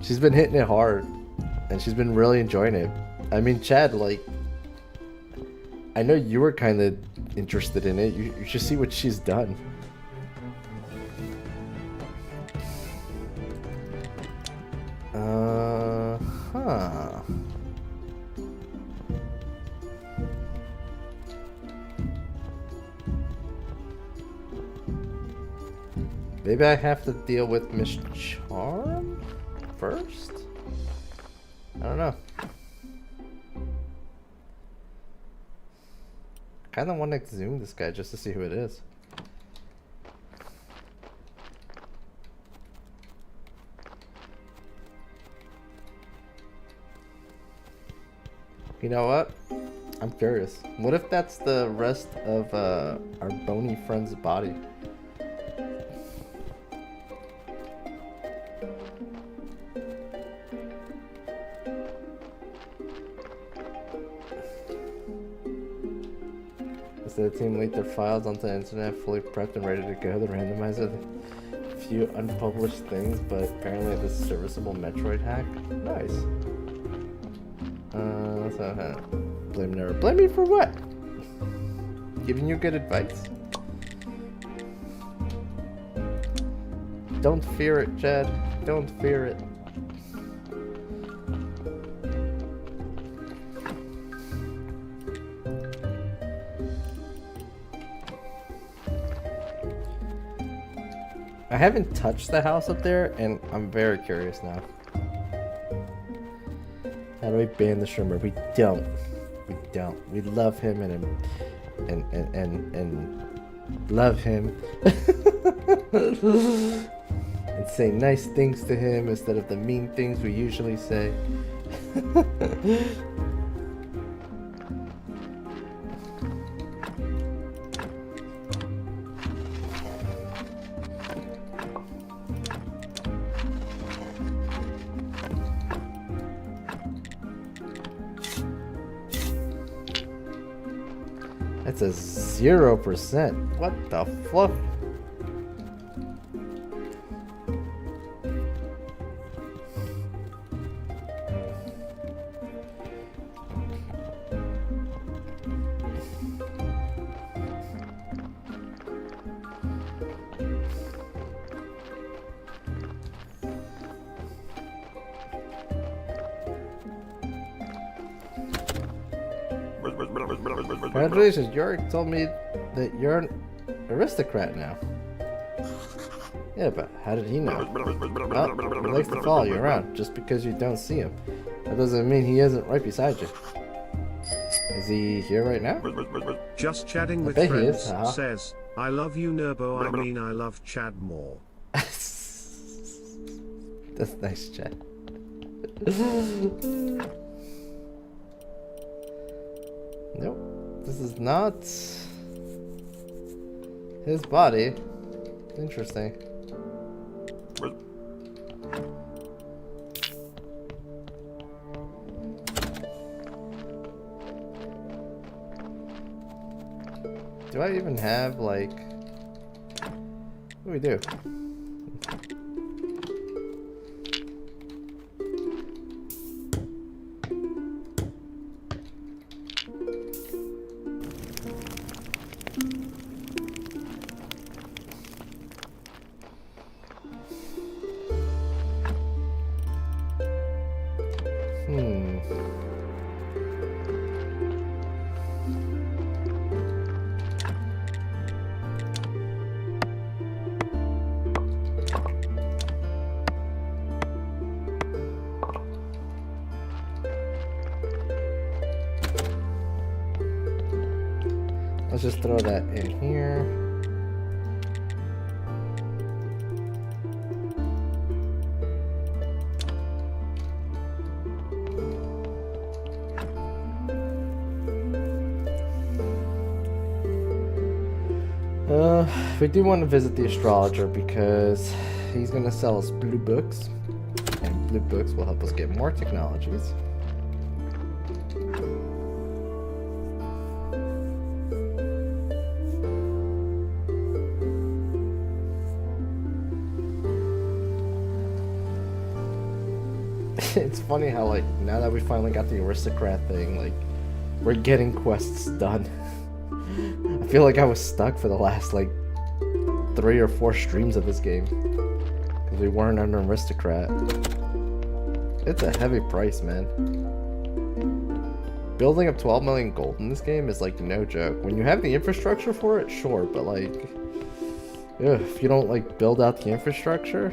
She's been hitting it hard. And she's been really enjoying it. I mean, Chad, like, I know you were kind of interested in it. You should see what she's done. Huh. Maybe I have to deal with Miss Charm first? I don't know. I kind of want to zoom this guy just to see who it is. You know what? I'm curious. What if that's the rest of our bony friend's body? The team leaked their files onto the internet, fully prepped and ready to go. The randomizer, a few unpublished things, but apparently this serviceable Metroid hack. Nice. So blame Nero. Blame me for what? Giving you good advice? Don't fear it, Chad. Don't fear it. I haven't touched the house up there, and I'm very curious now. How do we ban the streamer? We don't. We don't. We love him and love him. And say nice things to him instead of the mean things we usually say. That's a 0%. What the fuck? Congratulations, Yorick told me that you're an aristocrat now. Yeah, but how did he know? Well, he likes to follow you around just because you don't see him. That doesn't mean he isn't right beside you. Is he here right now? Just chatting with bet he friends, is, haha. says, I love you Nurbo, I mean I love Chad more. That's nice, Chad. Nope. This is not his body. Interesting. Do I even have, like... What do we do? Let's just throw that in here. We do want to visit the astrologer because he's going to sell us blue books, and blue books will help us get more technologies. It's funny how, like, now that we finally got the aristocrat thing, like, we're getting quests done. I feel like I was stuck for the last, like, 3 or 4 streams of this game because we weren't an aristocrat. It's a heavy price, man. Building up 12 million gold in this game is, like, no joke. When you have the infrastructure for it, sure, but, like, if you don't, like, build out the infrastructure,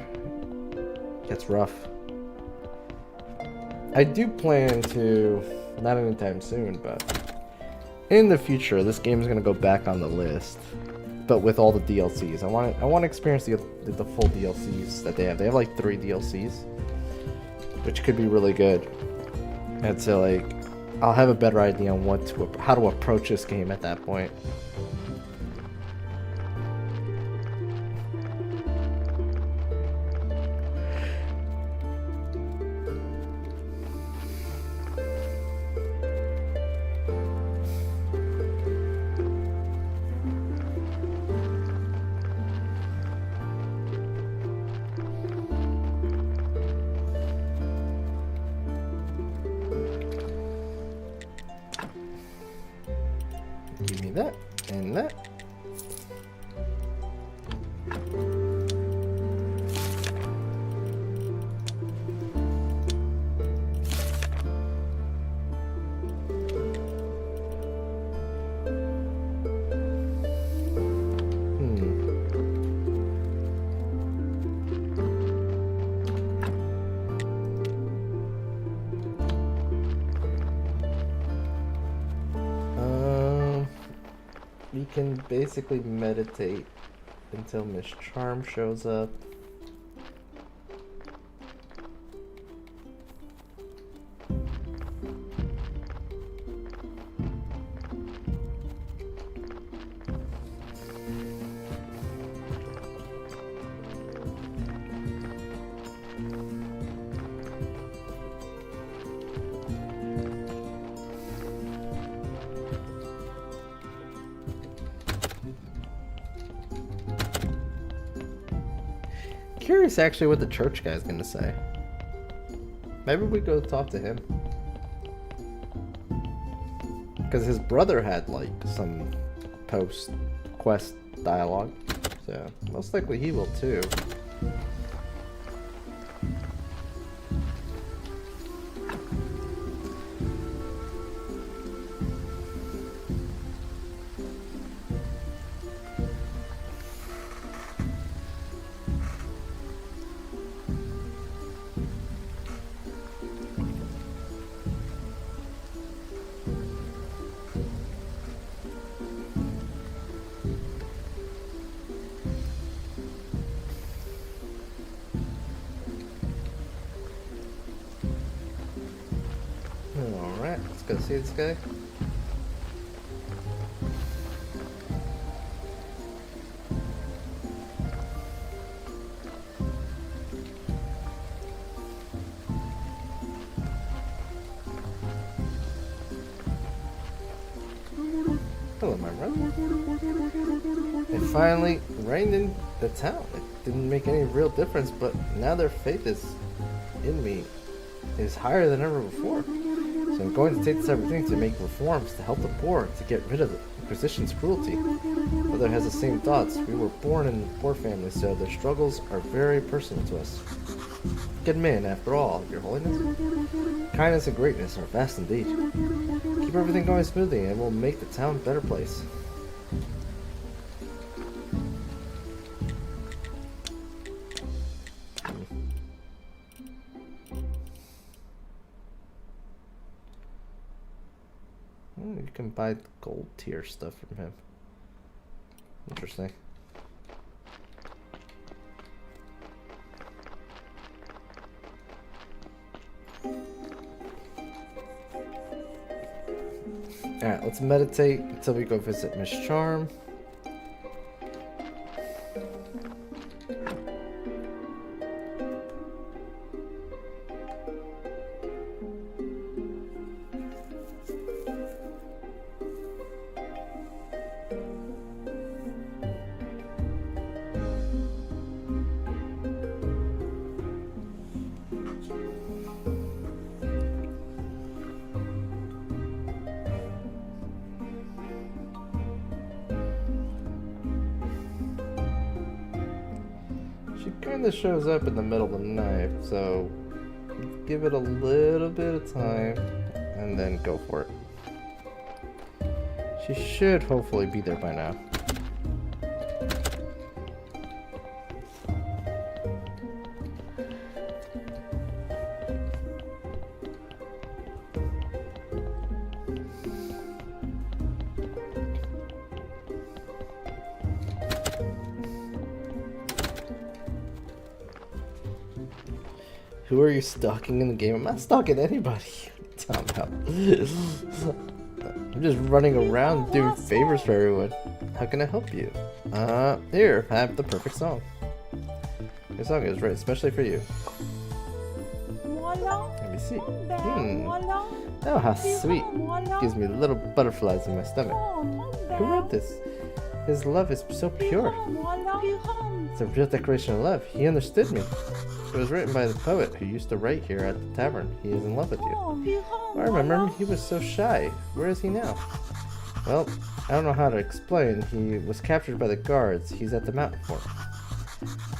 it's rough. I do plan to, not anytime soon, but in the future, this game is going to go back on the list, but with all the DLCs. I want to experience the full DLCs that they have. They have like 3 DLCs, which could be really good. And so, like, I'll have a better idea on how to approach this game at that point. Give me that and that. We can basically meditate until Miss Charm shows up. Curious actually what the church guy's gonna say. Maybe we go talk to him. Because his brother had like some post-quest dialogue. So most likely he will too. see this guy? Hello, my brother. It finally rained in the town. It didn't make any real difference, but now their faith is in me is higher than ever before. So I'm going to take this opportunity to make reforms to help the poor, to get rid of the Inquisition's cruelty. Mother has the same thoughts. We were born in a poor family, so their struggles are very personal to us. Good man, after all, Your Holiness. Kindness and greatness are vast indeed. Keep everything going smoothly, and we'll make the town a better place. You can buy the gold tier stuff from him. Interesting. Alright, let's meditate until we go visit Miss Charm. Kinda shows up in the middle of the night, so give it a little bit of time and then go for it. She should hopefully be there by now. Who are you stalking in the game? I'm not stalking anybody. What are you talking about? I'm just running around doing favors for everyone. How can I help you? Here, have the perfect song. Your song is right, especially for you. Let me see. Oh, how sweet. Gives me little butterflies in my stomach. Who wrote this? His love is so pure. It's a real declaration of love. He understood me. It was written by the poet who used to write here at the tavern. He is in love with you. I remember him. He was so shy. Where is he now? Well, I don't know how to explain. He was captured by the guards. He's at the mountain fort.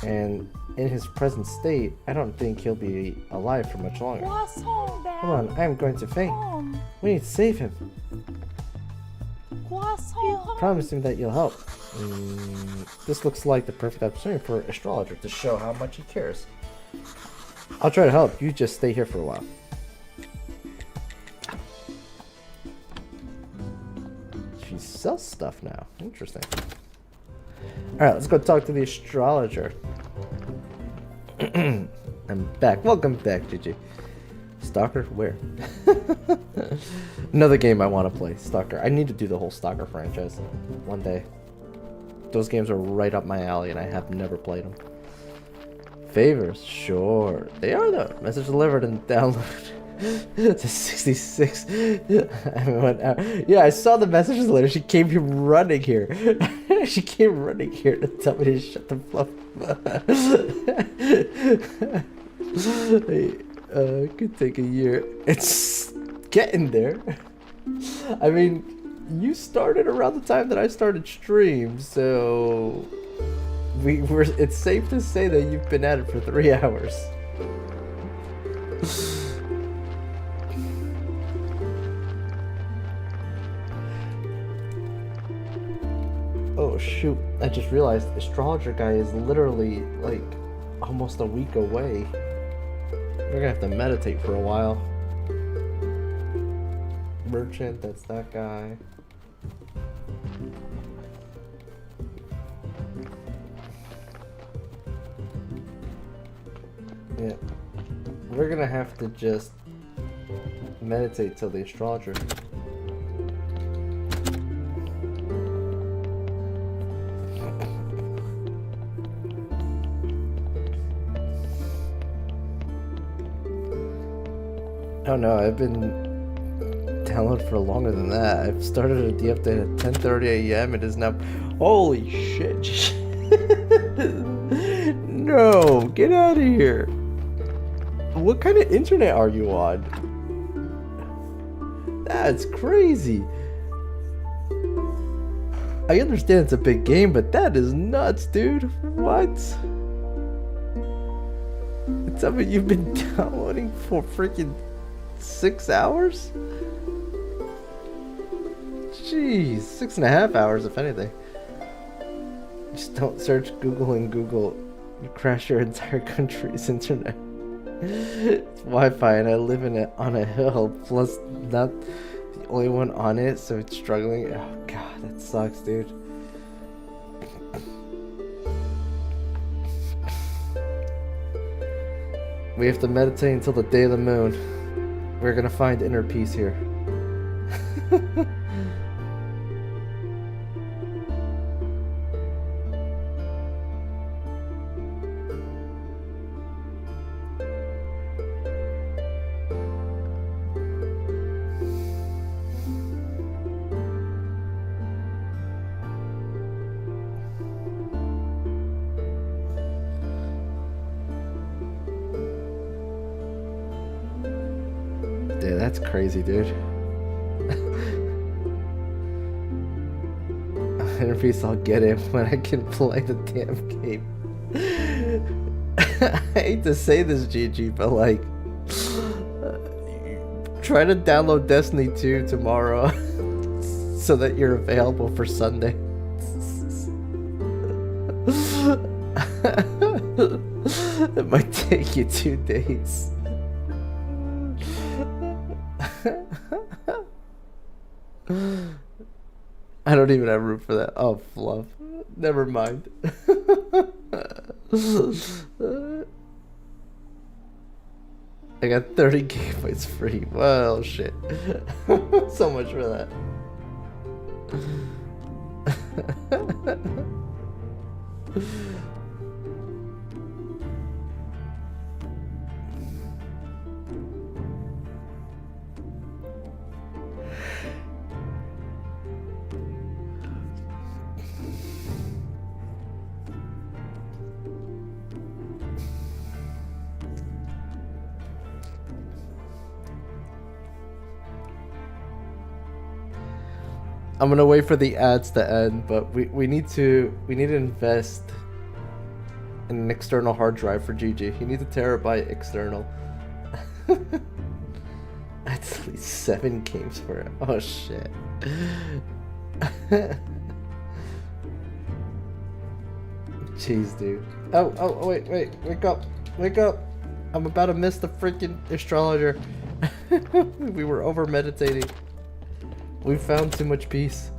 And in his present state, I don't think he'll be alive for much longer. Hold on, I am going to faint. We need to save him. Promise me that you'll help. This looks like the perfect opportunity for an astrologer to show how much he cares. I'll try to help. You just stay here for a while. She sells stuff now. Interesting. Alright, let's go talk to the astrologer. I'm back. Welcome back, Gigi. Stalker? Where? Another game I want to play. Stalker. I need to do the whole Stalker franchise one day. Those games are right up my alley and I have never played them. Favors? Sure. They are though. Message delivered and downloaded. To 66. I went out. Yeah, I saw the messages later. She came here running here. She came running here to tell me to shut the fuck up. It could take a year. It's getting there. I mean, you started around the time that I started stream, so it's safe to say that you've been at it for 3 hours. Oh shoot, I just realized the astrologer guy is literally like almost a week away. We're gonna have to meditate for a while. Merchant, that's that guy. Yeah. We're gonna have to just meditate till the astrologer. Oh no, I've been downloaded for longer than that. I've started the update at 10:30 a.m. It is now. Holy shit! No, get out of here. What kind of internet are you on? That's crazy. I understand it's a big game, but that is nuts, dude. What? Tell me you've been downloading for freaking 6 hours? Jeez, 6.5 hours if anything. Just don't search Google and Google. You crash your entire country's internet. It's Wi-Fi and I live in it on a hill. Plus, not the only one on it, so it's struggling. Oh god, that sucks, dude. We have to meditate until the day of the moon. We're gonna find inner peace here. Dude, that's crazy, dude. Inner peace, I'll get it when I can play the damn game. I hate to say this, GG, but like, try to download Destiny 2 tomorrow so that you're available for Sunday. It might take you 2 days. I don't even have room for that. Oh, fluff. Never mind. I got 30 gigabytes free. Well, shit. So much for that. I'm gonna wait for the ads to end, but we need to invest in an external hard drive for GG. He needs a terabyte external. That's at least 7 games for it. Oh shit. Jeez, dude. Oh wait, wake up. I'm about to miss the freaking astrologer. We were over meditating. We found too much peace.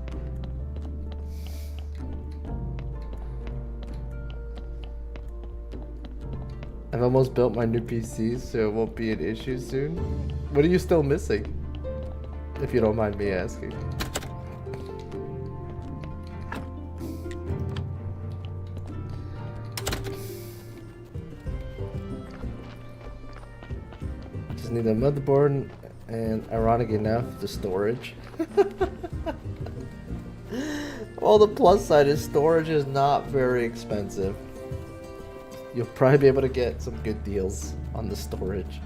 I've almost built my new PC, so it won't be an issue soon. What are you still missing? If you don't mind me asking. Just need a motherboard and, ironic enough, the storage. Well, the plus side is storage is not very expensive. You'll probably be able to get some good deals on the storage.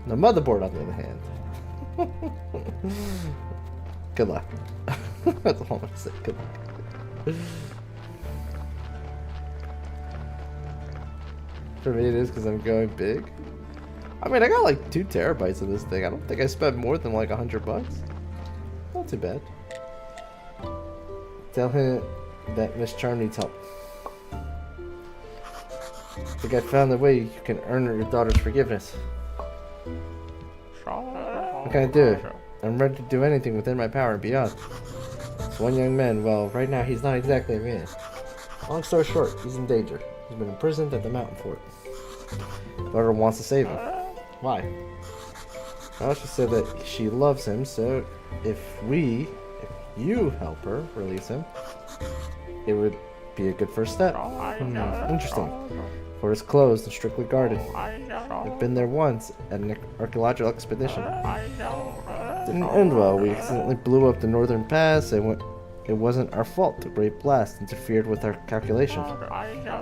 The motherboard, on the other hand. Good luck. That's all I'm gonna say. Good luck. For me it is because I'm going big. I mean, I got like 2 terabytes of this thing. I don't think I spent more than like $100. Not too bad. Tell him that Miss Charm needs help. I think I found a way you can earn your daughter's forgiveness. What can I do? I'm ready to do anything within my power and beyond. It's one young man. Well, right now he's not exactly a man. Long story short, he's in danger. He's been imprisoned at the mountain fort. daughter wants to save him. Why? Well, she said that she loves him, so if you help her release him, it would be a good first step. Interesting. Fort is closed and strictly guarded. I've been there once at an archaeological expedition. Didn't end well. We accidentally blew up the northern pass and it wasn't our fault. The great blast interfered with our calculation.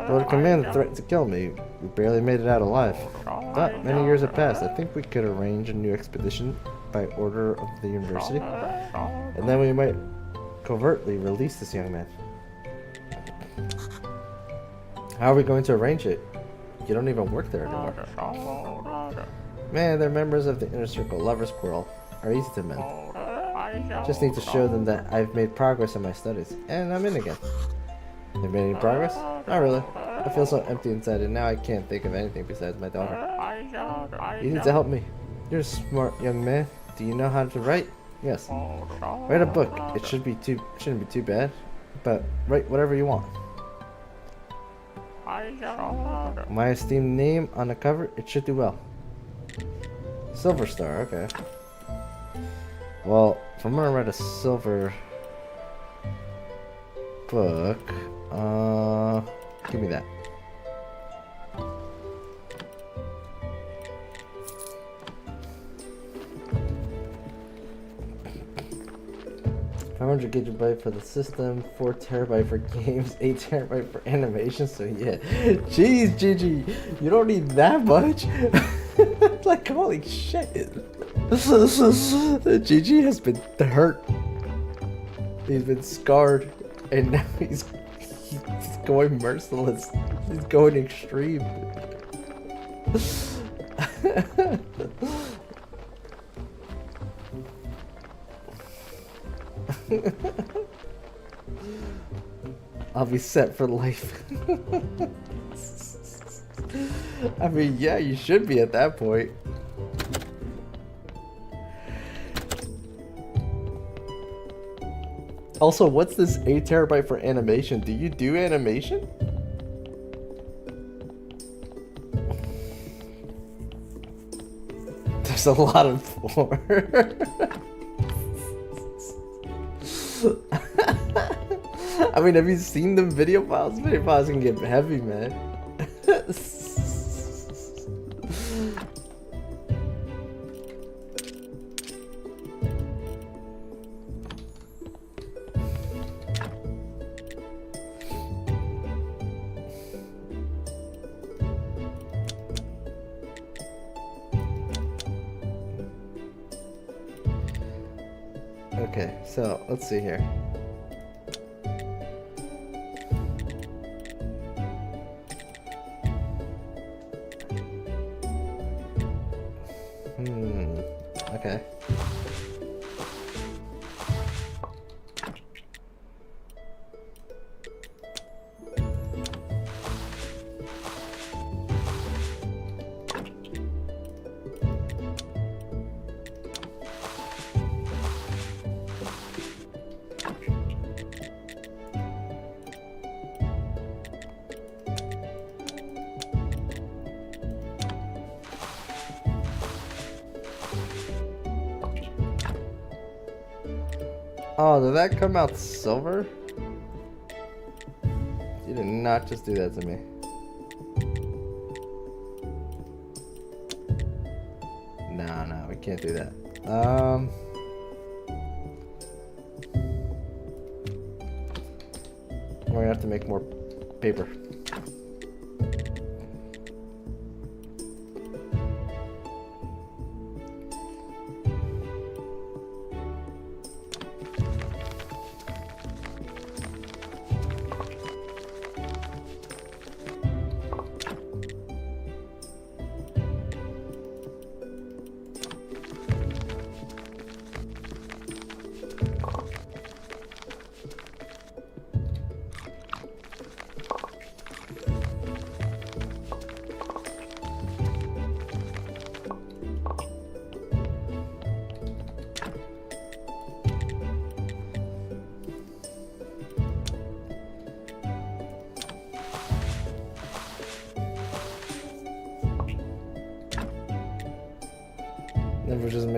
Lord Commander threatened to kill me. We barely made it out alive. But many years have passed. I think we could arrange a new expedition by order of the university. And then we might covertly release this young man. How are we going to arrange it? You don't even work there anymore. Man, they're members of the Inner Circle. Lovers' quarrel are easy to mend. Just need to show them that I've made progress in my studies. And I'm in again. You made any progress? Not really. I feel so empty inside and now I can't think of anything besides my daughter. You need to help me. You're a smart young man. Do you know how to write? Yes. Write a book. It shouldn't be too bad. But write whatever you want. My esteemed name on the cover, it should do well. Silver Star, okay. Well, if I'm gonna write a silver book, give me that. $500 for the system, 4 terabyte for games, 8 terabyte for animation. So yeah, jeez, Gigi, you don't need that much. Like holy shit, Gigi has been hurt. He's been scarred, and now he's going merciless. He's going extreme. I'll be set for life. I mean, yeah, you should be at that point. Also, what's this 8 terabyte for animation? Do you do animation? There's a lot of 4. I mean, have you seen the video files? Video files can get heavy, man. Okay, so let's see here. Okay. Oh, did that come out silver? You did not just do that to me. No, we can't do that. We're gonna have to make more paper.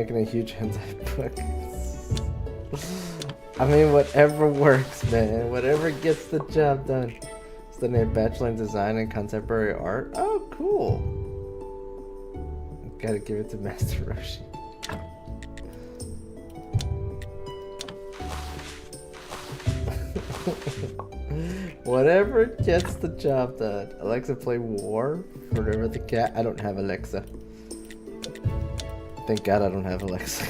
making a huge hentai book. I mean, whatever works, man. Whatever gets the job done. Studying Bachelor in Design and Contemporary Art. Oh, cool. Gotta give it to Master Roshi. Whatever gets the job done. Alexa, play War for Nurbothecat. I don't have Alexa. Thank God I don't have Alexa.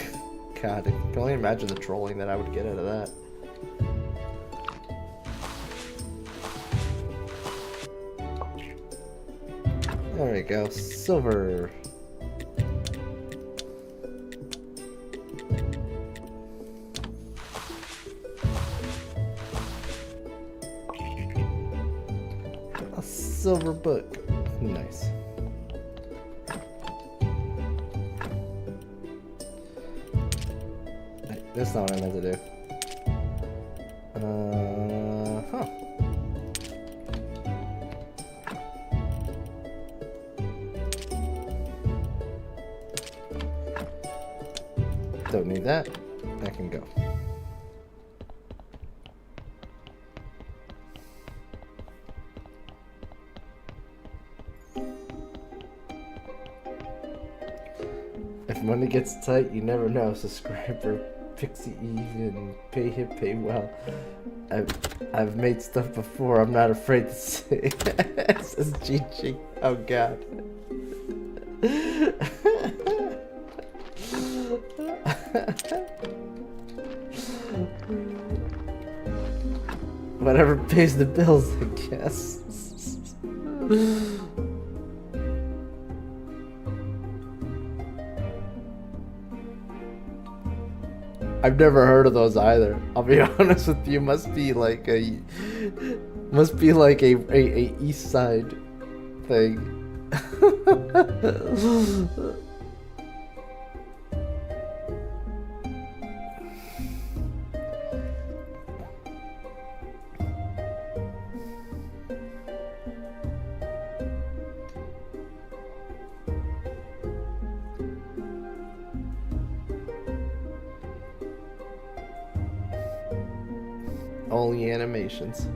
God, I can only imagine the trolling that I would get out of that. There we go, silver. A silver book. Nice. That's not what I meant to do. Huh. Don't need that. That can go. If money gets tight, you never know. Subscriber Pixie even pay him, pay well. I've made stuff before. I'm not afraid to say. Says GG. Oh God. Whatever pays the bills, I guess. I've never heard of those either. I'll be honest with you. Must be like a East Side thing. Only animations.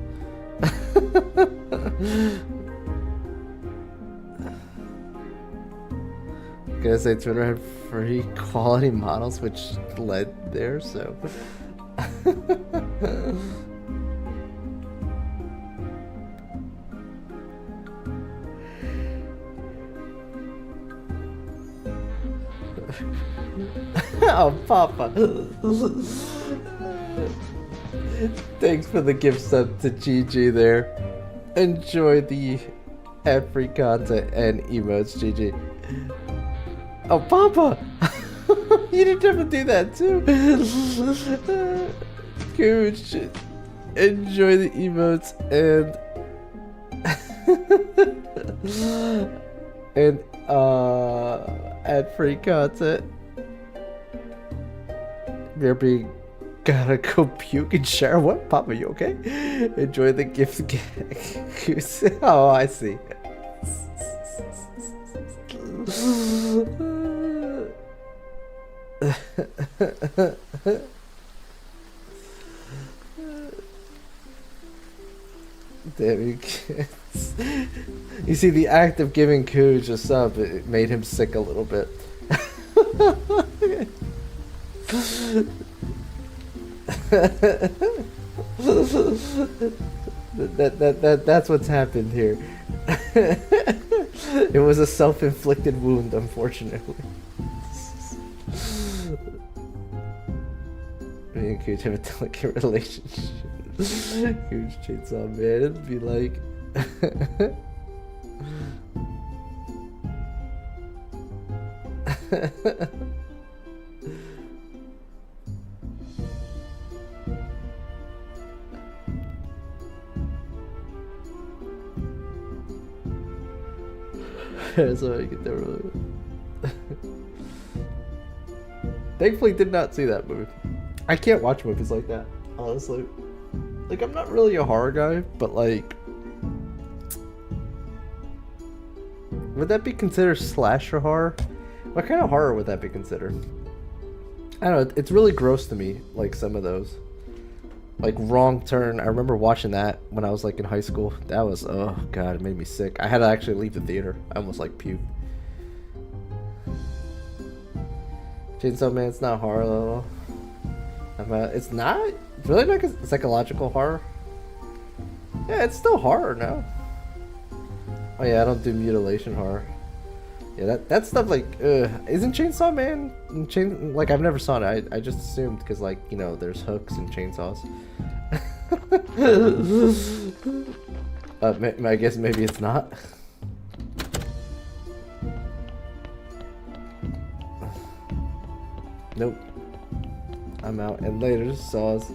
Gonna say Twitter had free quality models, which led there, so. Oh, Papa. Thanks for the gift sub to GG there. Enjoy the ad-free content and emotes, GG. Oh, Papa! You didn't ever do that too. Gooch. Enjoy the emotes and ad-free content. You're being gotta go puke and share. What? Papa, you okay? Enjoy the gift gag. Oh, I see. Damn you kids. You see, the act of giving Cooge a sub, it made him sick a little bit. That's what's happened here. It was a self-inflicted wound, unfortunately. Me and Cooch have a delicate relationship. Cooch cheats on man and be like so I get there really. Thankfully did not see that movie. I can't watch movies like that, honestly. Like, I'm not really a horror guy, but like, would that be considered slasher horror? What kind of horror would that be considered? I don't know, it's really gross to me, like some of those. Like Wrong Turn, I remember watching that when I was like in high school. That was, oh god, it made me sick. I had to actually leave the theater. I almost like puked. Chainsaw Man, it's not horror level. It's not? It's really not psychological horror? Yeah, it's still horror now. Oh yeah, I don't do mutilation horror. Yeah, that stuff like, isn't Chainsaw Man, like I've never saw it, I just assumed because like, you know, there's hooks and chainsaws. I guess maybe it's not. Nope. I'm out. And later, Saws.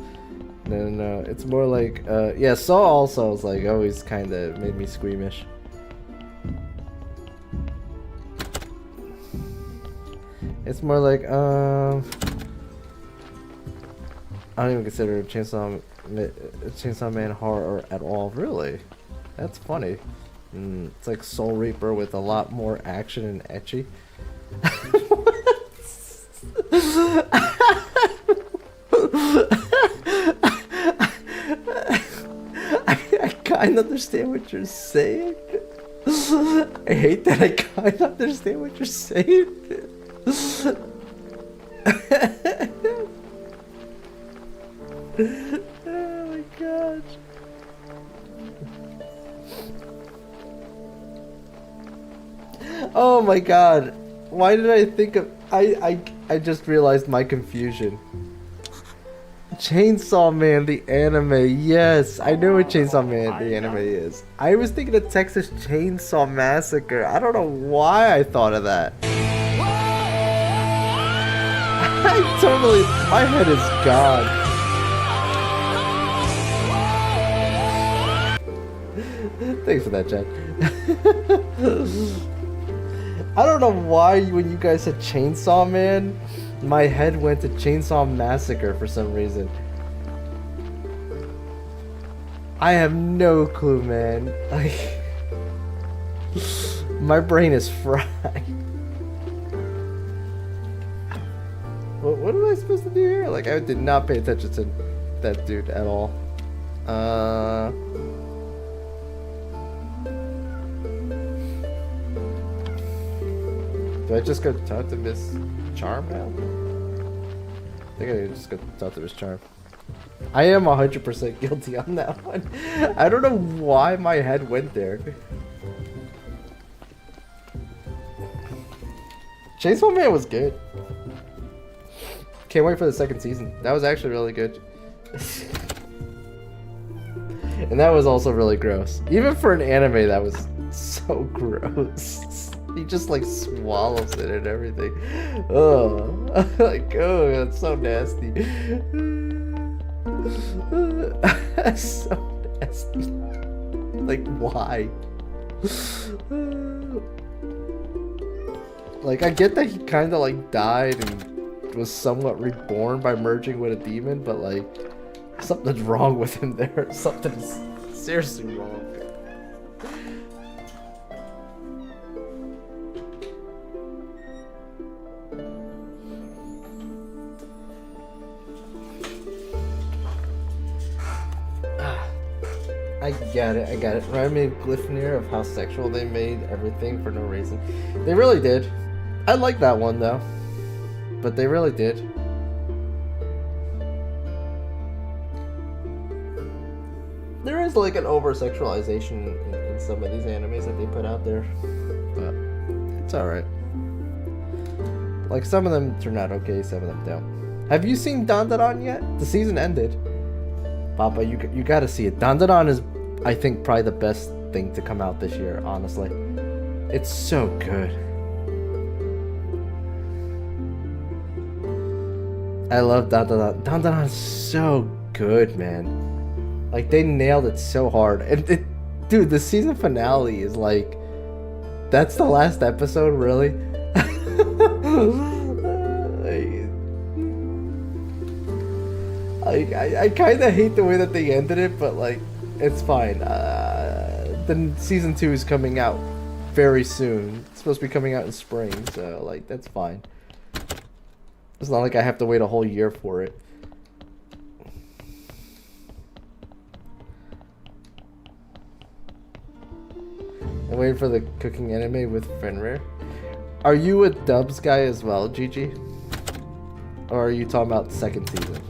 No, it's more like, yeah, Saw also was like always kind of made me squeamish. It's more like, I don't even consider Chainsaw Man horror at all, really. That's funny. It's like Soul Reaper with a lot more action and etchy. I kind of understand what you're saying. I hate that I kind of understand what you're saying. Oh my gosh. Oh my god. Why did I think of I just realized my confusion. Chainsaw Man the anime, yes. I know what Chainsaw Man the anime is. I was thinking of Texas Chainsaw Massacre. I don't know why I thought of that. My head is gone. Thanks for that, Chad. I don't know why when you guys said Chainsaw Man, my head went to Chainsaw Massacre for some reason. I have no clue, man. Like, my brain is fried. What am I supposed to do here? Like, I did not pay attention to that dude at all. Do I just go talk to Miss Charm now? I think I just go talk to Miss Charm. I am 100% guilty on that one. I don't know why my head went there. Chainsaw Man was good. Can't wait for the second season. That was actually really good. And that was also really gross. Even for an anime, that was so gross. He just like swallows it and everything. Oh, like, oh, that's so nasty. That's so nasty. Like, why? Like, I get that he kind of like died and was somewhat reborn by merging with a demon, but like, something's wrong with him there. Something's seriously wrong. I get it. Remind me of Glyphner of how sexual they made everything for no reason. They really did. I like that one though. But they really did. There is like an over-sexualization in some of these animes that they put out there. But it's alright. Like some of them turn out okay, some of them don't. Have you seen Dandadan yet? The season ended. Papa, you gotta see it. Dandadan is, I think, probably the best thing to come out this year, honestly. It's so good. I love Dandadan. Dandadan is so good, man. Like, they nailed it so hard. And dude, the season finale is like, that's the last episode, really? I kind of hate the way that they ended it, but like, it's fine. Then season 2 is coming out very soon. It's supposed to be coming out in spring, so like, that's fine. It's not like I have to wait a whole year for it. I'm waiting for the cooking anime with Fenrir. Are you a dubs guy as well, Gigi? Or are you talking about second season?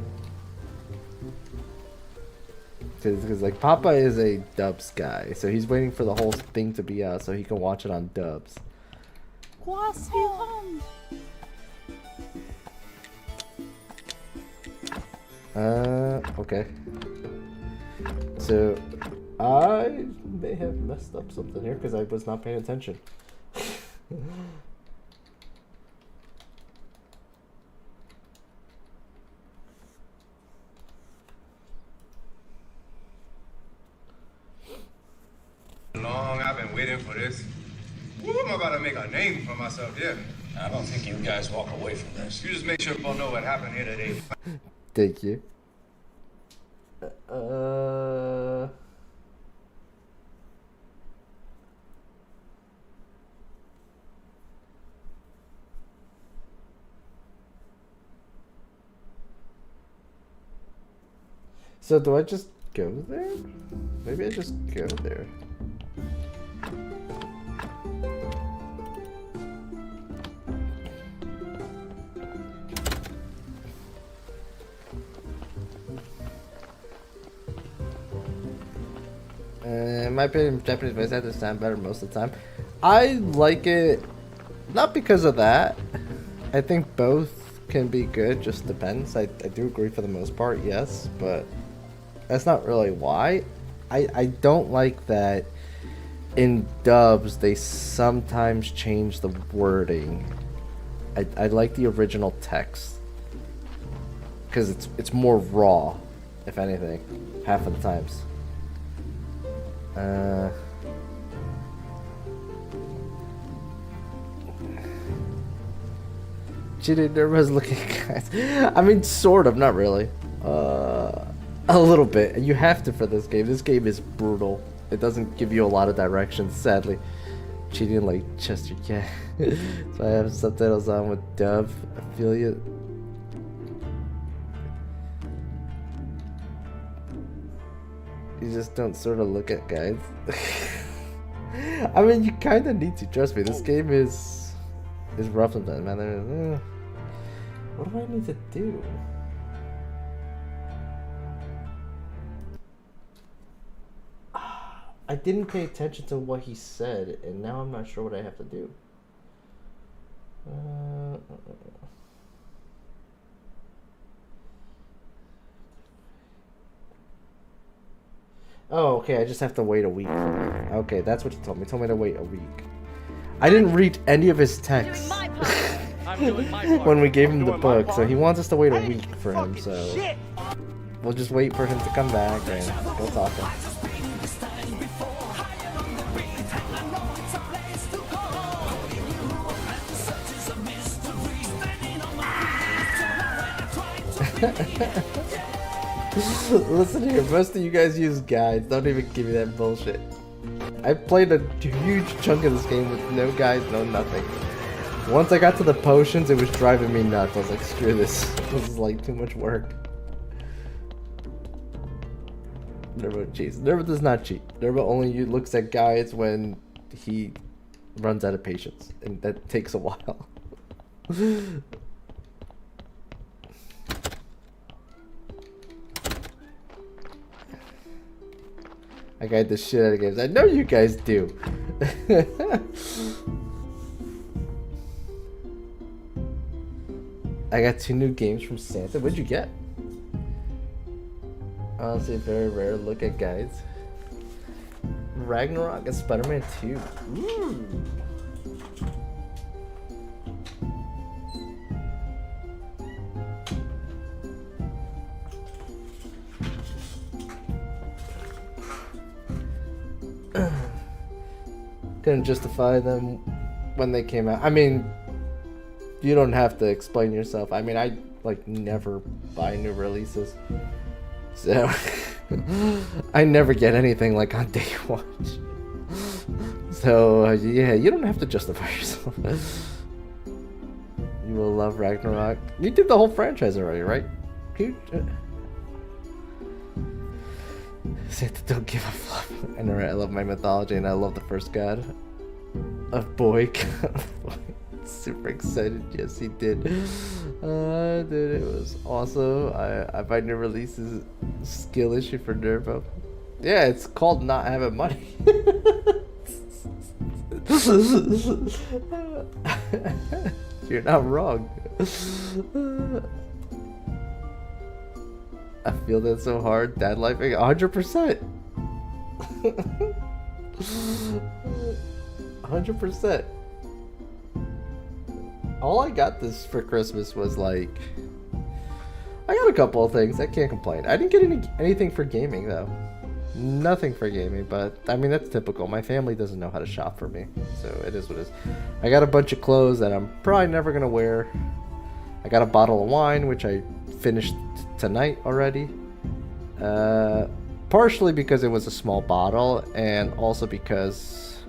Because like Papa is a dubs guy, so he's waiting for the whole thing to be out so he can watch it on dubs. Okay. So I may have messed up something here because I was not paying attention. Long I've been waiting for this. Woo, I'm about to make a name for myself here. I don't think you guys walk away from this. You just make sure people know what happened here today. Thank you. So do I just go there? Maybe I just go there. In my opinion, Japanese voice actors sound better most of the time. I like it, not because of that. I think both can be good, just depends. I do agree for the most part, yes, but that's not really why. I don't like that in dubs they sometimes change the wording. I like the original text because it's more raw, if anything, half of the times. Cheated nervous looking guys. I mean, sort of, not really. A little bit. You have to for this game. This game is brutal. It doesn't give you a lot of directions, sadly. Cheating like Chester Cat. So I have subtitles on with dub. Affiliate. You just don't sort of look at guides. I mean, you kind of need to. Trust me, this game is rough sometimes, man. What do I need to do? I didn't pay attention to what he said, and now I'm not sure what I have to do. Oh, okay, I just have to wait a week for it. Okay, that's what he told me. He told me to wait a week. I didn't read any of his texts when we gave him the book, so he wants us to wait a week for him, so we'll just wait for him to come back and go talk to him. Listen here, most of you guys use guides. Don't even give me that bullshit. I played a huge chunk of this game with no guides, no nothing. Once I got to the potions, it was driving me nuts. I was like, screw this. This is like too much work. Nurbo cheats. Nurbo does not cheat. Nurbo only looks at guides when he runs out of patience, and that takes a while. I guide the shit out of games. I know you guys do. I got 2 new games from Santa. What'd you get? Honestly, very rare look at guides. Ragnarok and Spider-Man 2. Ooh. Couldn't justify them when they came out. I mean, you don't have to explain yourself. I mean, I like never buy new releases, so I never get anything like on day one. So yeah, you don't have to justify yourself. You will love Ragnarok. You did the whole franchise already, right? Huge. Santa don't give a fuck. I know, right? I love my mythology and I love the first god of boy. Super excited. Yes, he did. Dude, it was awesome. I find new releases skill issue for Nurbo. Yeah, it's called not having money. You're not wrong. I feel that so hard. Dad life, 100%. 100%. All I got this for Christmas was like, I got a couple of things. I can't complain. I didn't get anything for gaming though. Nothing for gaming, but I mean that's typical. My family doesn't know how to shop for me, so it is what it is. I got a bunch of clothes that I'm probably never gonna wear. I got a bottle of wine which I finished tonight already. Partially because it was a small bottle, and also because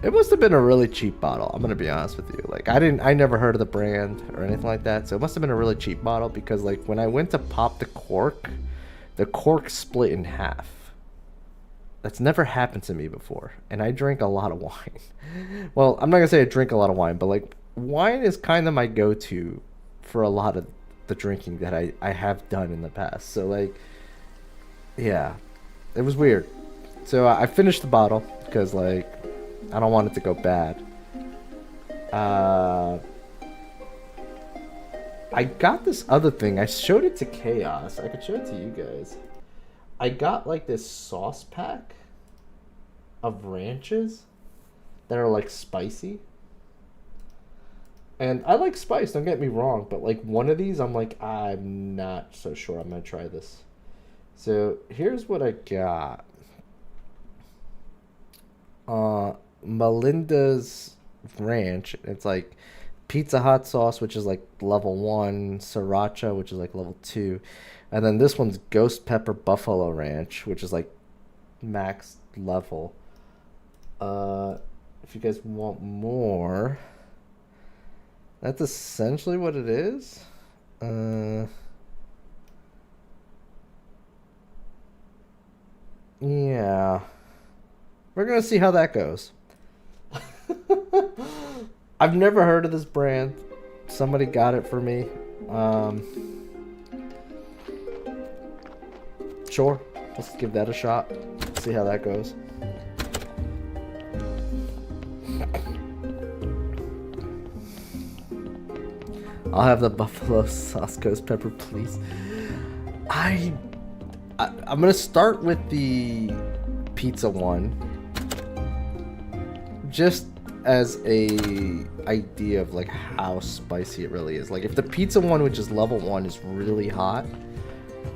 it must have been a really cheap bottle. I'm gonna be honest with you. Like I never heard of the brand or anything like that, so it must have been a really cheap bottle because like when I went to pop the cork split in half. That's never happened to me before, and I drink a lot of wine. Well, I'm not gonna say I drink a lot of wine, but like wine is kind of my go-to for a lot of the drinking that I have done in the past. So like, yeah, it was weird. So I finished the bottle because like I don't want it to go bad. I got this other thing. I showed it to Chaos. I could show it to you guys. I got like this sauce pack of ranches that are like spicy. And I like spice, don't get me wrong, but like one of these I'm like, I'm not so sure I'm gonna try this. So here's what I got. Melinda's Ranch. It's like Pizza Hut sauce, which is like level 1, Sriracha, which is like level 2, and then this one's Ghost Pepper Buffalo Ranch, which is like max level. If you guys want more, that's essentially what it is. Yeah, we're gonna see how that goes. I've never heard of this brand. Somebody got it for me. Sure, let's give that a shot. See how that goes. I'll have the buffalo sauce ghost pepper, please. I'm gonna start with the pizza one, just as a idea of like how spicy it really is. Like if the pizza one, which is level 1, is really hot,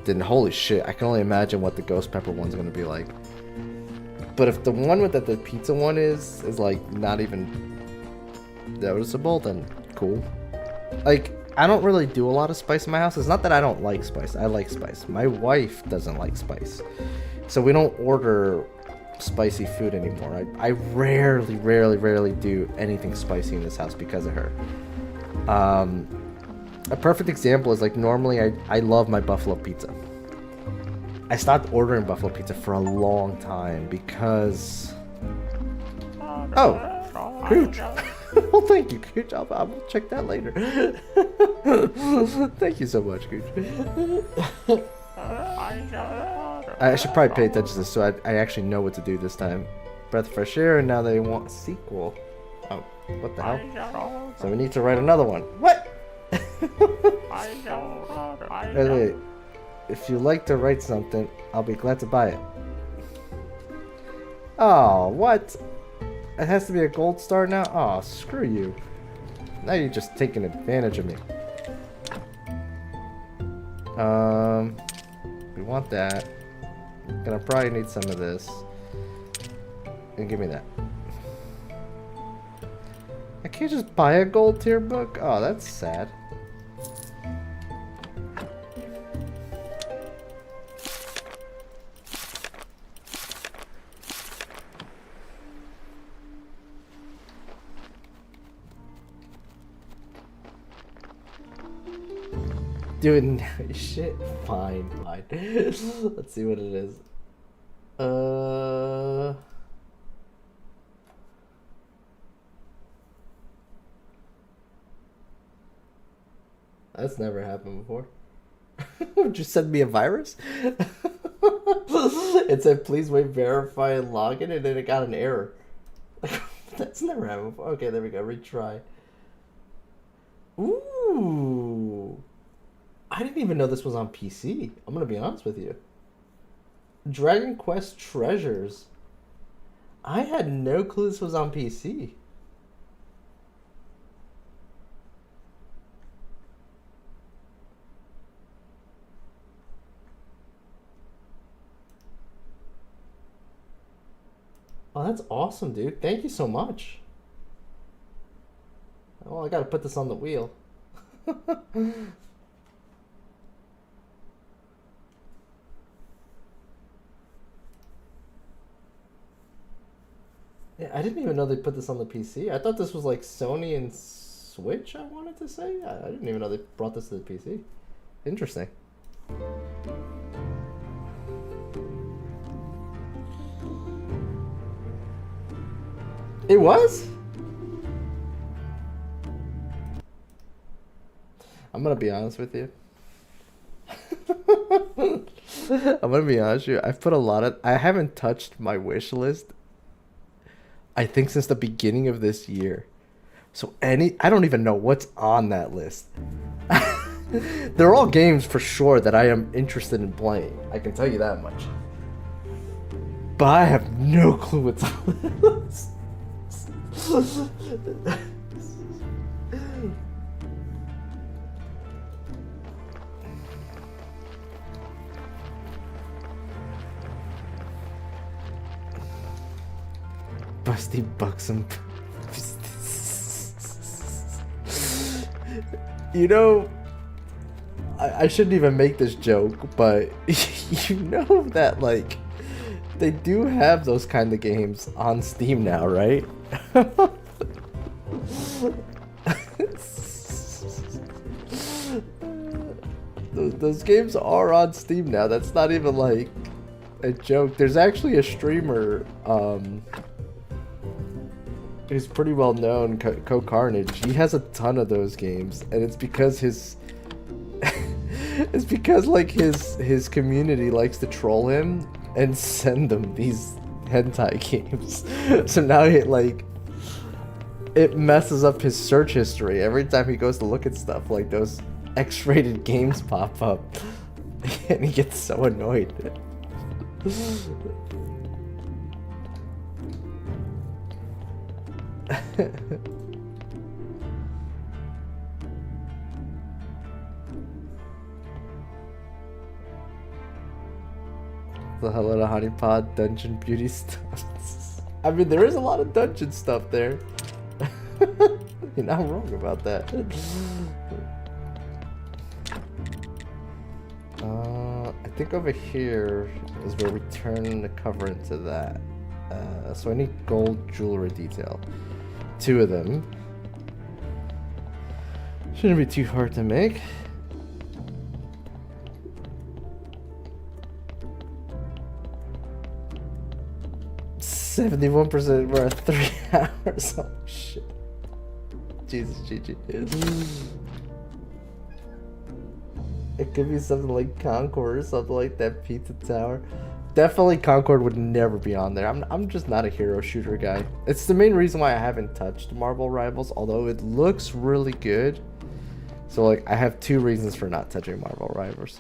then holy shit, I can only imagine what the ghost pepper one's gonna be like. But if the one with the pizza one is like not even noticeable, then cool. Like I don't really do a lot of spice in my house. It's not that I don't like spice. I like spice. My wife doesn't like spice, so we don't order spicy food anymore. I rarely do anything spicy in this house because of her. A perfect example is like normally I love my buffalo pizza. I stopped ordering buffalo pizza for a long time because Cooch. Well, thank you, Cooch. I'll check that later. Thank you so much, Cooch. I should probably pay attention to this so I actually know what to do this time. Breath of fresh air, and now they want a sequel. Oh, what the hell? So we need to write another one. What? Wait. If you like to write something, I'll be glad to buy it. Oh, what? It has to be a gold star now? Oh, screw you. Now you're just taking advantage of me. We want that. Gonna probably need some of this. And give me that. I can't just buy a gold tier book? Oh, that's sad. Doing shit. Fine, fine. Let's see what it is. That's never happened before. Just send me a virus? It said please wait, verify and login, and then it got an error. That's never happened before. Okay, there we go. Retry. Ooh. I didn't even know this was on PC. I'm gonna be honest with you. Dragon Quest Treasures. I had no clue this was on PC. Oh, that's awesome, dude. Thank you so much. Well, I gotta put this on the wheel. Yeah, I didn't even know they put this on the PC. I thought this was like Sony and Switch, I wanted to say. I didn't even know they brought this to the PC. Interesting. It was? I'm gonna be honest with you. I'm gonna be honest with you. I've put a lot of... I haven't touched my wish list, I think, since the beginning of this year. So I don't even know what's on that list. They're all games for sure that I am interested in playing. I can tell you that much. But I have no clue what's on the list. Busty buxom. You know, I shouldn't even make this joke, but you know that, like, they do have those kind of games on Steam now, right? Those games are on Steam now. That's not even like a joke. There's actually a streamer who's pretty well known, Co-Carnage. He has a ton of those games, and it's because it's because like his community likes to troll him and send them these hentai games. So now it messes up his search history every time he goes to look at stuff. Like, those X-rated games pop up, and he gets so annoyed. The Hello to Honeypot dungeon beauty stuff. I mean, there is a lot of dungeon stuff there. You're not wrong about that. I think over here is where we turn the cover into that. So I need gold jewelry detail. 2 of them. Shouldn't be too hard to make. %71% worth 3 hours. Oh shit. Jesus, GG. It could be something like Concord or something like that. Pizza Tower. Definitely Concord would never be on there. I'm just not a hero shooter guy. It's the main reason why I haven't touched Marvel Rivals, although it looks really good. So like, I have 2 reasons for not touching Marvel Rivals.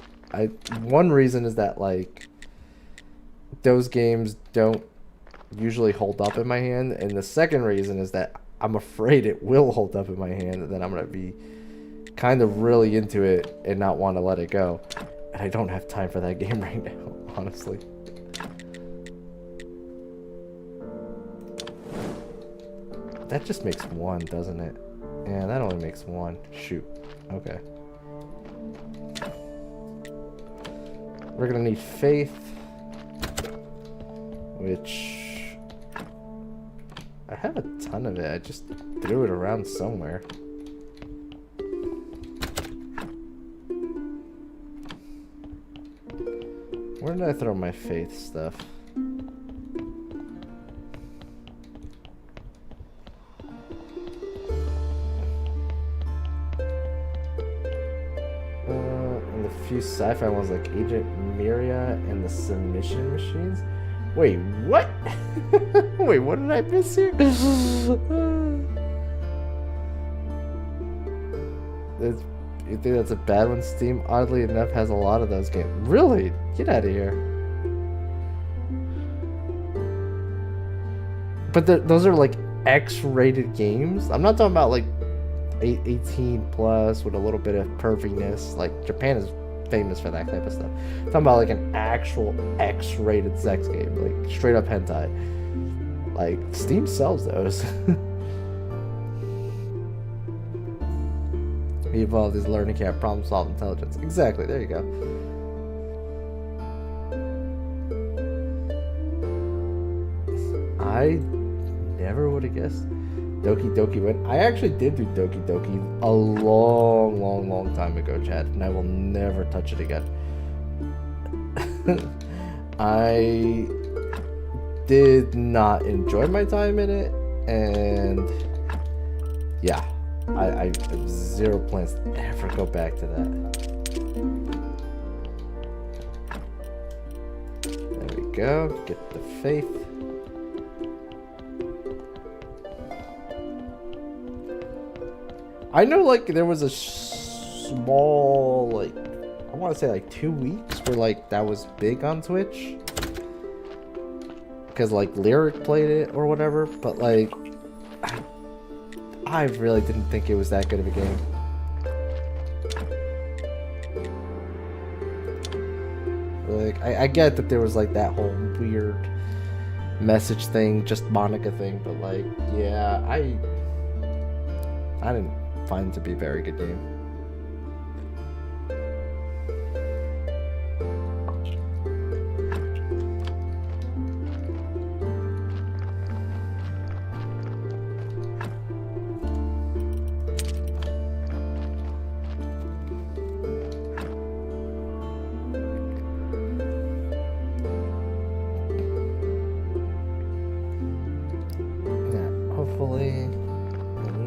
One reason is that, like, those games don't usually hold up in my hand, and the second reason is that I'm afraid it will hold up in my hand, and then I'm gonna be kind of really into it and not want to let it go. And I don't have time for that game right now, honestly. That just makes 1, doesn't it? Yeah, that only makes 1. Shoot. Okay. We're gonna need faith, which I have a ton of it. I just threw it around somewhere. Where did I throw my faith stuff? And the few sci-fi ones like Agent Miria and the Submission Machines. Wait, what? Wait, what did I miss here? You think that's a bad one? Steam, oddly enough, has a lot of those games. Really? Get out of here. But those are like X-rated games. I'm not talking about like 18 plus with a little bit of perviness. Like Japan is famous for that type of stuff. I'm talking about like an actual X-rated sex game, like straight up hentai. Like Steam sells those. Evolved is learning to have problem solve intelligence. Exactly, there you go. I never would have guessed Doki Doki went. I actually did do Doki Doki a long time ago, Chad, and I will never touch it again. I did not enjoy my time in it, and yeah. I have zero plans to ever go back to that. There we go. Get the faith. I know, like, there was a small, like, I want to say, like, 2 weeks where, like, that was big on Twitch. Because, like, Lyric played it or whatever, but, like, I really didn't think it was that good of a game. Like, I get that there was like that whole weird message thing, just Monica thing, but like, yeah, I didn't find it to be a very good game.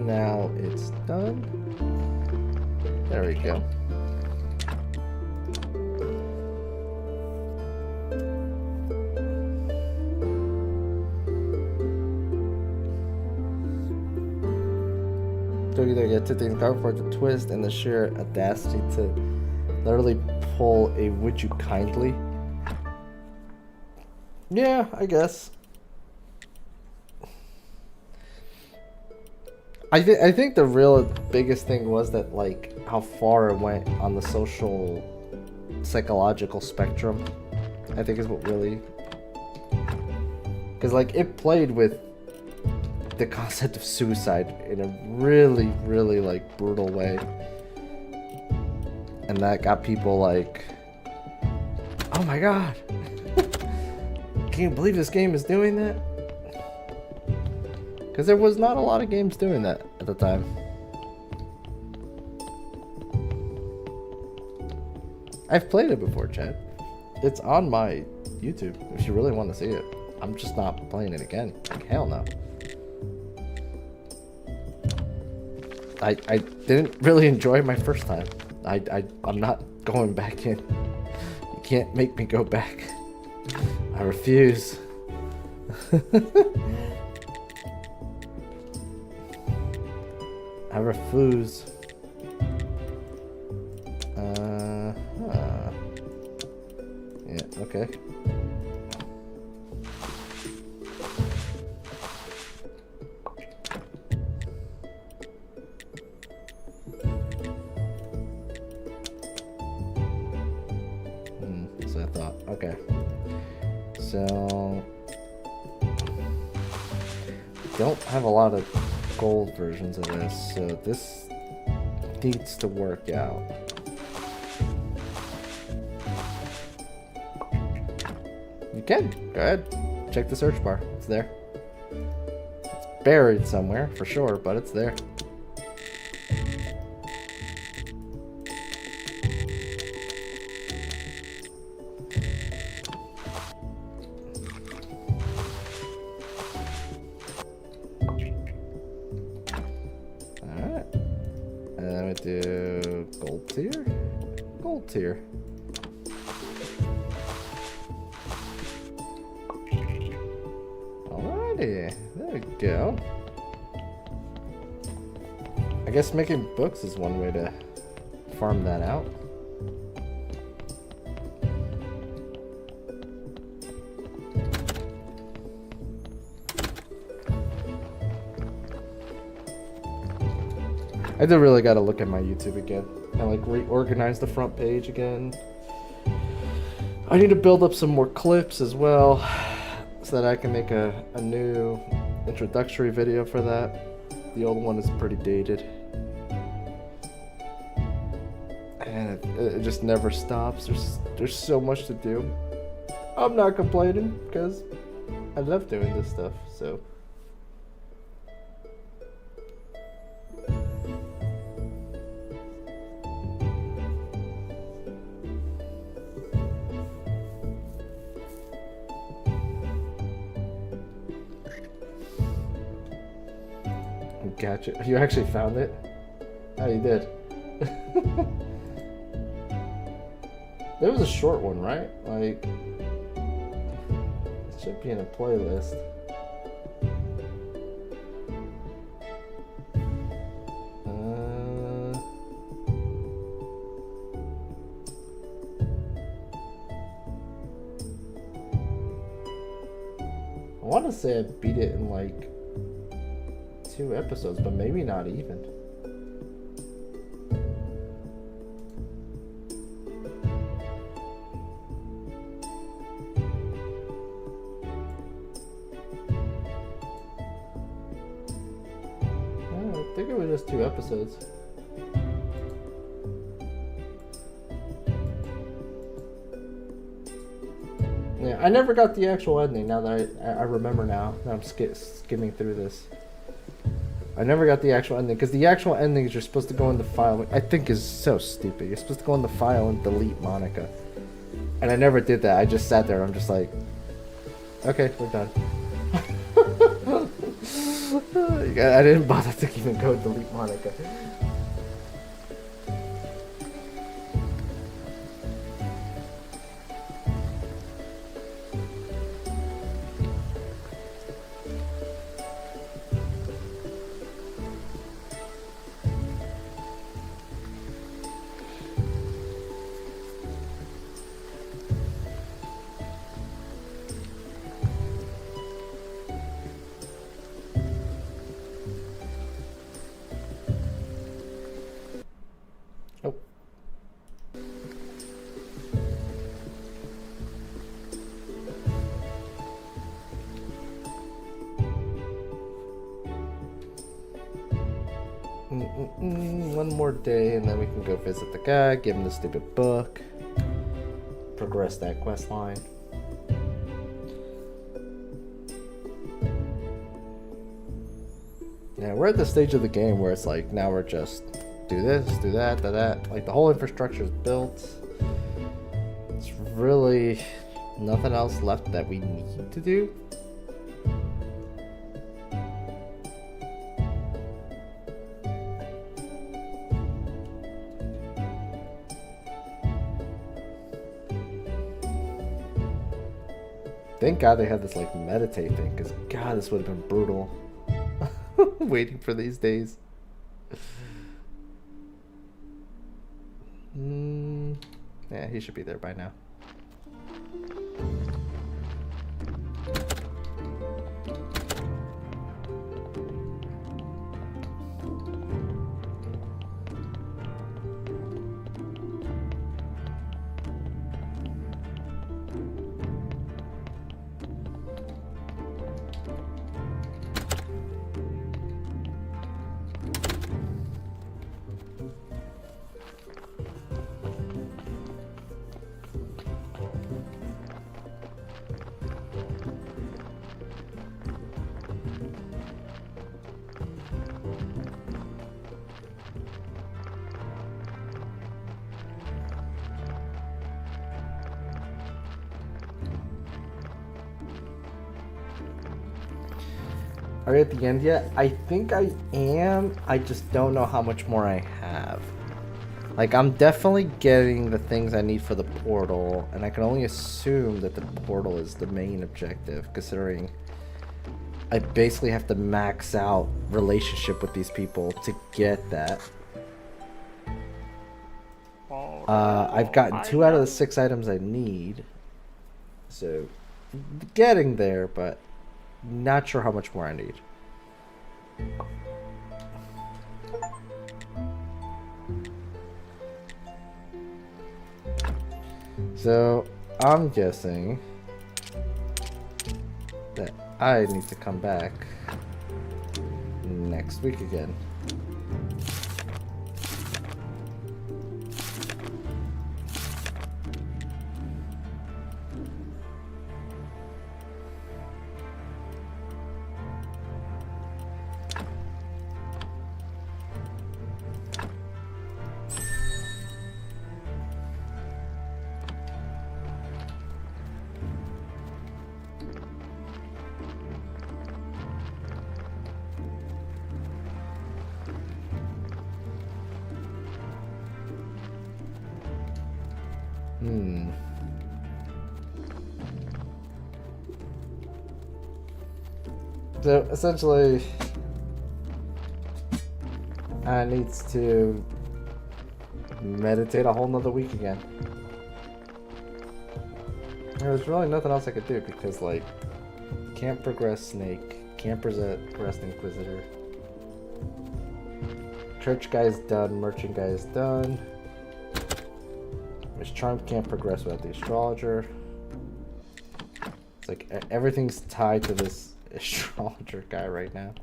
Now it's done. There we go. So either get 2 things going for it, the twist and the sheer audacity to literally pull a "would you kindly." Yeah, I guess. I think the real biggest thing was that, like, how far it went on the social psychological spectrum, I think is what really, because like it played with the concept of suicide in a really like brutal way, and that got people like, oh my god, can you believe this game is doing that? Because there was not a lot of games doing that at the time. I've played it before, Chad. It's on my YouTube if you really want to see it. I'm just not playing it again. Like, hell no. I didn't really enjoy my first time. I'm not going back in. You can't make me go back. I refuse. I refuse. Yeah, okay. So I thought, okay. So don't have a lot of gold versions of this, so this needs to work out. You can go ahead, check the search bar, it's there. It's buried somewhere for sure, but it's there. gold tier. Alrighty, there we go. I guess making books is one way to farm that out. I do really gotta look at my YouTube again and like reorganize the front page again. I need to build up some more clips as well so that I can make a new introductory video for that. The old one is pretty dated. And it just never stops. There's so much to do. I'm not complaining because I love doing this stuff, so. Gotcha. You actually found it? Oh, you did. There was a short one, right? Like, it should be in a playlist. I want to say I beat it in like 2 episodes, but maybe not even. I think it was just 2 episodes. Yeah, I never got the actual ending. Now that I remember now that I'm skimming through this. I never got the actual ending, because the actual ending is you're supposed to go in the file, I think is so stupid. You're supposed to go in the file and delete Monica. And I never did that. I just sat there and I'm just like, okay, we're done. I didn't bother to even go delete Monica. One more day and then we can go visit the guy, give him the stupid book, progress that quest line. Yeah, we're at the stage of the game where it's like, now we're just do this, do that, do that. Like the whole infrastructure is built. It's really nothing else left that we need to do. Thank God they had this like meditate thing, because God, this would have been brutal. Waiting for these days. Yeah, he should be there by now. Are you at the end yet? I think I am. I just don't know how much more I have. Like, I'm definitely getting the things I need for the portal, and I can only assume that the portal is the main objective, considering I basically have to max out relationship with these people to get that. I've gotten 2 out of the 6 items I need, so getting there, but not sure how much more I need. So I'm guessing that I need to come back next week again. So essentially, I needs to meditate a whole nother week again. There's really nothing else I could do because, like, can't progress Snake, can't progress Inquisitor. Church guy's done, merchant guy's done. Miss Charm can't progress without the astrologer. It's like everything's tied to this astrologer guy right now.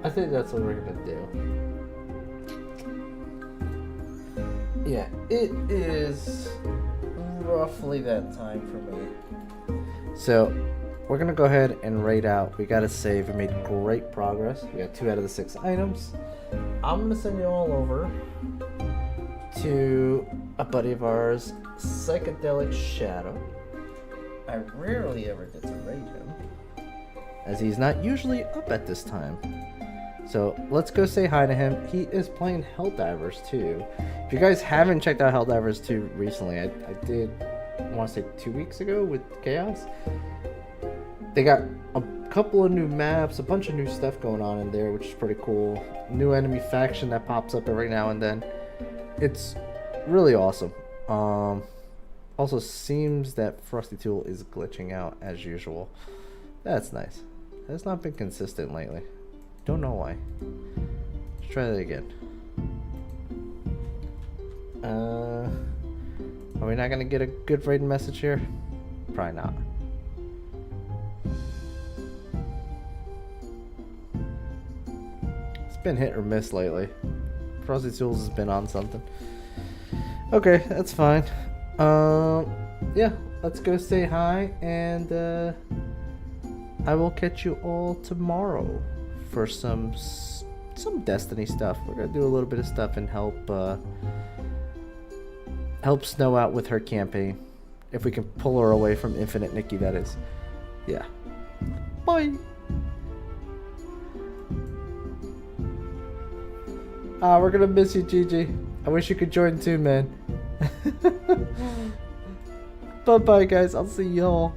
I think that's what we're gonna do. Yeah, it is roughly that time for me. So we're gonna go ahead and rate out. We got to save. We made great progress. We got 2 out of the 6 items. I'm gonna send you all over to a buddy of ours, Psychedelic Shadow. I rarely ever get to rate him, as he's not usually up at this time. So let's go say hi to him. He is playing Helldivers 2. If you guys haven't checked out Helldivers 2 recently, I did, I want to say 2 weeks ago with Chaos. They got a couple of new maps, a bunch of new stuff going on in there, which is pretty cool. New enemy faction that pops up every now and then. It's really awesome. Also seems that Frosty Tool is glitching out as usual. That's nice. That's not been consistent lately. Don't know why. Let's try that again. Are we not gonna get a good rating message here? Probably not. It's been hit or miss lately. Frosty Tools has been on something. Okay, that's fine. Yeah, let's go say hi and I will catch you all tomorrow for some Destiny stuff. We're gonna do a little bit of stuff and help Snow out with her campaign. If we can pull her away from Infinite Nikki, that is. Yeah. Bye. We're gonna miss you, Gigi. I wish you could join too, man. Bye-bye, guys. I'll see y'all.